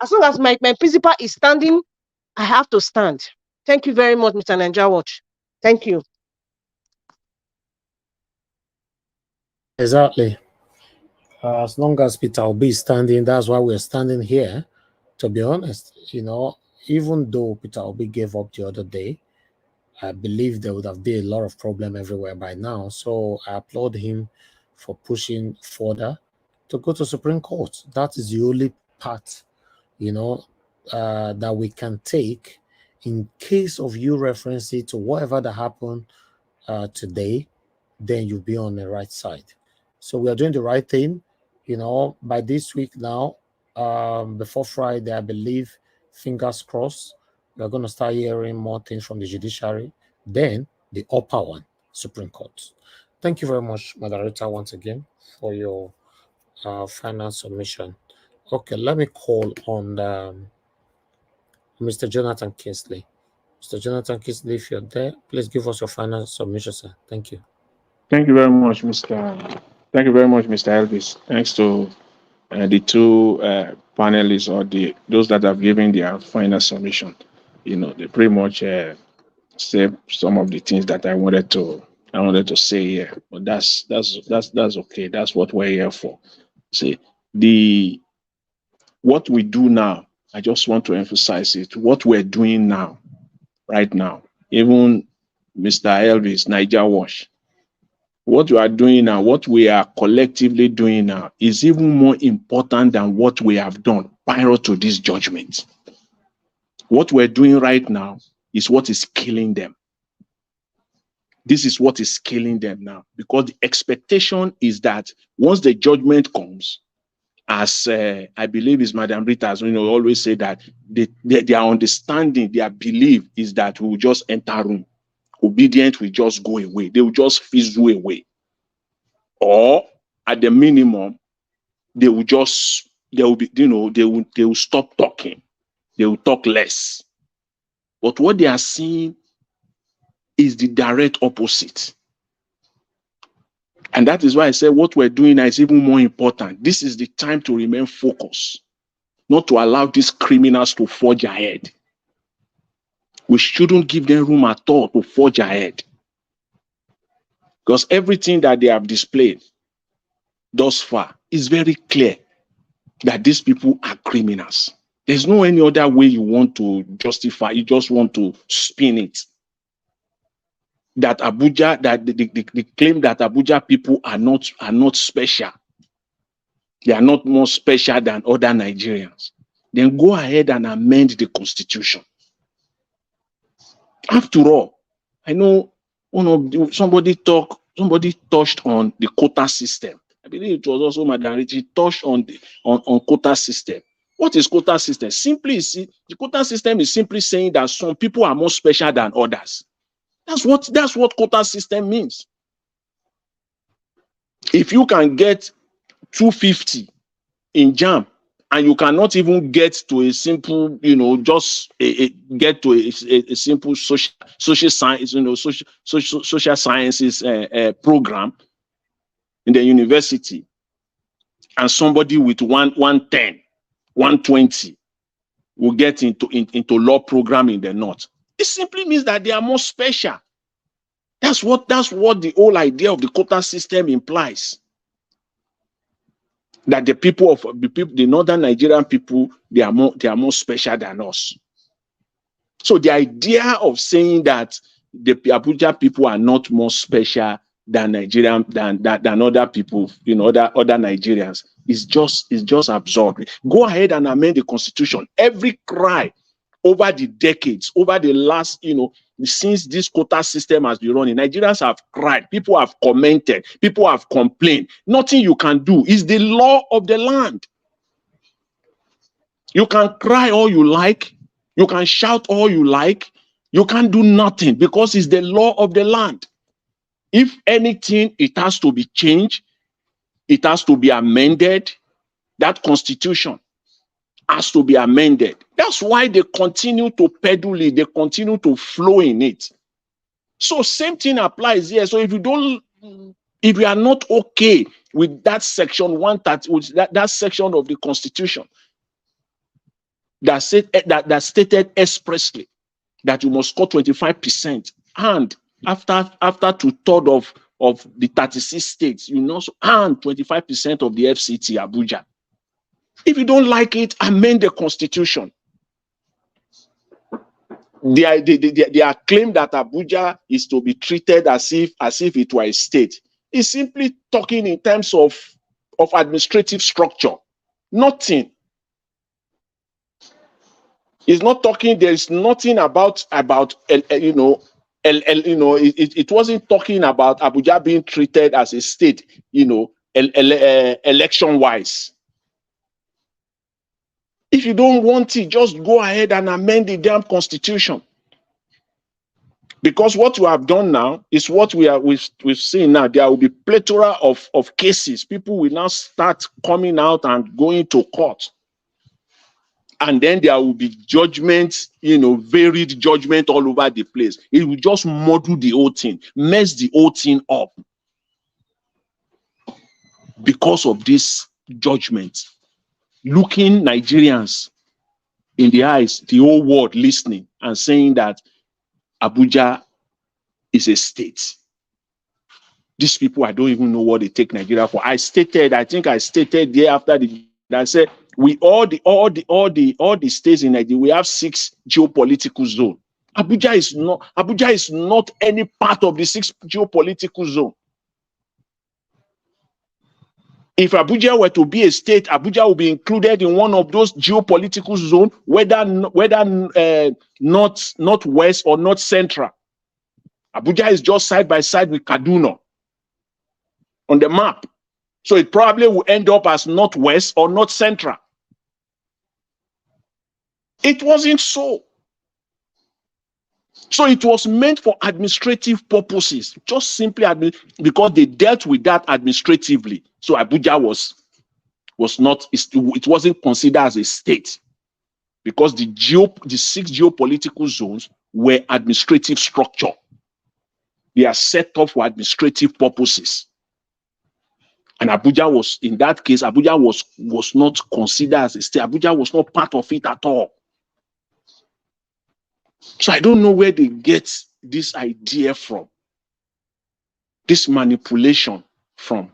S12: as long as my principal is standing, I have to stand. Thank you very much, Mr. Ninja Watch. Thank you.
S6: Exactly. As long as Peter Obi is standing, that's why we're standing here. To be honest, you know, even though Peter Obi gave up the other day, I believe there would have been a lot of problem everywhere by now. So I applaud him for pushing further to go to Supreme Court. That is the only part, you know, that we can take in case of you referencing to whatever that happened today, then you'll be on the right side. So we are doing the right thing, you know, by this week now, before Friday, I believe, fingers crossed, we're going to start hearing more things from the judiciary, then the upper one, Supreme Court. Thank you very much, moderator, once again, for your final submission. Okay, let me call on Mr. Jonathan Kingsley. Mr. Jonathan Kingsley, if you're there, please give us your final submission, sir. Thank you.
S16: Thank you very much, Mr. Thank you very much, Mr. Elvis. Thanks to the two panelists or those that have given their final submission. You know, they pretty much said some of the things that I wanted to say here. But that's okay. That's what we're here for. See, what we do now, I just want to emphasize it. What we're doing now, right now, even Mr. Elvis, Niger Wash, what we are doing now, what we are collectively doing now is even more important than what we have done prior to this judgment. What we're doing right now is what is killing them. This is what is killing them now, because the expectation is that once the judgment comes, as I believe is Madam Rita, you know, always say that their understanding, their belief is that we will just enter room. Obedient will just go away. They will just fizzle away. Or at the minimum, they will stop talking. They will talk less. But what they are seeing is the direct opposite. And that is why I said what we're doing now is even more important. This is the time to remain focused, not to allow these criminals to forge ahead. We shouldn't give them room at all to forge ahead. Because everything that they have displayed thus far is very clear that these people are criminals. There's no any other way you want to justify. You just want to spin it. That Abuja, that they claim that Abuja people are not special. They are not more special than other Nigerians. Then go ahead and amend the constitution. After all, I know somebody touched on the quota system. I believe it was also Madam Richie touched on quota system. What is quota system? Simply, the quota system is simply saying that some people are more special than others. That's what quota system means. If you can get 250 in JAMB and you cannot even get to a simple, get to a simple social science, social sciences program in the university, and somebody with 110, 120 will get into law program in the north. It simply means that they are more special. That's what the whole idea of the quota system implies. That the northern Nigerian people, they are more special than us. So the idea of saying that the Abuja people are not more special than Nigerian than other people, other Nigerians is just absurd. Go ahead and amend the constitution. Every cry over the decades, over the last, since this quota system has been running, Nigerians have cried, people have commented, people have complained. Nothing you can do. Is the law of the land. You can cry all you like, you can shout all you like, you can't do nothing because it's the law of the land. If anything, it has to be changed, it has to be amended. That constitution has to be amended. That's why they continue to peddle it, they continue to flow in it. So same thing applies here. So if you are not okay with that section 130, with that section of the Constitution that stated expressly that you must score 25%, and after 2/3 of the 36 states, you also earn 25% of the FCT Abuja. If you don't like it, amend the Constitution. Their claim that Abuja is to be treated as if it were a state is simply talking in terms of administrative structure. Nothing. It's not talking. There is nothing about it wasn't talking about Abuja being treated as a state, election wise. If you don't want it, just go ahead and amend the damn Constitution. Because what you have done now is what we've seen now. There will be plethora of cases. People will now start coming out and going to court. And then there will be judgments, varied judgment all over the place. It will just muddle the whole thing, mess the whole thing up. Because of this judgment. Looking Nigerians in the eyes, the whole world listening and saying that Abuja is a state. These people, I don't even know what they take Nigeria for. I think I stated there after I said all the states in Nigeria, we have 6 geopolitical zones. Abuja is not any part of the 6 geopolitical zones. If Abuja were to be a state, Abuja will be included in one of those geopolitical zones, whether not west or not central. Abuja is just side by side with Kaduna on the map. So it probably will end up as northwest or north central. It wasn't so. So it was meant for administrative purposes, just simply because they dealt with that administratively. So Abuja was not, it wasn't considered as a state because the 6 geopolitical zones were administrative structure. They are set up for administrative purposes. And Abuja was, in that case, Abuja was not considered as a state. Abuja was not part of it at all. So I don't know where they get this idea from, this manipulation from.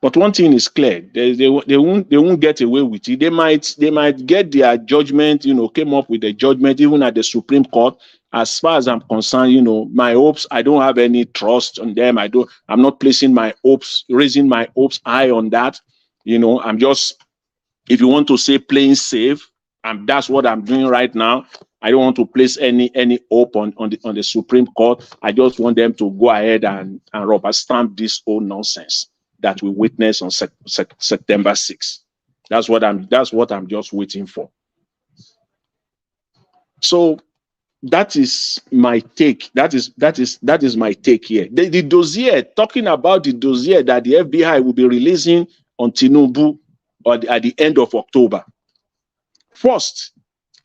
S16: But one thing is clear: they won't get away with it. They might get their judgment. Came up with a judgment even at the Supreme Court. As far as I'm concerned, my hopes, I don't have any trust on them. I'm not placing my hopes, raising my hopes high on that. I'm just, if you want to say playing safe, that's what I'm doing right now. I don't want to place any hope on the Supreme Court. I just want them to go ahead and rubber stamp this whole nonsense that we witnessed on September 6th. That's what I'm just waiting for. So that is my take. That is my take here. The dossier, talking about the dossier that the FBI will be releasing on Tinubu at the end of October. First,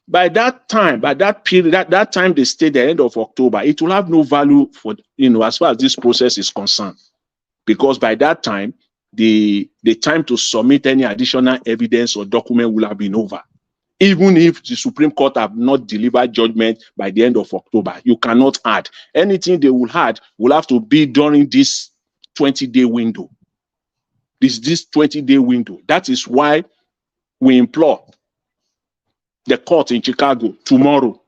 S16: by that time they stay the end of October, it will have no value for, as far as this process is concerned. Because by that time, the time to submit any additional evidence or document will have been over. Even if the Supreme Court have not delivered judgment by the end of October, you cannot add. Anything they will add will have to be during this 20-day window. This 20-day window. That is why we implore the court in Chicago tomorrow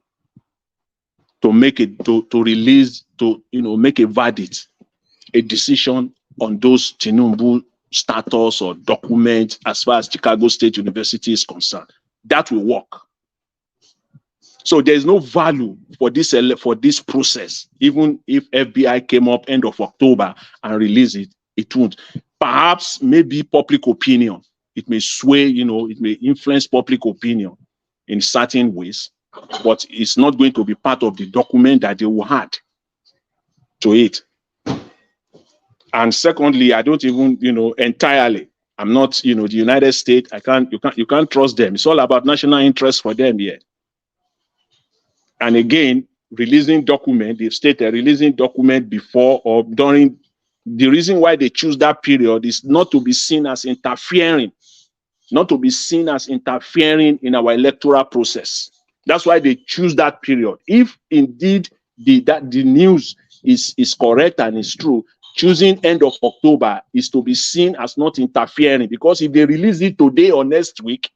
S16: to make it to release, make a verdict, a decision on those Tinubu status or document as far as Chicago State University is concerned. That will work. So there is no value for this process. Even if FBI came up end of October and released it, it won't. Perhaps maybe public opinion. It may sway, it may influence public opinion in certain ways, but it's not going to be part of the document that they will add to it. And secondly, I don't even, entirely, I'm not, the United States, you can't trust them. It's all about national interest for them here. And again, releasing document, they've stated releasing document before or during The reason why they choose that period is not to be seen as interfering, not to be seen as interfering in our electoral process. That's why they choose that period. If indeed the news is correct and is true, choosing end of October is to be seen as not interfering, because if they release it today or next week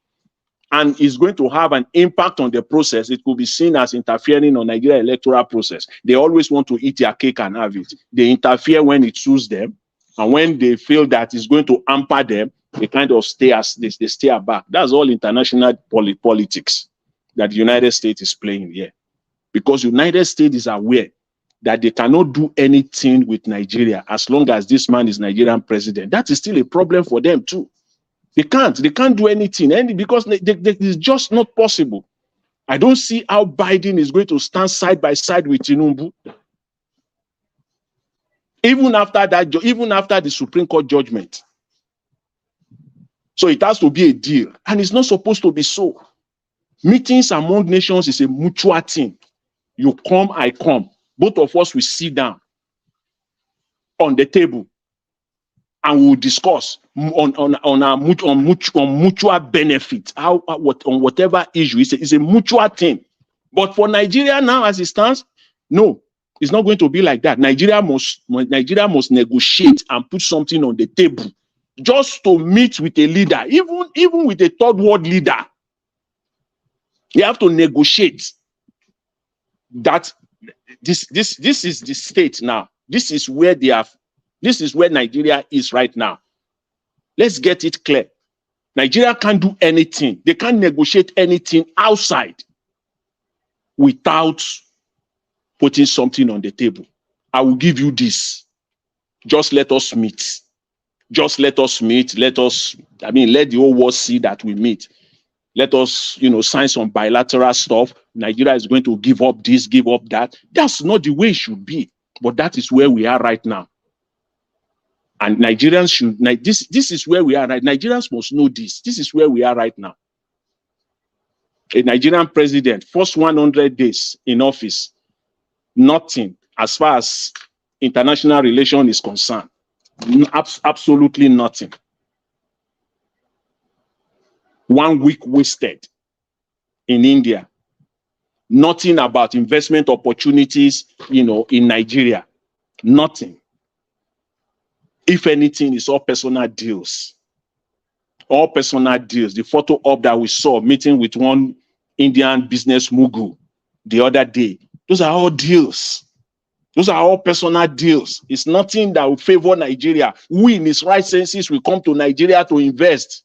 S16: and is going to have an impact on the process, it could be seen as interfering on Nigeria electoral process. They always want to eat their cake and have it. They interfere when it suits them, and when they feel that it's going to hamper them, they kind of stay back. That's all international politics that the United States is playing here. Because the United States is aware that they cannot do anything with Nigeria as long as this man is Nigerian president. That is still a problem for them too. They can't do anything, because it's just not possible. I don't see how Biden is going to stand side by side with Tinubu. Even after the Supreme Court judgment. So it has to be a deal, and it's not supposed to be so. Meetings among nations is a mutual thing. You come, I come. Both of us will sit down on the table and we'll discuss on mutual benefit, on whatever issue. It's a mutual thing. But for Nigeria now, as it stands, no, it's not going to be like that. Nigeria must negotiate and put something on the table just to meet with a leader, even with a third world leader. You have to negotiate that this is the state now. This is where Nigeria is right now. Let's get it clear. Nigeria can't do anything. They can't negotiate anything outside without putting something on the table. I will give you this. Just let us meet. Just let us meet. Let the whole world see that we meet. Let us, sign some bilateral stuff. Nigeria is going to give up this, give up that. That's not the way it should be. But that is where we are right now. And Nigerians should, this is where we are right. Nigerians must know this. This is where we are right now. A Nigerian president, first 100 days in office, nothing as far as international relation is concerned. Absolutely nothing. 1 week wasted in India. Nothing about investment opportunities, in Nigeria. Nothing. If anything, it's all personal deals. All personal deals. The photo op that we saw meeting with one Indian business mogul the other day. Those are all deals. Those are all personal deals. It's nothing that will favor Nigeria. We in its right senses will come to Nigeria to invest.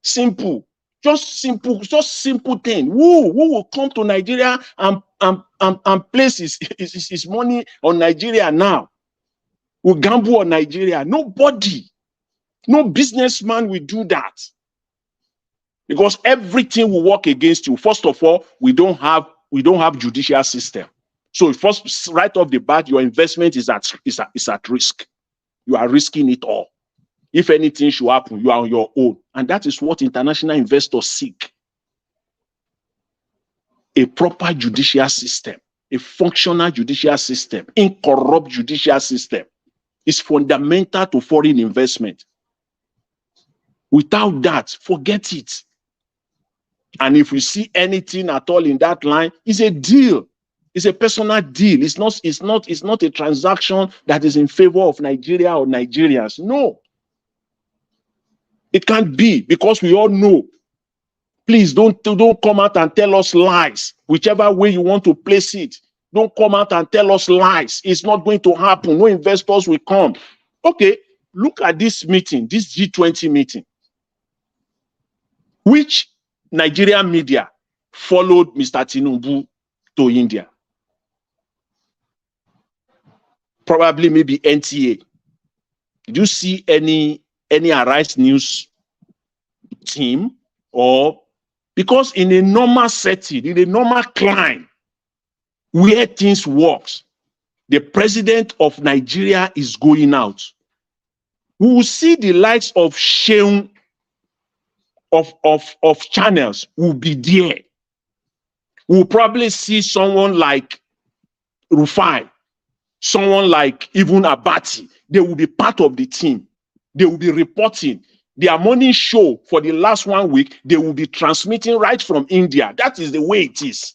S16: Simple. Just simple thing. Who will come to Nigeria and place his money on Nigeria now? Will gamble on Nigeria? Nobody. No businessman will do that. Because everything will work against you. First of all, we don't have judicial system. So first, right off the bat, your investment is at risk. You are risking it all. If anything should happen, you are on your own. And that is what international investors seek. A proper judicial system, a functional judicial system, incorrupt judicial system is fundamental to foreign investment. Without that, forget it. And if we see anything at all in that line, it's a deal. It's a personal deal. It's not a transaction that is in favor of Nigeria or Nigerians. No. It can't be, because we all know. Please don't come out and tell us lies. Whichever way you want to place it, don't come out and tell us lies. It's not going to happen. No investors will come. Okay, look at this meeting, this G20 meeting. Which Nigerian media followed Mr. Tinubu to India? Probably maybe NTA. Did you see any Arise News team? Or because in a normal setting, in a normal climate where things works, the president of Nigeria is going out. We will see the likes of Sheun of channels will be there. We'll probably see someone like Rufai, someone like even Abati. They will be part of the team. They will be reporting. Their morning show for the last 1 week, they will be transmitting right from India. That is the way it is.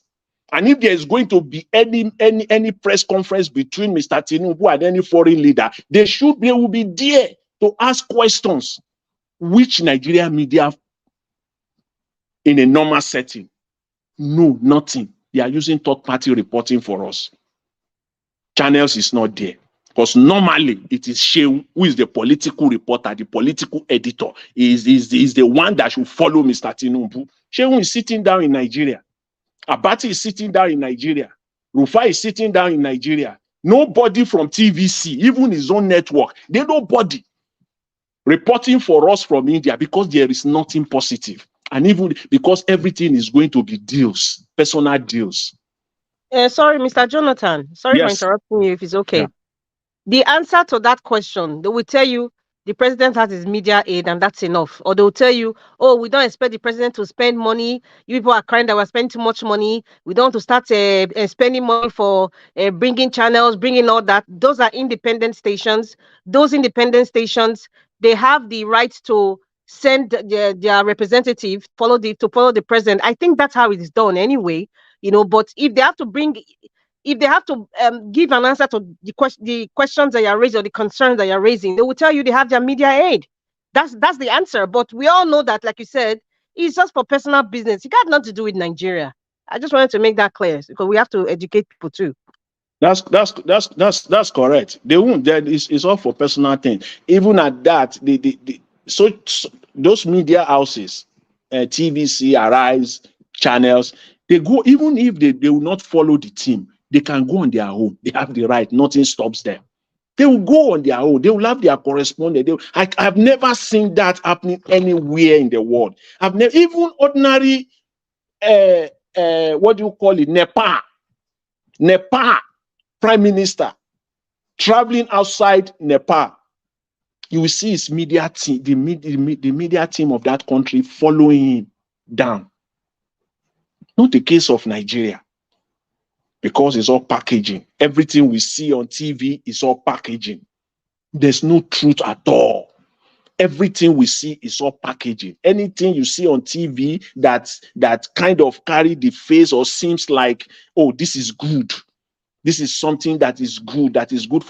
S16: And if there is going to be any press conference between Mr. Tinubu and any foreign leader, they will be there to ask questions. Which Nigerian media in a normal setting? No, nothing. They are using third-party reporting for us. Channels is not there. Because normally it is Shehu who is the political reporter, the political editor, is the one that should follow Mr. Tinubu. Shehu is sitting down in Nigeria. Abati is sitting down in Nigeria. Rufai is sitting down in Nigeria. Nobody from TVC, even his own network, they nobody reporting for us from India because there is nothing positive. And even because everything is going to be deals, personal deals.
S12: Sorry, Mr. Jonathan. Sorry for interrupting you if it's okay.
S16: Yeah.
S12: The answer to that question, they will tell you the president has his media aid and that's enough. Or they'll tell you, oh, we don't expect the president to spend money. You people are crying that we're spending too much money. We don't want to start spending money for bringing channels, bringing all that. Those are independent stations. Those independent stations, they have the right to send their representative to follow the president. I think that's how it is done anyway. But if they have to give an answer to the questions that you're raising or the concerns that you're raising, they will tell you they have their media aid. That's the answer. But we all know that, like you said, it's just for personal business. It got nothing to do with Nigeria. I just wanted to make that clear because we have to educate people too.
S16: That's correct. They won't. It's all for personal thing. Even at that, so those media houses, TVC, Arise, channels, they go, even if they will not follow the team, they can go on their own. They have the right. Nothing stops them. They will go on their own. They will have their correspondent. I've never seen that happening anywhere in the world. I've never, even ordinary, what do you call it? Nepal Prime Minister traveling outside Nepal. You will see his media team, the media team of that country following him down. Not the case of Nigeria, because it's all packaging. Everything we see on TV is all packaging. There's no truth at all. Everything we see is all packaging. Anything you see on TV that kind of carry the face or seems like, oh, this is good. This is something that is good,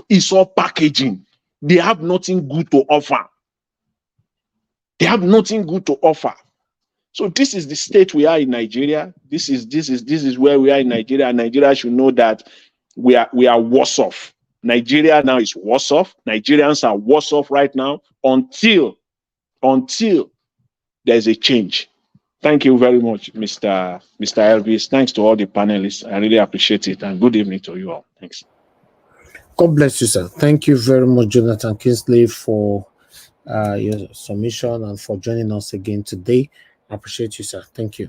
S16: it's all packaging. They have nothing good to offer. They have nothing good to offer. So this is the state we are in Nigeria. This is where we are in Nigeria. Nigeria should know that we are worse off. Nigeria now is worse off. Nigerians are worse off right now until there's a change. Thank you very much, Mr. Elvis. Thanks to all the panelists. I really appreciate it. And good evening to you all. Thanks.
S6: God bless you, sir. Thank you very much, Jonathan Kingsley, for your submission and for joining us again today. I appreciate you, sir. Thank you.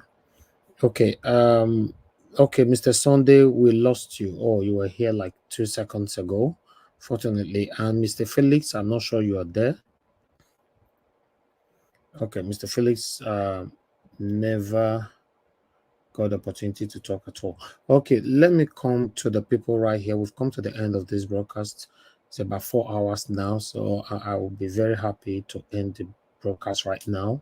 S6: Okay. Okay, Mr. Sunday, we lost you. Oh, you were here like 2 seconds ago, fortunately. And Mr. Felix, I'm not sure you are there. Okay, Mr. Felix never got the opportunity to talk at all. Okay, let me come to the people right here. We've come to the end of this broadcast. It's about 4 hours now, so I will be very happy to end the broadcast right now.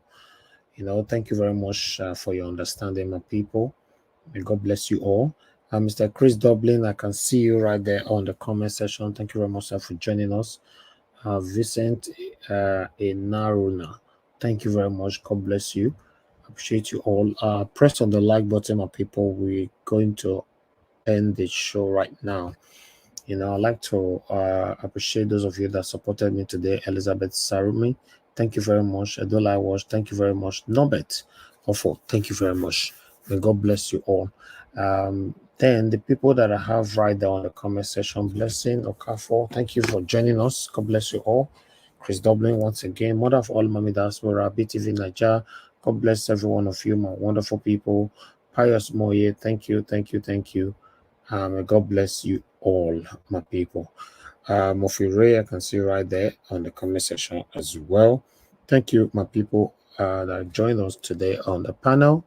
S6: Thank you very much for your understanding, my people. May God bless you all. Mr. Chris Dublin, I can see you right there on the comment section. Thank you very much, sir, for joining us. Vincent Inaruna, thank you very much. God bless you. Appreciate you all. Press on the like button, my people. We're going to end the show right now. I'd like to appreciate those of you that supported me today. Elizabeth Sarumi, thank you very much. Adola Wash, thank you very much. Norbert Ofo, thank you very much. May God bless you all. Then the people that I have right there on the comment section, Blessing Okafo, thank you for joining us. God bless you all. Chris Dublin, once again, Mother of all Mami Diaspora, BTV Niger, God bless every one of you, my wonderful people. Pius Moye, thank you. May God bless you all, my people. Mofi Ray, I can see right there on the comment section as well. Thank you, my people that joined us today on the panel.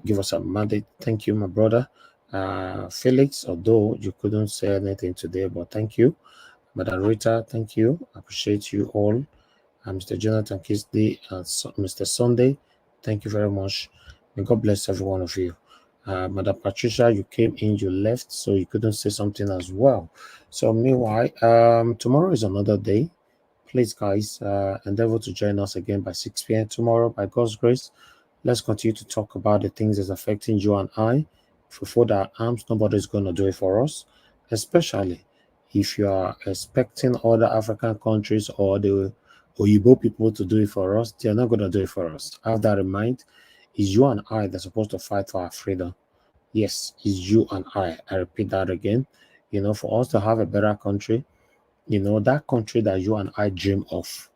S6: Give us a mandate. Thank you, my brother. Felix, although you couldn't say anything today, but thank you. Madam Rita, thank you. Appreciate you all. Mr. Jonathan Kisley and Mr. Sunday, thank you very much. May God bless every one of you. Madam Patricia, you came in, you left, so you couldn't say something as well. So meanwhile, tomorrow is another day. Please, guys, endeavor to join us again by 6 p.m. tomorrow. By God's grace, let's continue to talk about the things that's affecting you and I. If we fold our arms, nobody's going to do it for us, especially if you are expecting other African countries or the Oyibo people to do it for us. They're not going to do it for us. Have that in mind. It's you and I that's supposed to fight for our freedom. Yes, it's you and I. I repeat that again. You know, for us to have a better country, you know, that country that you and I dream of,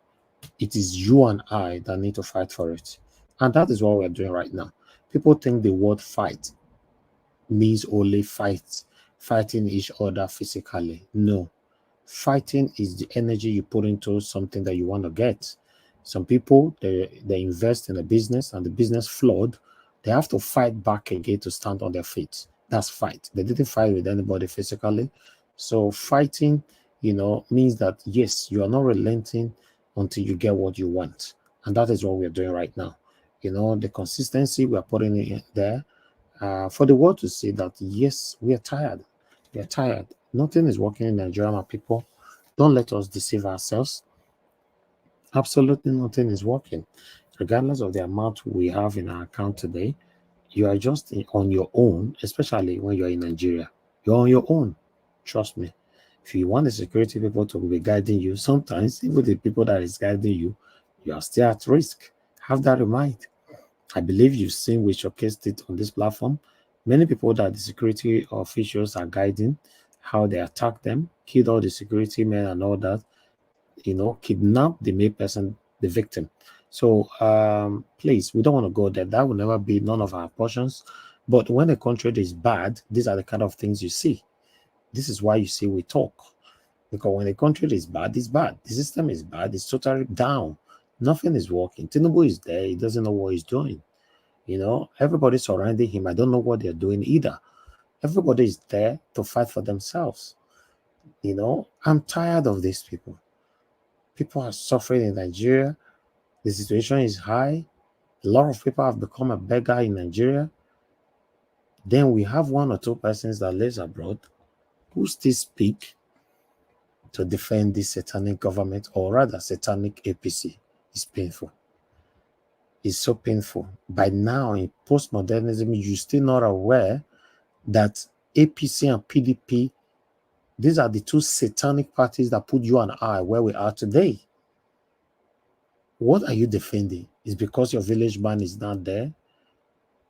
S6: it is you and I that need to fight for it. And that is what we're doing right now. People think the word fight means only fighting each other physically. No. Fighting is the energy you put into something that you want to get. Some people, they invest in a business and the business flawed. They have to fight back again to stand on their feet. That's fight. They didn't fight with anybody physically. So fighting, you know, means that, yes, you are not relenting until you get what you want. And that is what we're doing right now. You know, the consistency we are putting in there for the world to see that, yes, we are tired. We are tired. Nothing is working in Nigeria, my people. Don't let us deceive ourselves. Absolutely nothing is working. Regardless of the amount we have in our account today, you are just on your own, especially when you're in Nigeria. You're on your own. Trust me. If you want the security people to be guiding you, sometimes even the people that is guiding you, you are still at risk. Have that in mind. I believe you've seen, we showcased it on this platform. Many people that the security officials are guiding, how they attack them, killed all the security men and all that, you know, kidnap the main person, the victim. So please, we don't want to go there. That will never be none of our portions. But when a country is bad, these are the kind of things you see. This is why you see we talk. Because when a country is bad, it's bad. The system is bad. It's totally down. Nothing is working. Tinubu is there. He doesn't know what he's doing. You know, everybody surrounding him. I don't know what they're doing either. Everybody is there to fight for themselves. You know, I'm tired of these people. People are suffering in Nigeria. The situation is high. A lot of people have become a beggar in Nigeria. Then we have one or two persons that lives abroad who still speak to defend this satanic government, or rather satanic APC. It's painful. It's so painful. By now, in postmodernism, you're still not aware that APC and PDP, these are the two satanic parties that put you and I where we are today. What are you defending? Is because your village man is not there?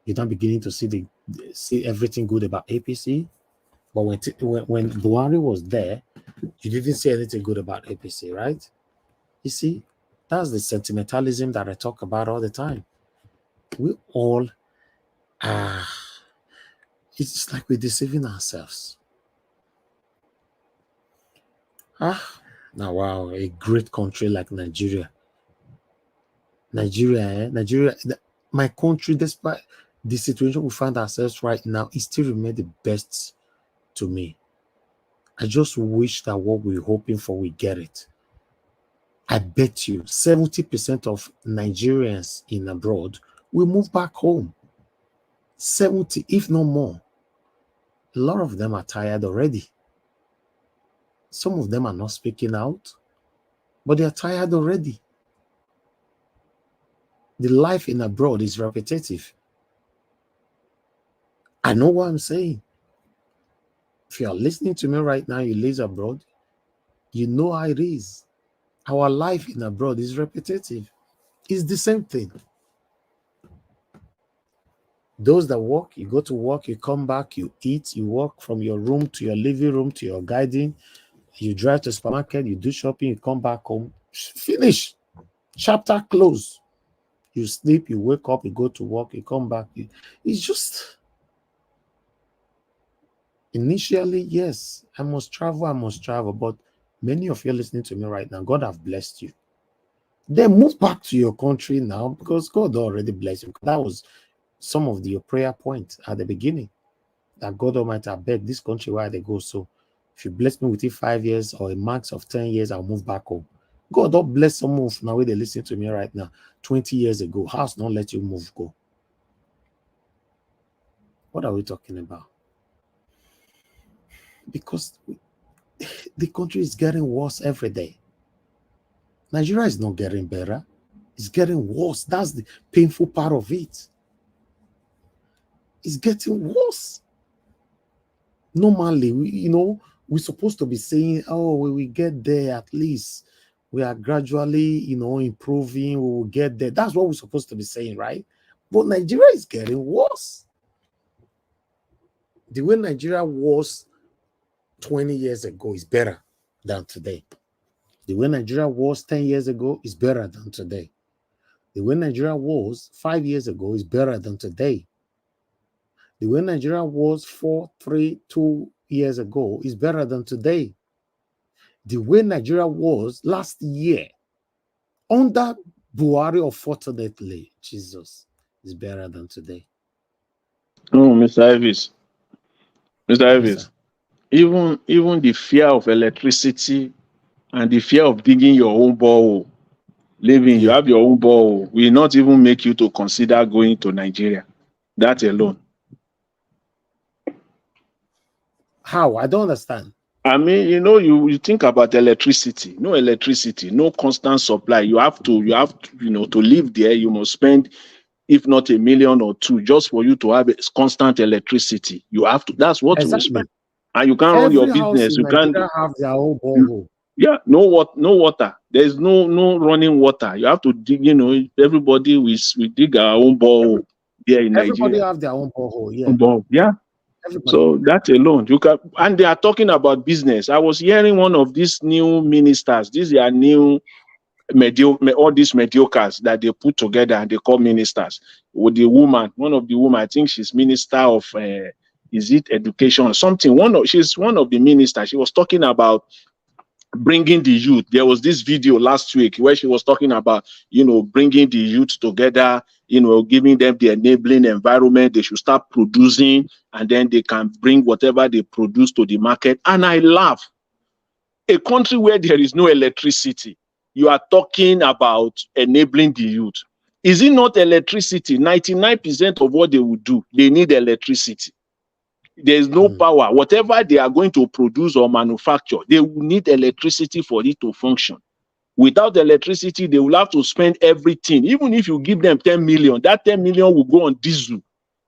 S6: You're not beginning to see everything good about APC? But when Buhari was there, you didn't say anything good about APC, right? You see, that's the sentimentalism that I talk about all the time. We all it's like we're deceiving ourselves. Now, wow, a great country like Nigeria. Nigeria, my country, despite the situation we find ourselves right now, it still remains the best to me. I just wish that what we're hoping for, we get it. I bet you 70% of Nigerians in abroad will move back home. 70, if no more. A lot of them are tired already. Some of them are not speaking out, but they are tired already. The life in abroad is repetitive. I know what I'm saying. If you are listening to me right now, you live abroad, you know how it is. Our life in abroad is repetitive. It's the same thing. Those that work, you go to work, you come back, you eat, you walk from your room to your living room to your garden, you drive to the supermarket, you do shopping, you come back home, finish. Chapter close. You sleep, you wake up, you go to work, you come back. It's just... Initially, yes, I must travel, but many of you listening to me right now, God have blessed you. Then move back to your country now, because God already blessed you. That was some of your prayer points at the beginning. that God Almighty, I beg this country where they go. So if you bless me with it 5 years or a max of 10 years, I'll move back home. God, don't bless someone now where they listen to me right now. 20 years ago, house don't let you move, go. What are we talking about? Because the country is getting worse every day. Nigeria is not getting better. It's getting worse. That's the painful part of it. It's getting worse. Normally, we're supposed to be saying, oh, we will get there at least. We are gradually, improving. We will get there. That's what we're supposed to be saying, right? But Nigeria is getting worse. The way Nigeria was 20 years ago is better than today. The way Nigeria was 10 years ago is better than today. The way Nigeria was 5 years ago is better than today. The way Nigeria was 4, 3, 2 years ago is better than today. The way Nigeria was last year, under Buhari, unfortunately, Jesus, is better than today.
S16: No, Mr. Ivis. Mr. Ivis, even the fear of electricity and the fear of digging your own borehole, you have your own borehole, will not even make you to consider going to Nigeria. That alone.
S6: How? I don't understand.
S16: I mean, you think about electricity, no constant supply. You have to, to live there, you must spend, if not $1 million or $2 million, just for you to have constant electricity. You have to, that's what you will spend. And you can't run your business. You can't
S6: have their own borehole.
S16: Yeah, no water. There's no running water. You have to dig, everybody we dig our own borehole here in Nigeria.
S6: Everybody have their own borehole,
S16: yeah.
S6: Everybody.
S16: So that alone, you can, and they are talking about business. I was hearing one of these new ministers. These are new all these mediocres that they put together and they call ministers. With the woman, one of the women, I think she's minister of, is it education or something? She's one of the ministers. She was talking about bringing the youth. There was this video last week where she was talking about, bringing the youth together, giving them the enabling environment. They should start producing and then they can bring whatever they produce to the market. And I laugh. A country where there is no electricity, you are talking about enabling the youth. Is it not electricity? 99% of what they will do, they need electricity. There's no power. Whatever they are going to produce or manufacture, they will need electricity for it to function. Without electricity, they will have to spend everything. Even if you give them 10 million, that 10 million will go on diesel.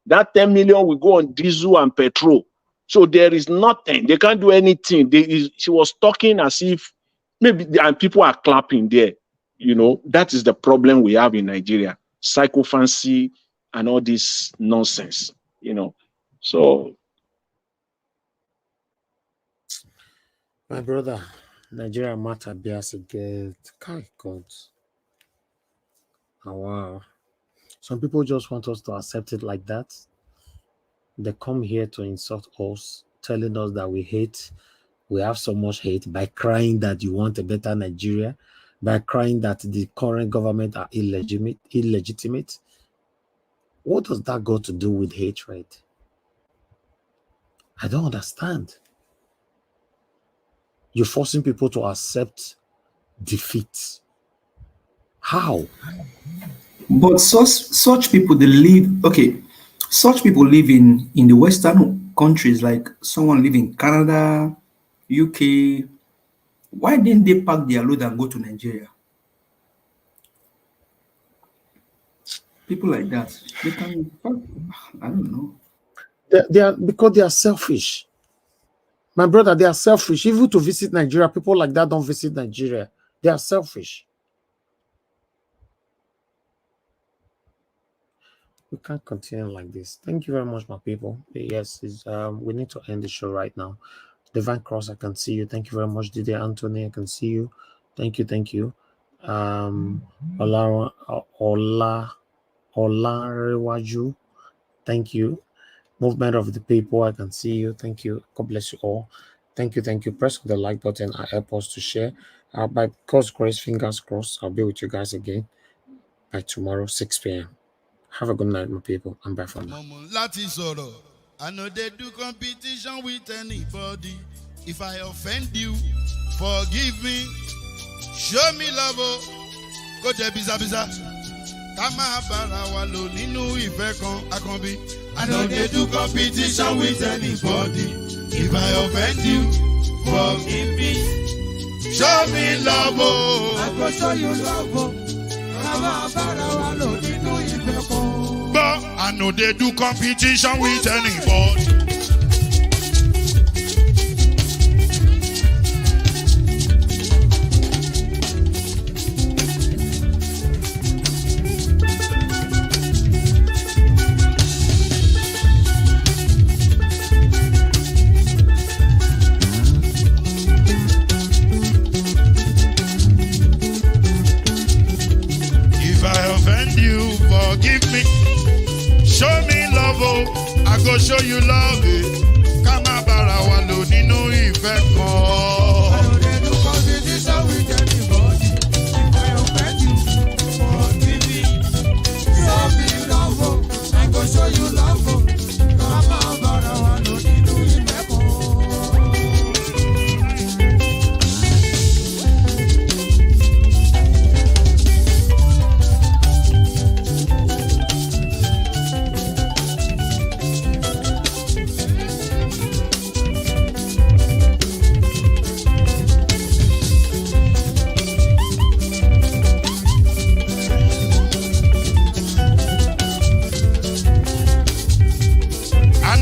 S16: That 10 million will go on diesel and petrol. So there is nothing. They can't do anything. She was talking as if maybe, and people are clapping there. That is the problem we have in Nigeria. Psychophancy and all this nonsense, So
S6: my brother, Nigeria matter be as a get. God. Oh, wow. Some people just want us to accept it like that. They come here to insult us, telling us that we hate. We have so much hate by crying that you want a better Nigeria, by crying that the current government are illegitimate. What does that got to do with hatred? I don't understand. You're forcing people to accept defeat. How?
S13: But such people, they live, okay, such people live in the Western countries, like someone live in Canada, UK. Why didn't they pack their load and go to Nigeria? People like that, they can, I don't know.
S6: They are, because they are selfish. My brother, they are selfish. Even to visit Nigeria, people like that don't visit Nigeria. They are selfish. We can't continue like this. Thank you very much, my people. Yes, we need to end the show right now. Divine Cross, I can see you. Thank you very much. Didier Anthony, I can see you. Thank you. Olarewaju, thank you. Movement of the people, I can see you. Thank you. God bless you all. Thank you. Press the like button and help us to share. By God's grace, fingers crossed, I'll be with you guys again by tomorrow, 6 p.m. Have a good night, my people. I'm back for now.
S18: I know they do competition with anybody. If I offend you, forgive me. Show me love, oh. Go there, biza biza. Kama bara walo ninu ife kan akanbi. I know they do competition with anybody. If I offend you, forgive me. Show me love, oh. I go show you love, oh. Kama bara walo ninu ife kan. But I know they do competition with anybody. Forgive me, show me love, oh. I go show you love, eh. Kama bara walo ninu ife kan. I know they do competition with anybody. If I offend you, forgive me. Show me love, oh. I go show you love, oh. Kama bara walo ninu ife kan.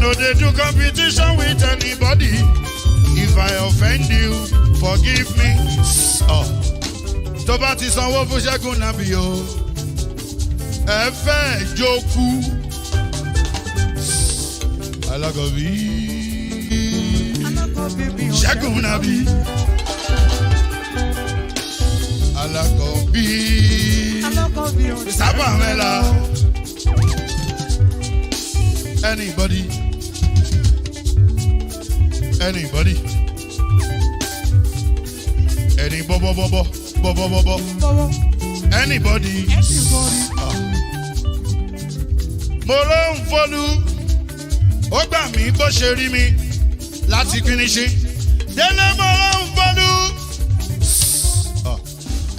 S18: No, they do competition with anybody. If I offend you, forgive me. Oh, tó bá ti sanwó fún Ṣẹ́gun nàbí o. Ẹ fẹ́ jókòó. Alákọ̀bí. Ṣẹ́gun nàbí. Alákọ̀bí. Sábà mẹ́la. Anybody. Anybody. Any bobo. Anybody. Mo ló ń folú, ó gbà mí bó ṣe rí mi láti kíníṣí. Délé mo ló ń folú,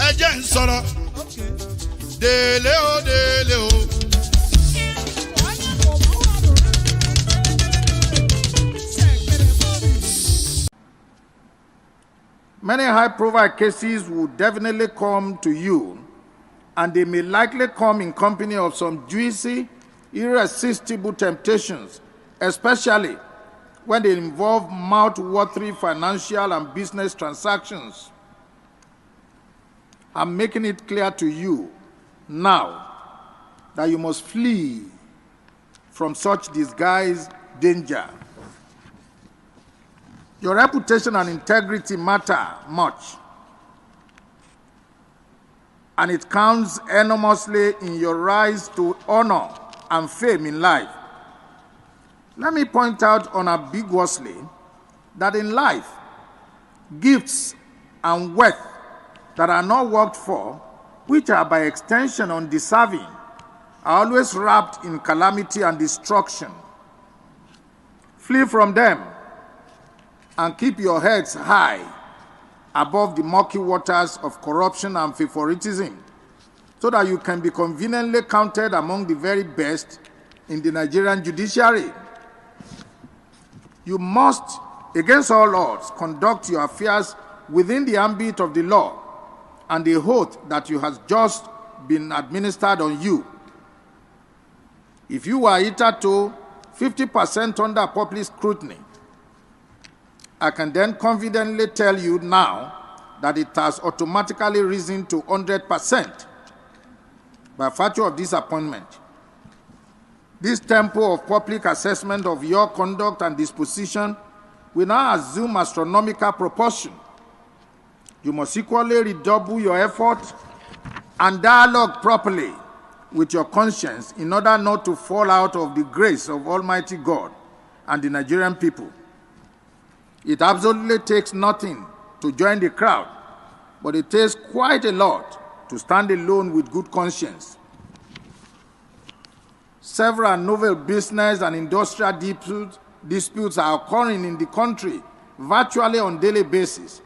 S18: ẹ jẹ́ ń sọ̀rọ̀. Délé o, délé o.
S19: Many high-profile cases will definitely come to you, and they may likely come in company of some juicy, irresistible temptations, especially when they involve mouth-watering financial and business transactions. I'm making it clear to you now that you must flee from such disguised danger. Your reputation and integrity matter much, and it counts enormously in your rise to honor and fame in life. Let me point out unambiguously that in life, gifts and wealth that are not worked for, which are by extension undeserving, are always wrapped in calamity and destruction. Flee from them and keep your heads high above the murky waters of corruption and favoritism, so that you can be conveniently counted among the very best in the Nigerian judiciary. You must, against all odds, conduct your affairs within the ambit of the law and the oath that you has just been administered on you. If you were hitherto 50% under public scrutiny, I can then confidently tell you now that it has automatically risen to 100% by virtue of this appointment. This tempo of public assessment of your conduct and disposition will now assume astronomical proportion. You must equally redouble your effort and dialogue properly with your conscience in order not to fall out of the grace of Almighty God and the Nigerian people. It absolutely takes nothing to join the crowd, but it takes quite a lot to stand alone with good conscience. Several novel business and industrial disputes are occurring in the country virtually on a daily basis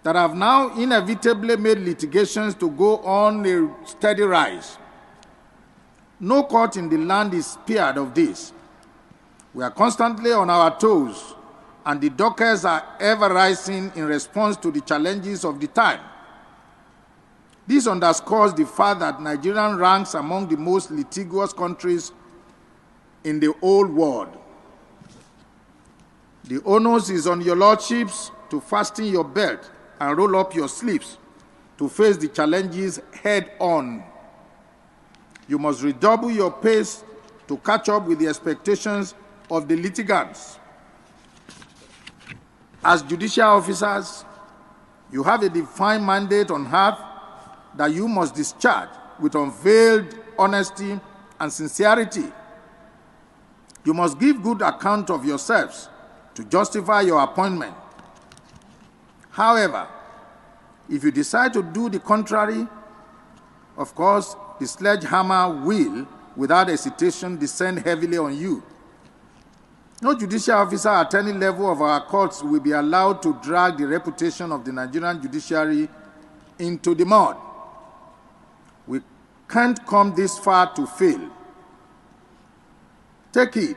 S19: that have now inevitably made litigations to go on a steady rise. No court in the land is spared of this. We are constantly on our toes, and the dockets are ever rising in response to the challenges of the time. This underscores the fact that Nigeria ranks among the most litigious countries in the whole world. The onus is on your lordships to fasten your belt and roll up your sleeves to face the challenges head on. You must redouble your pace to catch up with the expectations of the litigants. As judicial officers, you have a defined mandate on earth that you must discharge with unveiled honesty and sincerity. You must give good account of yourselves to justify your appointment. However, if you decide to do the contrary, of course, the sledgehammer will, without hesitation, descend heavily on you. No judicial officer at any level of our courts will be allowed to drag the reputation of the Nigerian judiciary into the mud. We can't come this far to fail. Take it.